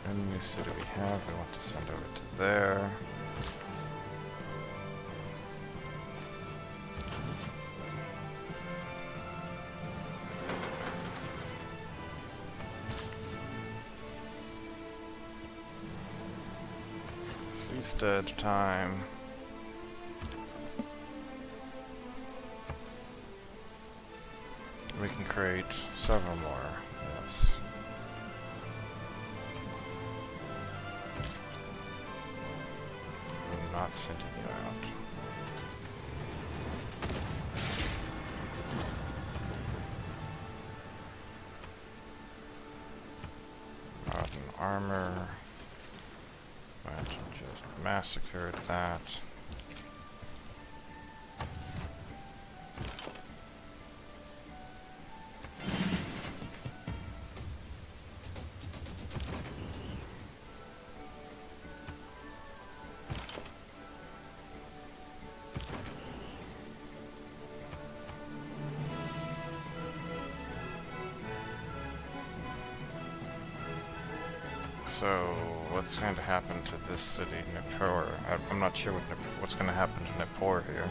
S1: And new city we have, we want to send over to there. Seastead time. We can create several more, yes. I'm not sending you out. Rotten armor. Went and just massacred that. So, what's going to happen to this city, Nippur? I'm not sure what's going to happen to Nippur here.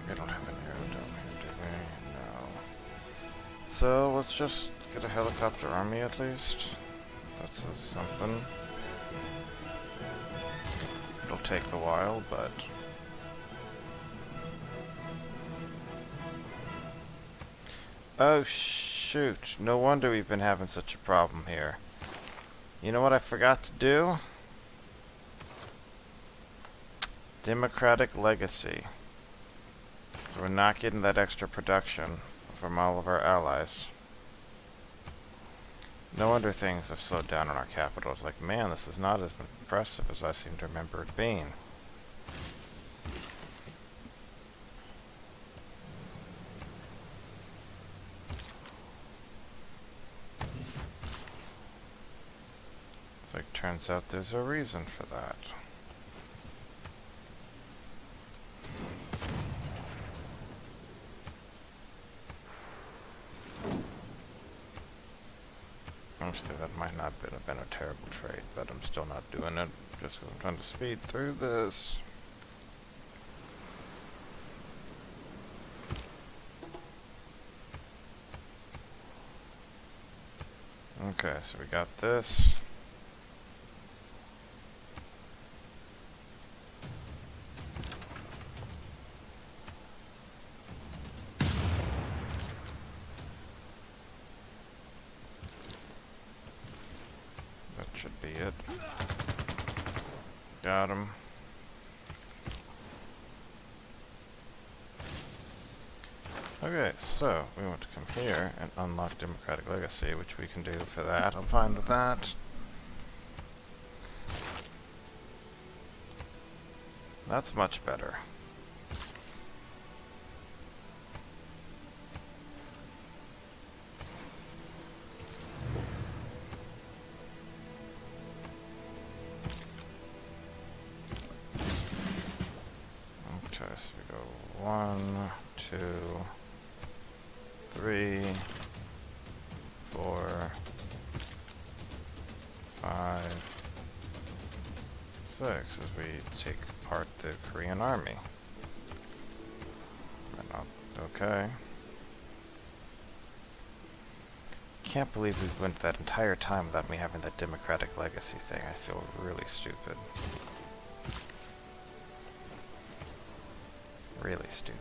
S1: We don't have an aerodome here, do we? No. So, let's just get a helicopter army at least. That says something. It'll take a while, but... Oh shoot, no wonder we've been having such a problem here. You know what I forgot to do? Democratic legacy. So we're not getting that extra production from all of our allies. No wonder things have slowed down in our capital. It's like, man, this is not as impressive as I seem to remember it being. It's like, turns out there's a reason for that. Actually, that might not have been a terrible trade, but I'm still not doing it just because I'm trying to speed through this. Okay, so we got this. That should be it. Got him. Okay, so we want to come here and unlock Democratic Legacy, which we can do for that. I'm fine with that. That's much better. Okay, so we go 1, 2, 3, 4, 5, 6 as we take apart the Korean army. Okay. Can't believe we went that entire time without me having that Democratic Legacy thing. I feel really stupid. Really stupid.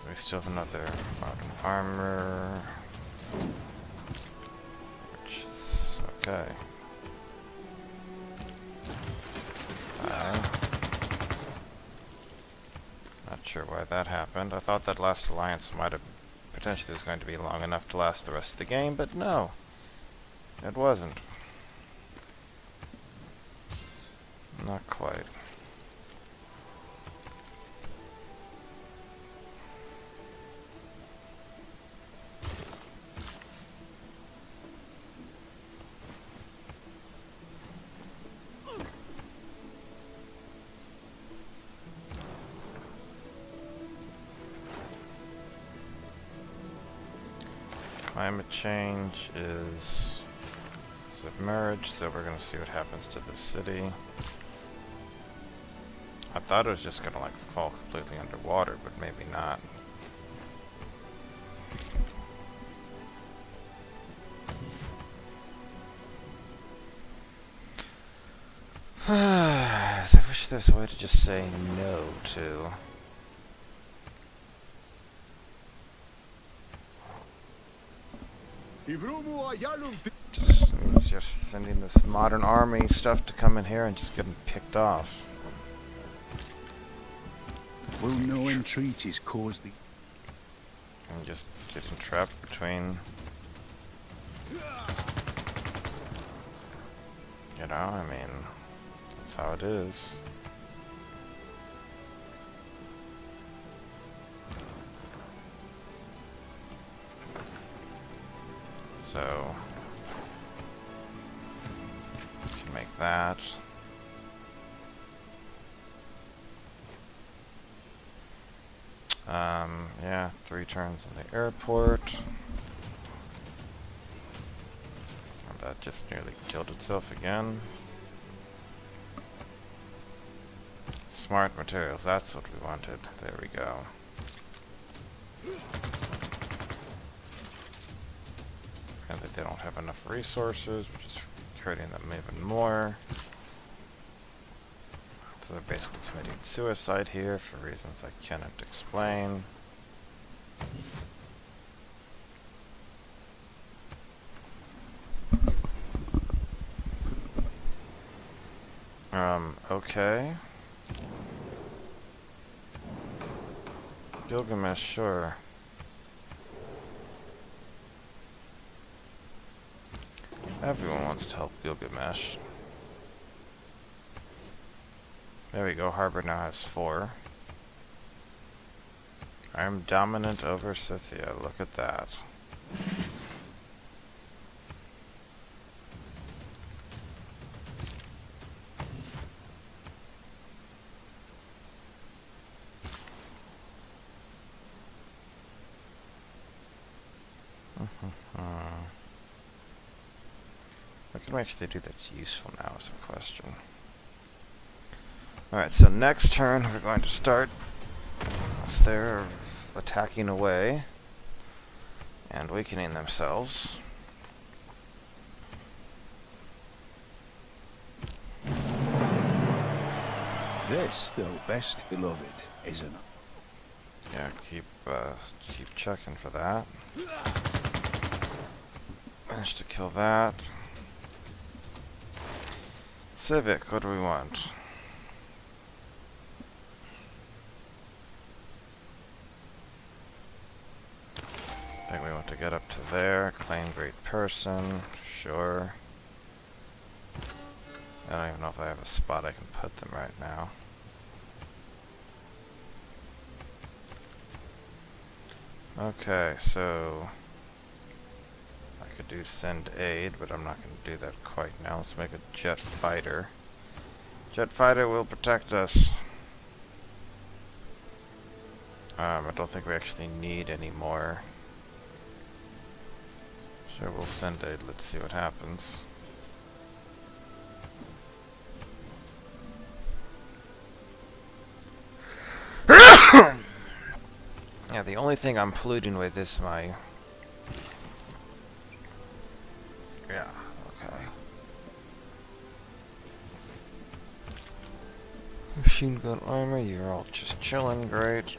S1: We still have another modern armor, which is okay. Not sure why that happened. I thought that last alliance might have potentially was going to be long enough to last the rest of the game, but no, it wasn't. Not quite. Climate change is submerged, so we're gonna see what happens to the city. I thought it was just gonna like fall completely underwater, but maybe not. I wish there's a way to just say no to. Just sending this modern army stuff to come in here and just getting picked off.
S2: Will no entreaties cause the...
S1: And just getting trapped between... You know, I mean, that's how it is. So, can make that. Yeah, 3 turns in the airport. And that just nearly killed itself again. Smart materials, that's what we wanted. There we go. And that they don't have enough resources, which is hurting them even more. So they're basically committing suicide here for reasons I cannot explain. Okay. Gilgamesh, sure. Everyone wants to help Gilgamesh. There we go, Harbor now has 4. I'm dominant over Scythia, look at that. What can we actually do that's useful now is a question. Alright, so next turn we're going to start as they're attacking away and weakening themselves.
S2: This, though best beloved, isn't it?
S1: Yeah, keep checking for that. Managed to kill that. Civic, what do we want? I think we want to get up to there. Claim great person. Sure. I don't even know if I have a spot I can put them right now. Okay, so I could do send aid, but I'm not going to do that quite now. Let's make a jet fighter. Jet fighter will protect us. I don't think we actually need any more. Sure, we'll send aid. Let's see what happens. Yeah, the only thing I'm polluting with is my... Yeah, okay. Machine gun armor, you're all just chilling, great.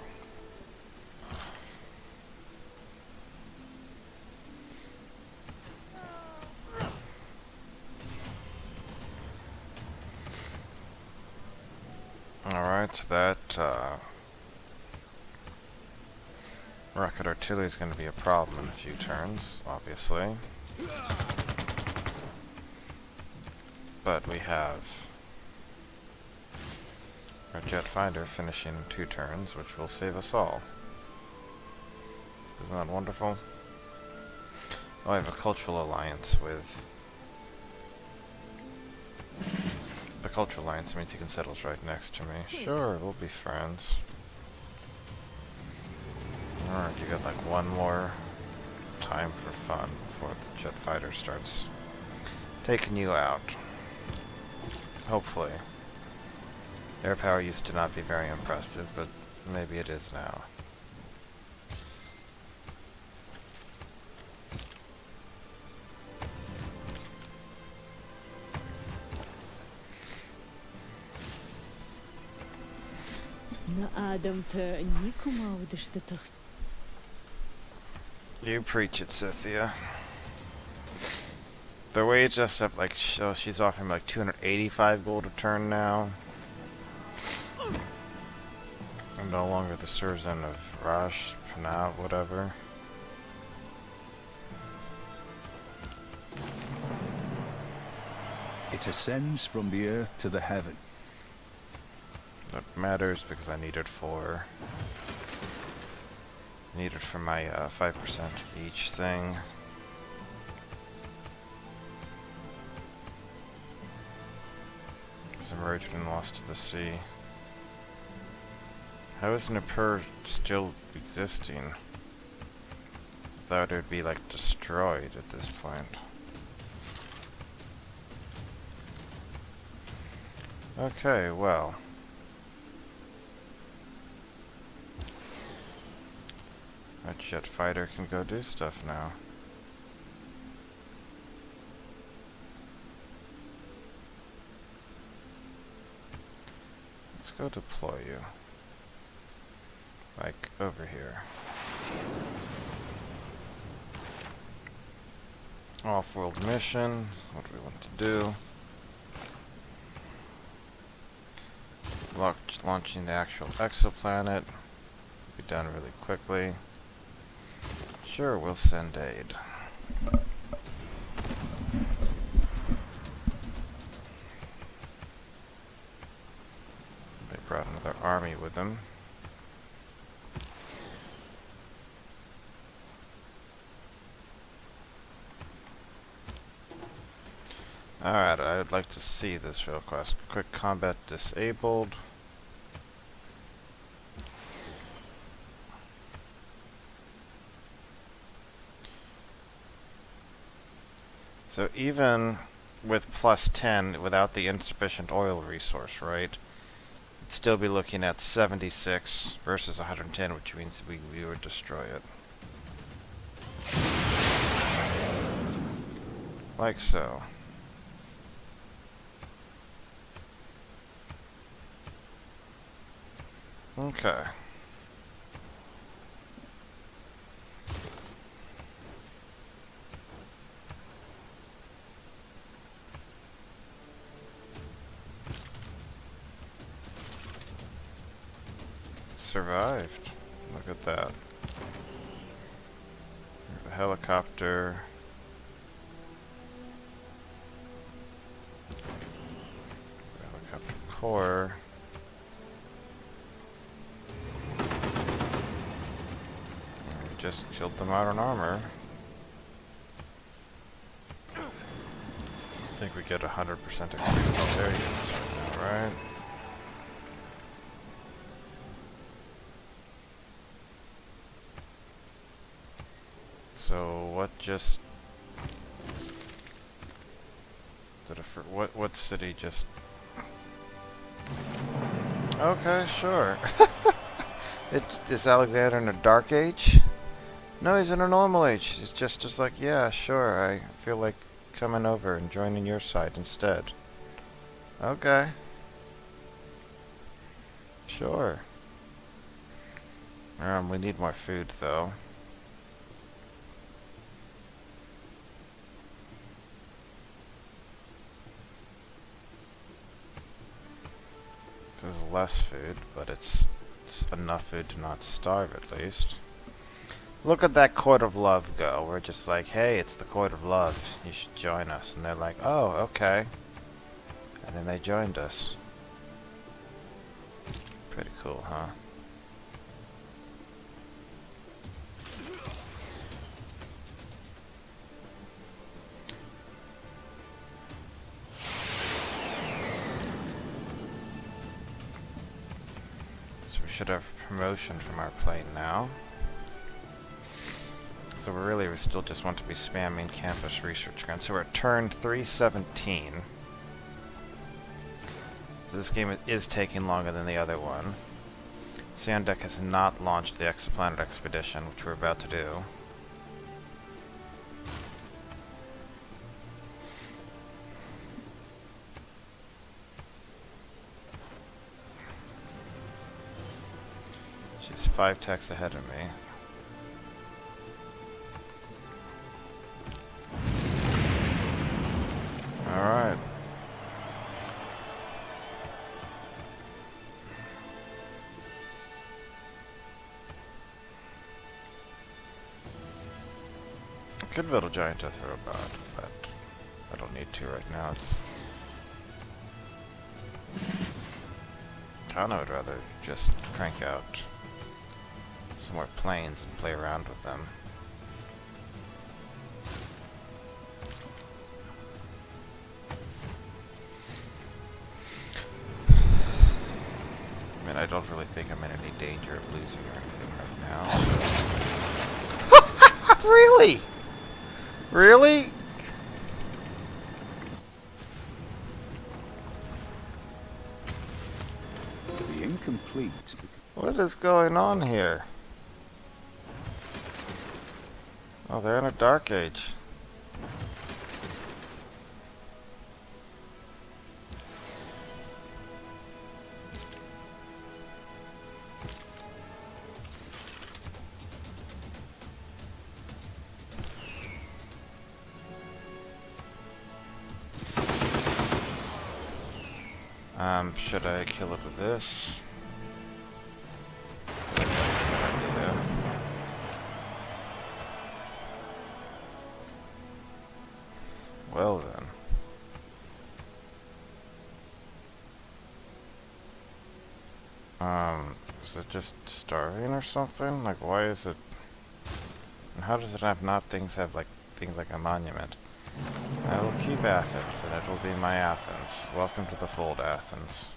S1: Alright, so that, rocket artillery is going to be a problem in a few turns, obviously. But we have our jet fighter finishing in 2 turns, which will save us all. Isn't that wonderful? Oh, I have a cultural alliance with... The cultural alliance means he can settle right next to me. Sure, we'll be friends. Alright, you got like one more time for fun before the jet fighter starts taking you out. Hopefully. Air power used to not be very impressive, but maybe it is now. You preach it, Scythia. The wage just up like she's offering like 285 gold a turn now. I'm no longer the Surzan of Rash, Panat, whatever.
S2: It ascends from the earth to the heaven.
S1: That matters because I need it for my 5% of each thing. Submerged and lost to the sea. How is Nippur still existing? I thought it would be like destroyed at this point. Okay, well. Our jet fighter can go do stuff now. Let's go deploy you. Like, over here. Off-world mission. What do we want to do? Launching the actual exoplanet. Be done really quickly. Sure, we'll send aid. They brought another army with them. Alright, I'd like to see this real quick. Quick combat disabled. So even with plus 10, without the insufficient oil resource, right? It'd still be looking at 76 versus 110, which means we would destroy it. Like so. Okay. Survived. Look at that. The helicopter. Helicopter core. We just killed the modern armor. I think we get 100% experience. There you go. Alright. So what just did what city just? Okay, sure. Is Alexander in a dark age? No, he's in a normal age. He's just like, yeah, sure. I feel like coming over and joining your side instead. Okay. Sure. We need more food though. There's less food, but it's enough food to not starve at least. Look at that Court of Love go. We're just like, hey, it's the Court of Love. You should join us. And they're like, oh, okay. And then they joined us. Pretty cool, huh? Should have promotion from our plane now. So we still just want to be spamming campus research grants. So we're at turn 317. So this game is taking longer than the other one. Deck has not launched the exoplanet expedition, which we're about to do. She's 5 techs ahead of me. Alright. I could build a giant death robot, but I don't need to right now. It's kinda would rather just crank out some more planes and play around with them. I mean, I don't really think I'm in any danger of losing or anything right now. Really? Really?
S2: The incomplete.
S1: What is going on here? Oh, they're in a dark age. Should I kill it with this? That's a good idea. Well then. Is it just starving or something? Like, why is it? And how does it have things like a monument? I will keep Athens, and it will be my Athens. Welcome to the fold, Athens.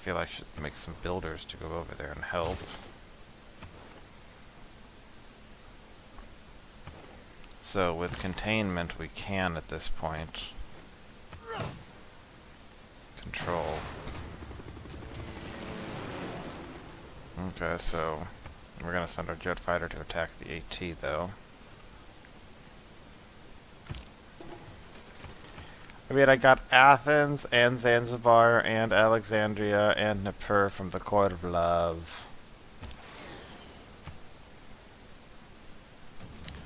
S1: feel I should make some builders to go over there and help. So with containment we can at this point control. Okay, so we're gonna send our jet fighter to attack the AT though. I mean, I got Athens and Zanzibar and Alexandria and Nippur from the Court of Love.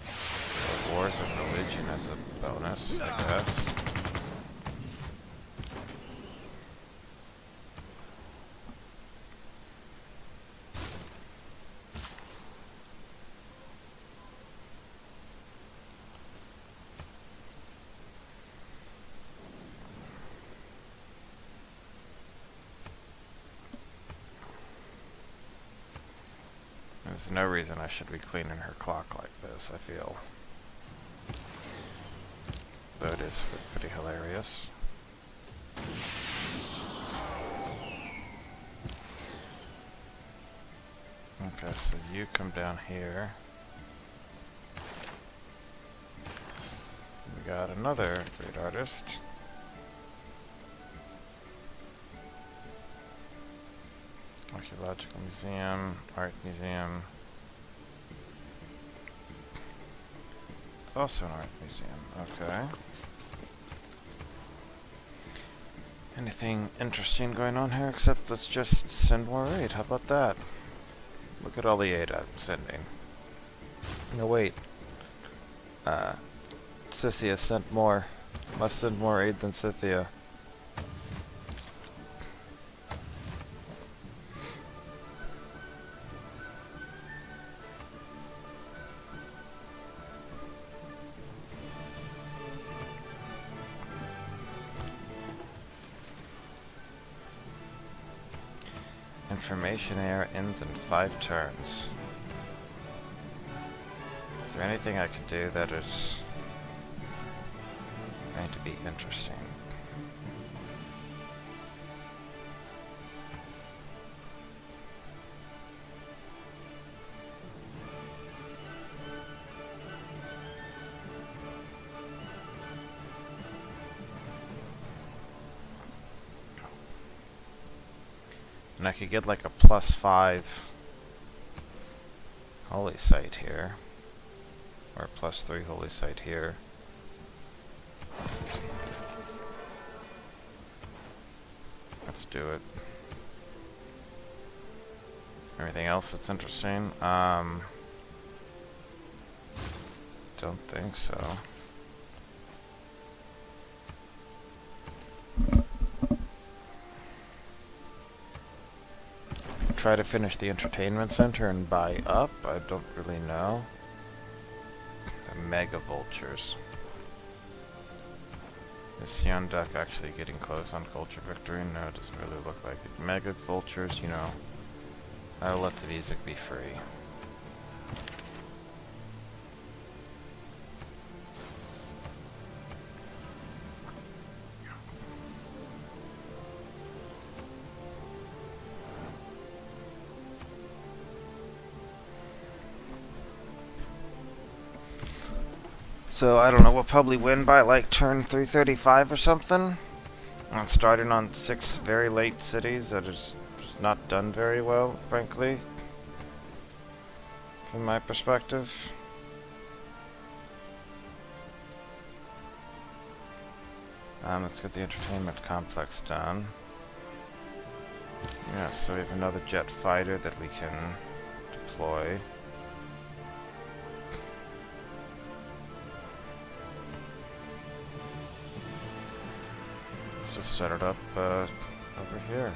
S1: So Wars of Religion as a bonus, I guess. There's no reason I should be cleaning her clock like this, I feel. Though it is pretty hilarious. Okay, so you come down here. We got another great artist. Archaeological Museum, Art Museum. It's also an art museum, okay. Anything interesting going on here except let's just send more aid, how about that? Look at all the aid I'm sending. No wait. Scythia sent more. Must send more aid than Scythia. Information air ends in 5 turns. Is there anything I can do that is going to be interesting? And I could get like a +5 holy site here. Or a +3 holy site here. Let's do it. Anything else that's interesting? Don't think so. Try to finish the entertainment center and buy up? I don't really know. The mega vultures. Is Sion Duck actually getting close on culture victory? No, it doesn't really look like it. Mega vultures, you know. I'll let the music be free. So, I don't know, we'll probably win by like turn 335 or something. And starting on 6 very late cities that is just not done very well, frankly. From my perspective. Let's get the entertainment complex done. Yeah, so we have another jet fighter that we can deploy. Just set it up over here.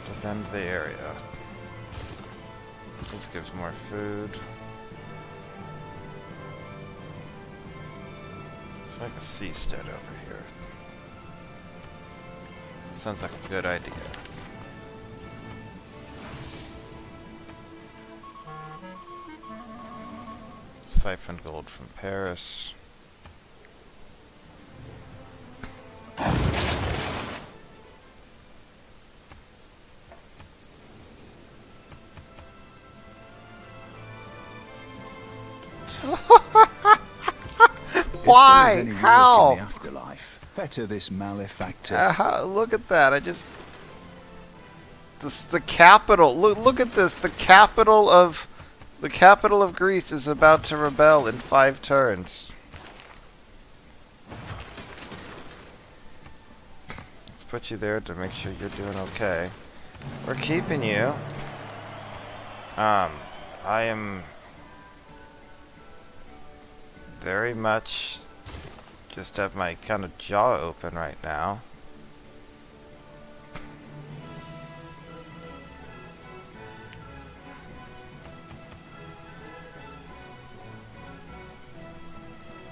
S1: Defend the area. This gives more food. Let's make a seastead over here. Sounds like a good idea. Siphon gold from Paris. Why?
S2: If there is any work
S1: How?
S2: in the afterlife, fetter this malefactor.
S1: Look at that. This is the capital. Look at this. The capital of Greece is about to rebel in 5 turns. Let's put you there to make sure you're doing okay. We're keeping you. I am very much just have my kind of jaw open right now.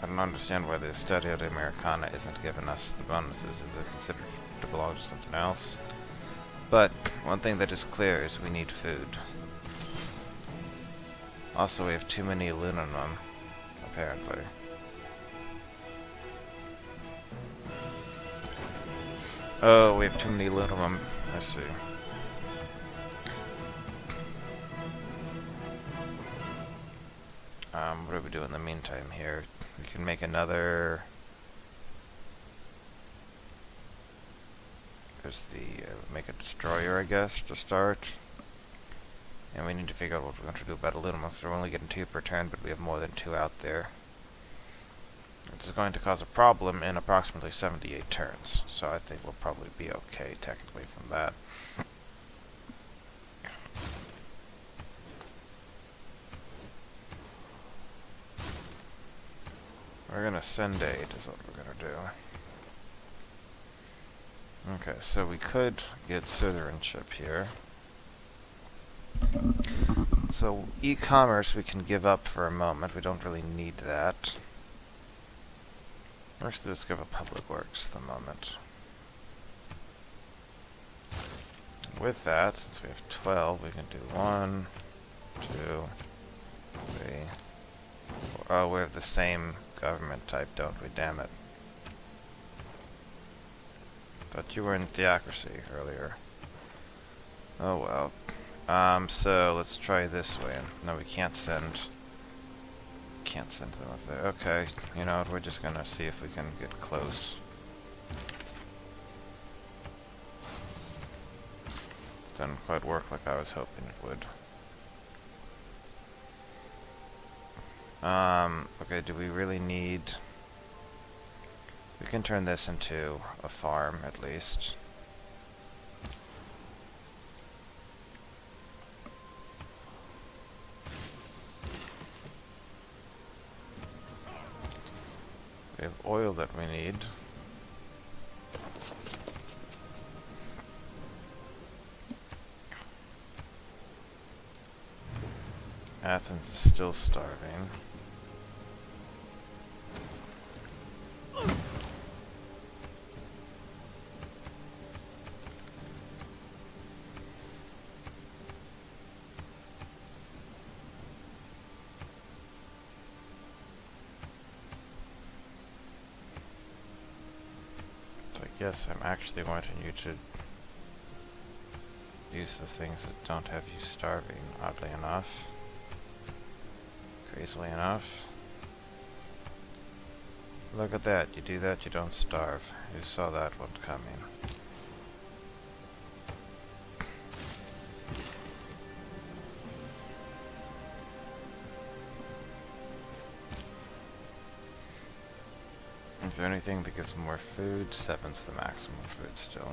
S1: I don't understand why the Studio de Americana isn't giving us the bonuses. Is it considered to belong to something else? But one thing that is clear is we need food. Also, we have too many aluminum, apparently. Oh, we have too many aluminum. I see. What do we do in the meantime here? We can make another... There's the... make a destroyer, I guess, to start. And we need to figure out what we're going to do about aluminum. So we're only getting 2 per turn, but we have more than 2 out there. This is going to cause a problem in approximately 78 turns. So I think we'll probably be okay, technically, from that. We're going to send aid, is what we're going to do. Okay, so we could get citizenship here. So e-commerce we can give up for a moment. We don't really need that. Let's just give up public works for the moment. With that, since we have 12, we can do 1, 2, 3, 4. Oh, we have the same government type, don't we? Damn it. Thought you were in theocracy earlier. Oh well. So let's try this way. No, we can't send them up there. Okay, you know what, we're just gonna see if we can get close. Didn't quite work like I was hoping it would. Okay, do we really need... We can turn this into a farm, at least. We have oil that we need. Athens is still starving. Yes, I'm actually wanting you to use the things that don't have you starving, oddly enough. Crazily enough. Look at that, you do that, you don't starve. Who saw that one coming? Is there anything that gives more food? 7's the maximum food still.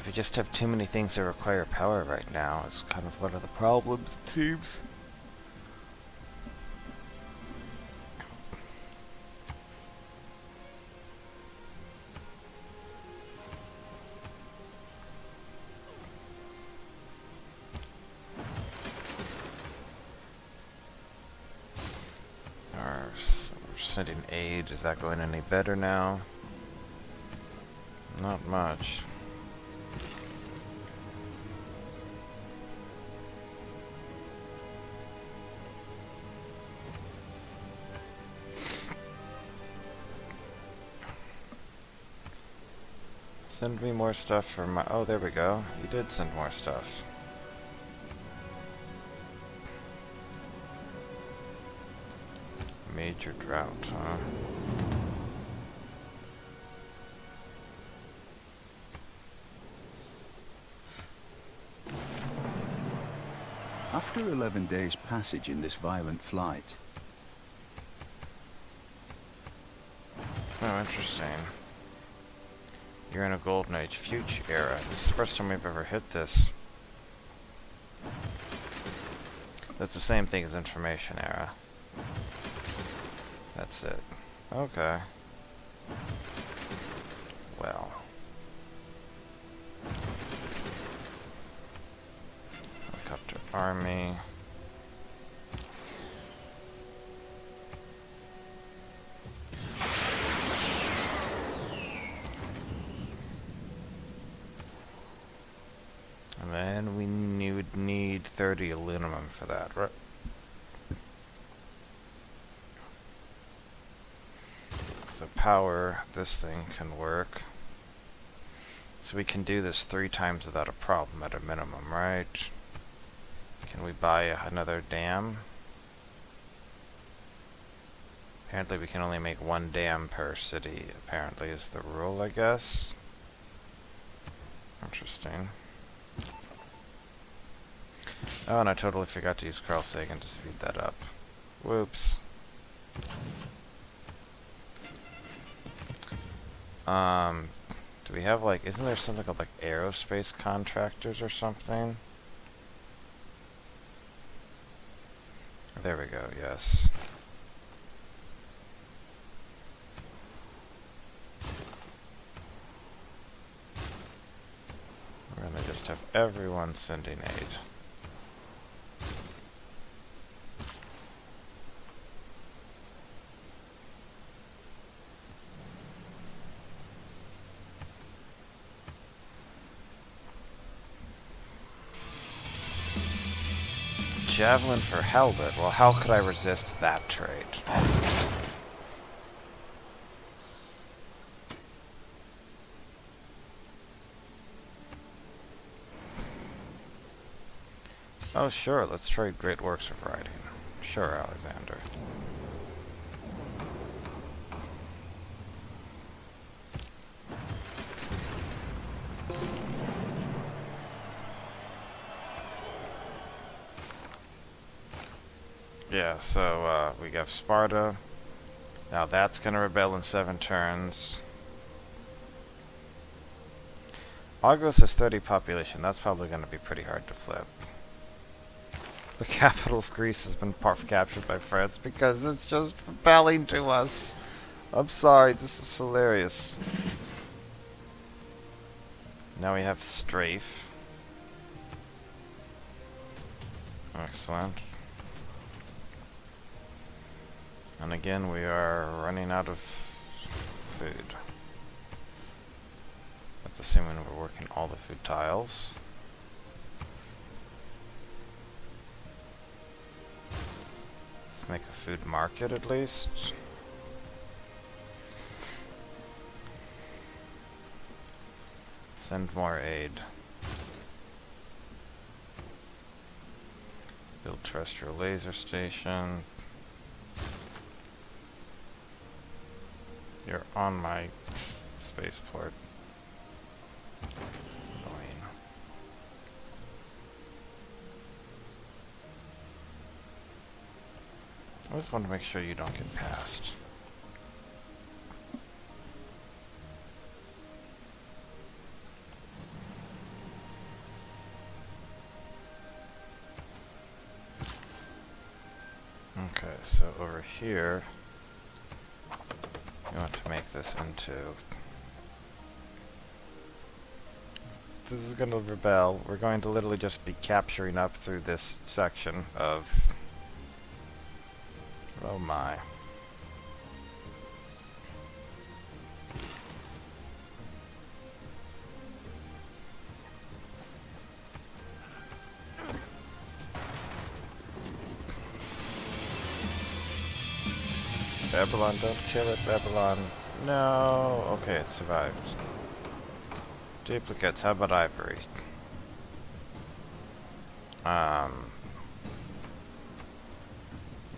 S1: We just have too many things that require power right now. It's kind of one of the problems, it seems. Sending aid, is that going any better now? Not much. Send me more stuff for my... Oh, there we go. You did send more stuff. Major drought, huh?
S2: After 11 days' passage in this violent flight,
S1: Oh, interesting. You're in a golden age future era. This is the first time we've ever hit this. That's the same thing as information era. That's it. Okay. Well. Helicopter army. And then we would need 30 aluminum for that, right? So power, this thing can work. So we can do this 3 times without a problem at a minimum, right? Can we buy another dam? Apparently we can only make 1 dam per city, apparently is the rule, I guess. Interesting. Oh, and I totally forgot to use Carl Sagan to speed that up. Whoops. Do we have like, isn't there something called like aerospace contractors or something? There we go, yes. We're gonna just have everyone sending aid. Javelin for halberd. Well, how could I resist that trade? Oh, sure, let's trade great works of writing. Sure, Alexander. Yeah, so we have Sparta. Now that's gonna rebel in 7 turns. Argos has 30 population. That's probably gonna be pretty hard to flip. The capital of Greece has been captured by France because it's just rebelling to us. I'm sorry, this is hilarious. Now we have Strafe. Excellent. And again, we are running out of food. That's assuming we're working all the food tiles. Let's make a food market at least. Send more aid. Build terrestrial laser station. You're on my spaceport. Annoying. I just want to make sure you don't get passed. Okay, so over here, we want to make this into... This is going to rebel. We're going to literally just be capturing up through this section of... Oh my. Babylon, don't kill it, Babylon. No. Okay, it survived. Duplicates, how about ivory?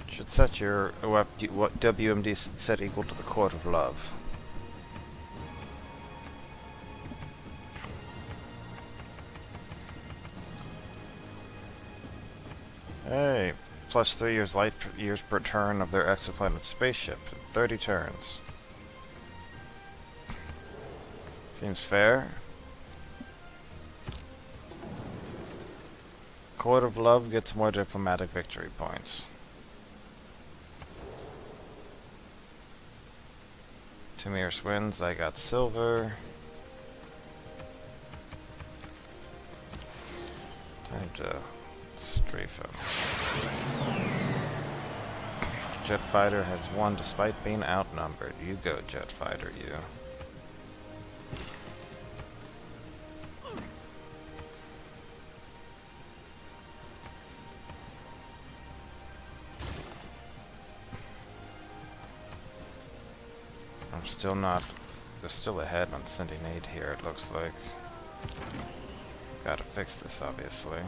S1: Should set your WMD set equal to the Court of Love. Hey, plus 3 years per turn of their exoplanet spaceship. 30 turns. Seems fair. Court of Love gets more diplomatic victory points. Tamir's wins, I got silver. Time to strafe him. Jet Fighter has won despite being outnumbered. You go, Jet Fighter, you. I'm still not... They're still ahead on sending aid here, it looks like. Gotta fix this, obviously.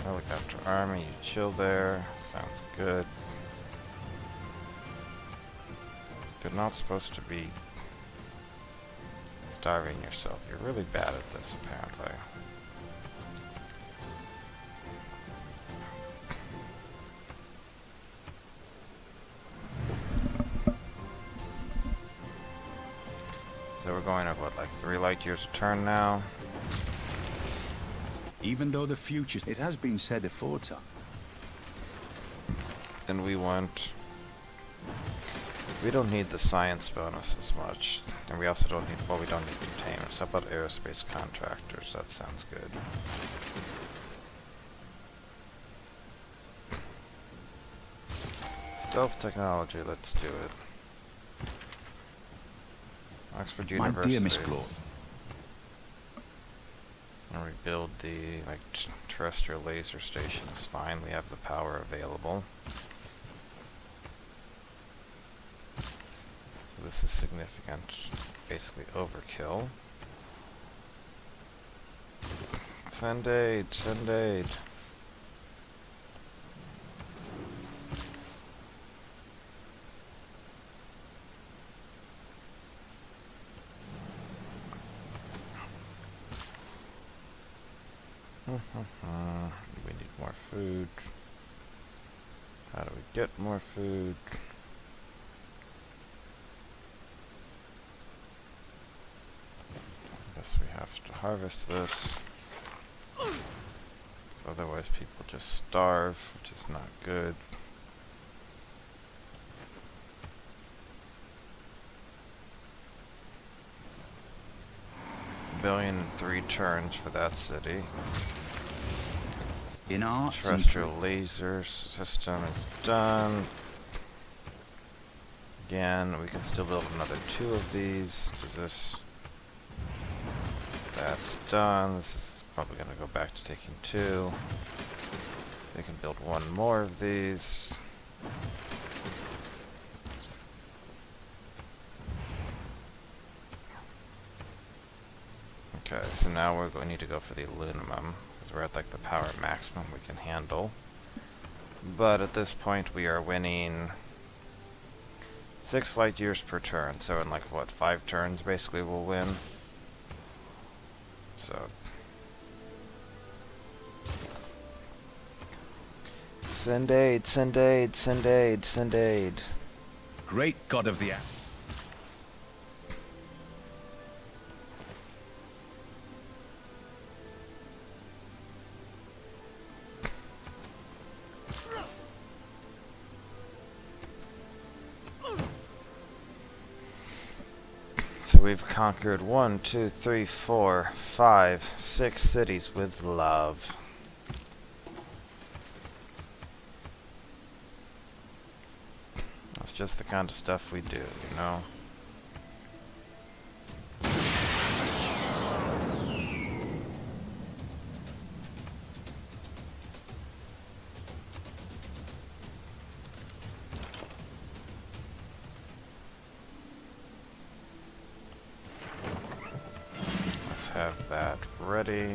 S1: Helicopter army, you chill there. Sounds good. You're not supposed to be starving yourself. You're really bad at this, apparently. So we're going up, what, like 3 light years a turn now?
S2: Even though the future, it has been said aforetime.
S1: And we want... We don't need the science bonus as much. And we also don't need... Well, we don't need containers. How about aerospace contractors? That sounds good. Stealth technology, let's do it. Oxford University.
S2: My dear Miss Claude.
S1: And we build the terrestrial laser station is fine. We have the power available. So this is significant. Basically overkill. Send aid, send aid. We need more food. How do we get more food? I guess we have to harvest this. So otherwise people just starve, which is not good. Billion and 3 turns for that city.
S2: In arts
S1: Terrestrial laser system is done. Again, we can still build another 2 of these. Is this? That's done. This is probably going to go back to taking 2. They can build 1 more of these. Okay, so now we're going to need to go for the aluminum, because we're at like the power maximum we can handle. But at this point we are winning 6 light years per turn, so in like what, 5 turns basically we'll win. So send aid, send aid, send aid, send aid.
S2: great god of the air.
S1: So we've conquered 1, 2, 3, 4, 5, 6 cities with love. That's just the kind of stuff we do, you know? have that ready.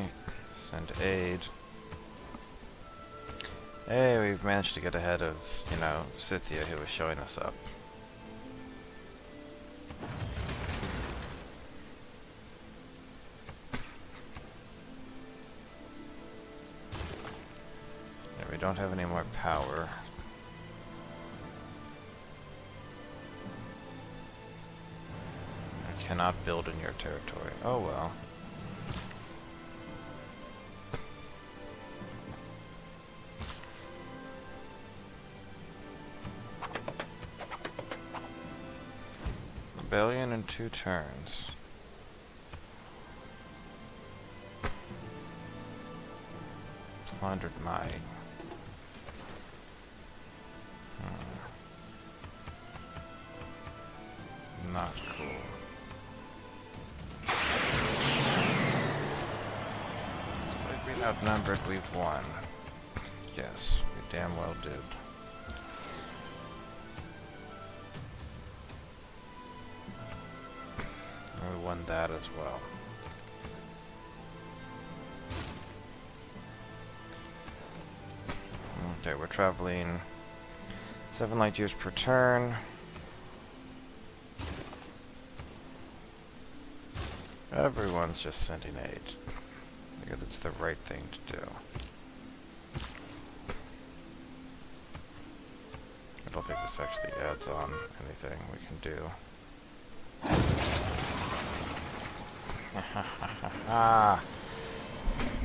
S1: Send aid. Hey, we've managed to get ahead of, you know, Scythia, who was showing us up. Yeah, we don't have any more power. I cannot build in your territory. Oh well. Rebellion in 2 turns. Plundered my... Not cool. Despite being outnumbered, we've won. Yes, we damn well did. And we won that as well. Okay, we're traveling 7 light years per turn. Everyone's just sending aid. Because it's the right thing to do. I don't think this actually adds on anything we can do.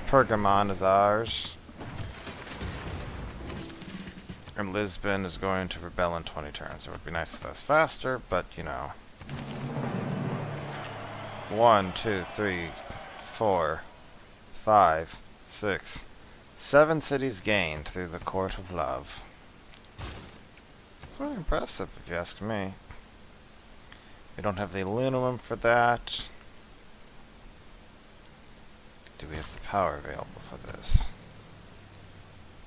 S1: Pergamon is ours. And Lisbon is going to rebel in 20 turns. It would be nice if that was faster, but you know. 1, 2, 3, 4, 5, 6, 7 cities gained through the Court of Love. It's really impressive, if you ask me. We don't have the aluminum for that. Do we have the power available for this?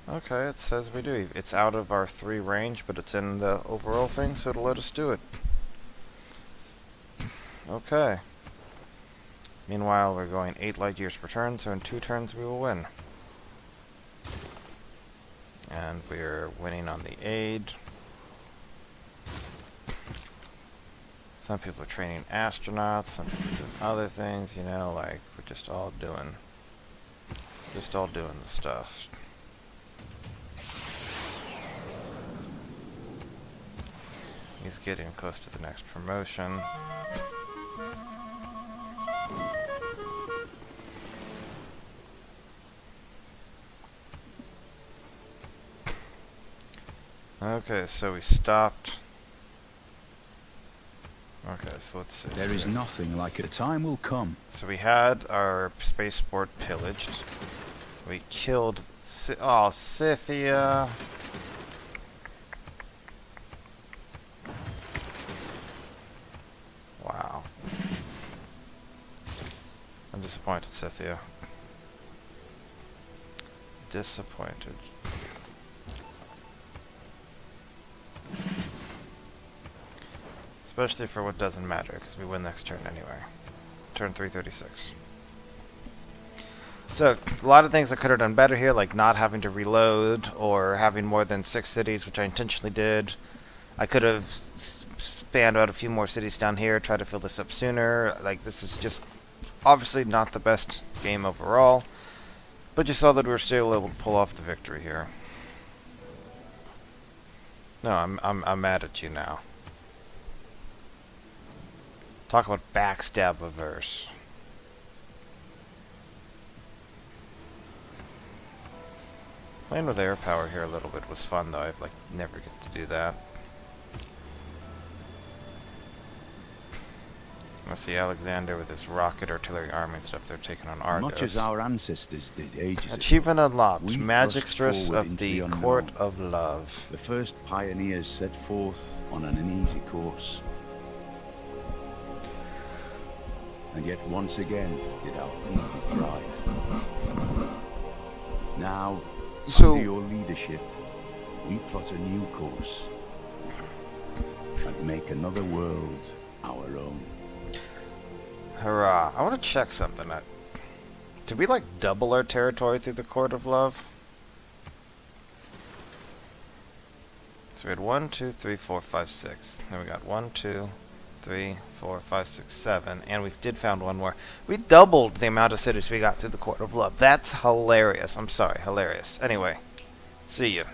S1: Okay, it says we do. It's out of our 3 range, but it's in the overall thing, so it'll let us do it. Okay. Meanwhile, we're going 8 light years per turn, so in 2 turns we will win. And we're winning on the aid. Some people are training astronauts, some people are doing other things, you know, like, we're just all doing the stuff. He's getting close to the next promotion. Okay, so we stopped. Okay, so let's see.
S2: There is nothing like it. The time will come.
S1: So we had our spaceport pillaged. We killed Scythia. Wow. I'm disappointed, Scythia. Disappointed. Especially for what doesn't matter, because we win next turn anyway. Turn 336. So, a lot of things I could have done better here, like not having to reload, or having more than 6 cities, which I intentionally did. I could have spanned out a few more cities down here, try to fill this up sooner. Like, this is just obviously not the best game overall. But you saw that we were still able to pull off the victory here. No, I'm mad at you now. Talk about backstab averse. Playing with air power here a little bit was fun, though. I've never get to do that. I see Alexander with his rocket artillery army and stuff. They're taking on Argos.
S2: Much as our ancestors did ages
S1: Achievement
S2: ago,
S1: unlocked.
S2: we
S1: Magistress
S2: thrust forward
S1: of
S2: into
S1: the
S2: unknown.
S1: Court of Love.
S2: The first pioneers set forth on an uneasy course. And yet once again did our people thrive. Now,
S1: So-
S2: under your leadership, we plot a new course and make another world our own.
S1: Hurrah. I want to check something. Did we, like, double our territory through the Court of Love? So we had 1, 2, 3, 4, 5, 6. Then we got 1, 2, 3, 4, 5, 6, 7. And we did found one more. We doubled the amount of cities we got through the Court of Love. That's hilarious. I'm sorry, hilarious. Anyway, see you.